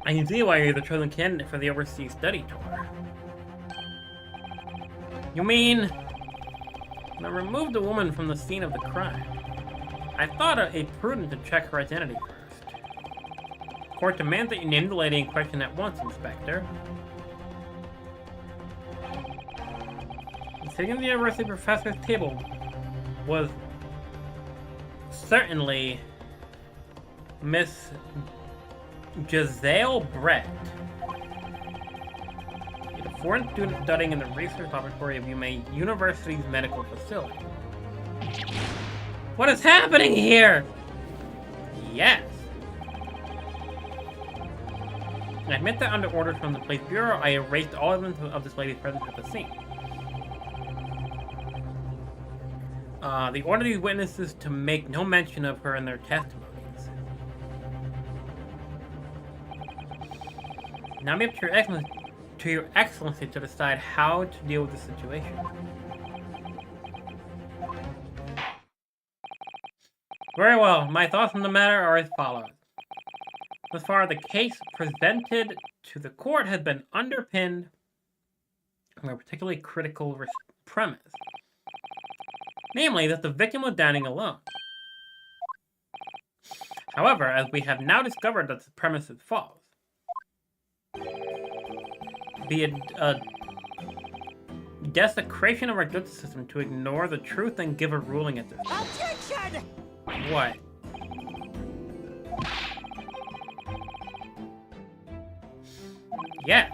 I can see why you're the chosen candidate for the overseas study tour. You mean... I removed the woman from the scene of the crime. I thought it prudent to check her identity first. Court demands that you name the lady in question at once, Inspector. Sitting at the university professor's table was certainly Miss Giselle Brett. A foreign student studying in the research laboratory of UMA University's medical facility. What is happening here? Yes. I admit that under orders from the police bureau, I erased all evidence of this lady's presence at the scene. They ordered these witnesses to make no mention of her in their testimonies. Now be up to your excellency to decide how to deal with the situation. Very well. My thoughts on the matter are as follows. Thus far, the case presented to the court has been underpinned by a particularly critical premise. Namely, that the victim was dining alone. However, as we have now discovered that the premise is false, the desecration of our justice system to ignore the truth and give a ruling at this point. Objection! What? Yes.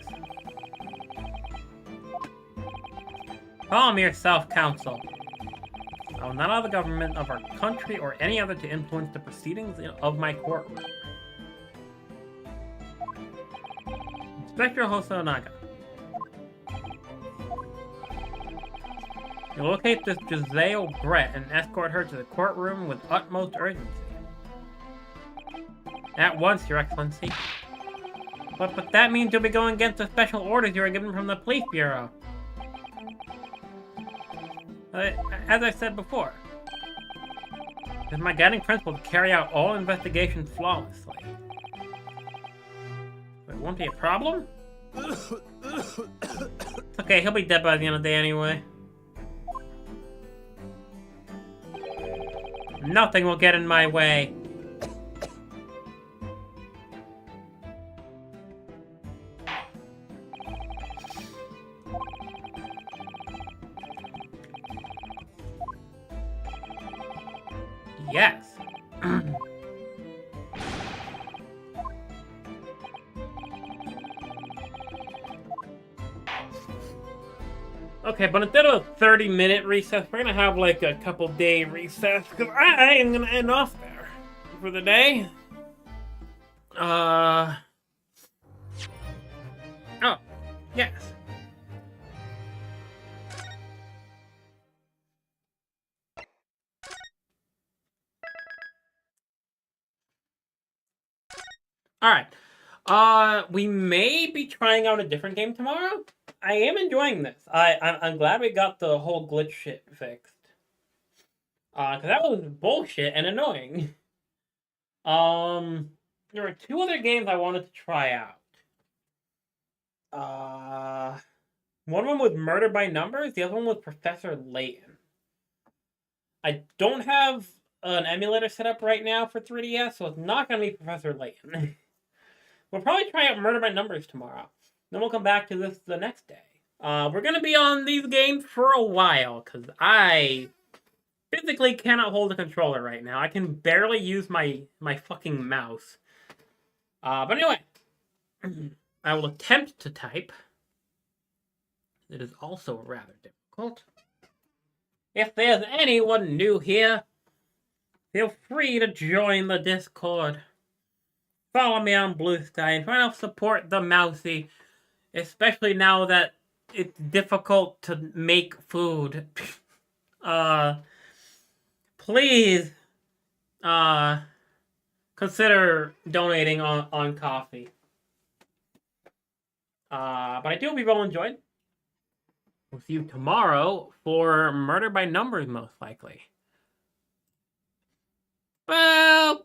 Follow me yourself, counsel. I will not allow the government of our country or any other to influence the proceedings of my courtroom. Inspector Hosonaga. You locate this Giselle Brett and escort her to the courtroom with utmost urgency. At once, Your Excellency. But that means you'll be going against the special orders you were given from the police bureau. As I said before, it's my guiding principle to carry out all investigations flawlessly. It won't be a problem? It's okay, he'll be dead by the end of the day anyway. Nothing will get in my way. Yes. Okay, but instead of a 30-minute recess, we're gonna have like a couple-day recess, because I am gonna end off there for the day. Oh, yes. Alright. We may be trying out a different game tomorrow. I am enjoying this. I'm glad we got the whole glitch shit fixed. Cause that was bullshit and annoying. There were two other games I wanted to try out. One of them was Murder by Numbers, the other one was Professor Layton. I don't have an emulator set up right now for 3DS, so it's not gonna be Professor Layton. We'll probably try out Murder by Numbers tomorrow. Then we'll come back to this the next day. We're going to be on these games for a while, because I physically cannot hold a controller right now. I can barely use my fucking mouse. But anyway, I will attempt to type. It is also rather difficult. If there's anyone new here, feel free to join the Discord. Follow me on Blue Sky and try to support the Mousy, especially now that it's difficult to make food. Please, consider donating on coffee. But I do hope you've all enjoyed. We'll see you tomorrow for Murder by Numbers, most likely. Boop!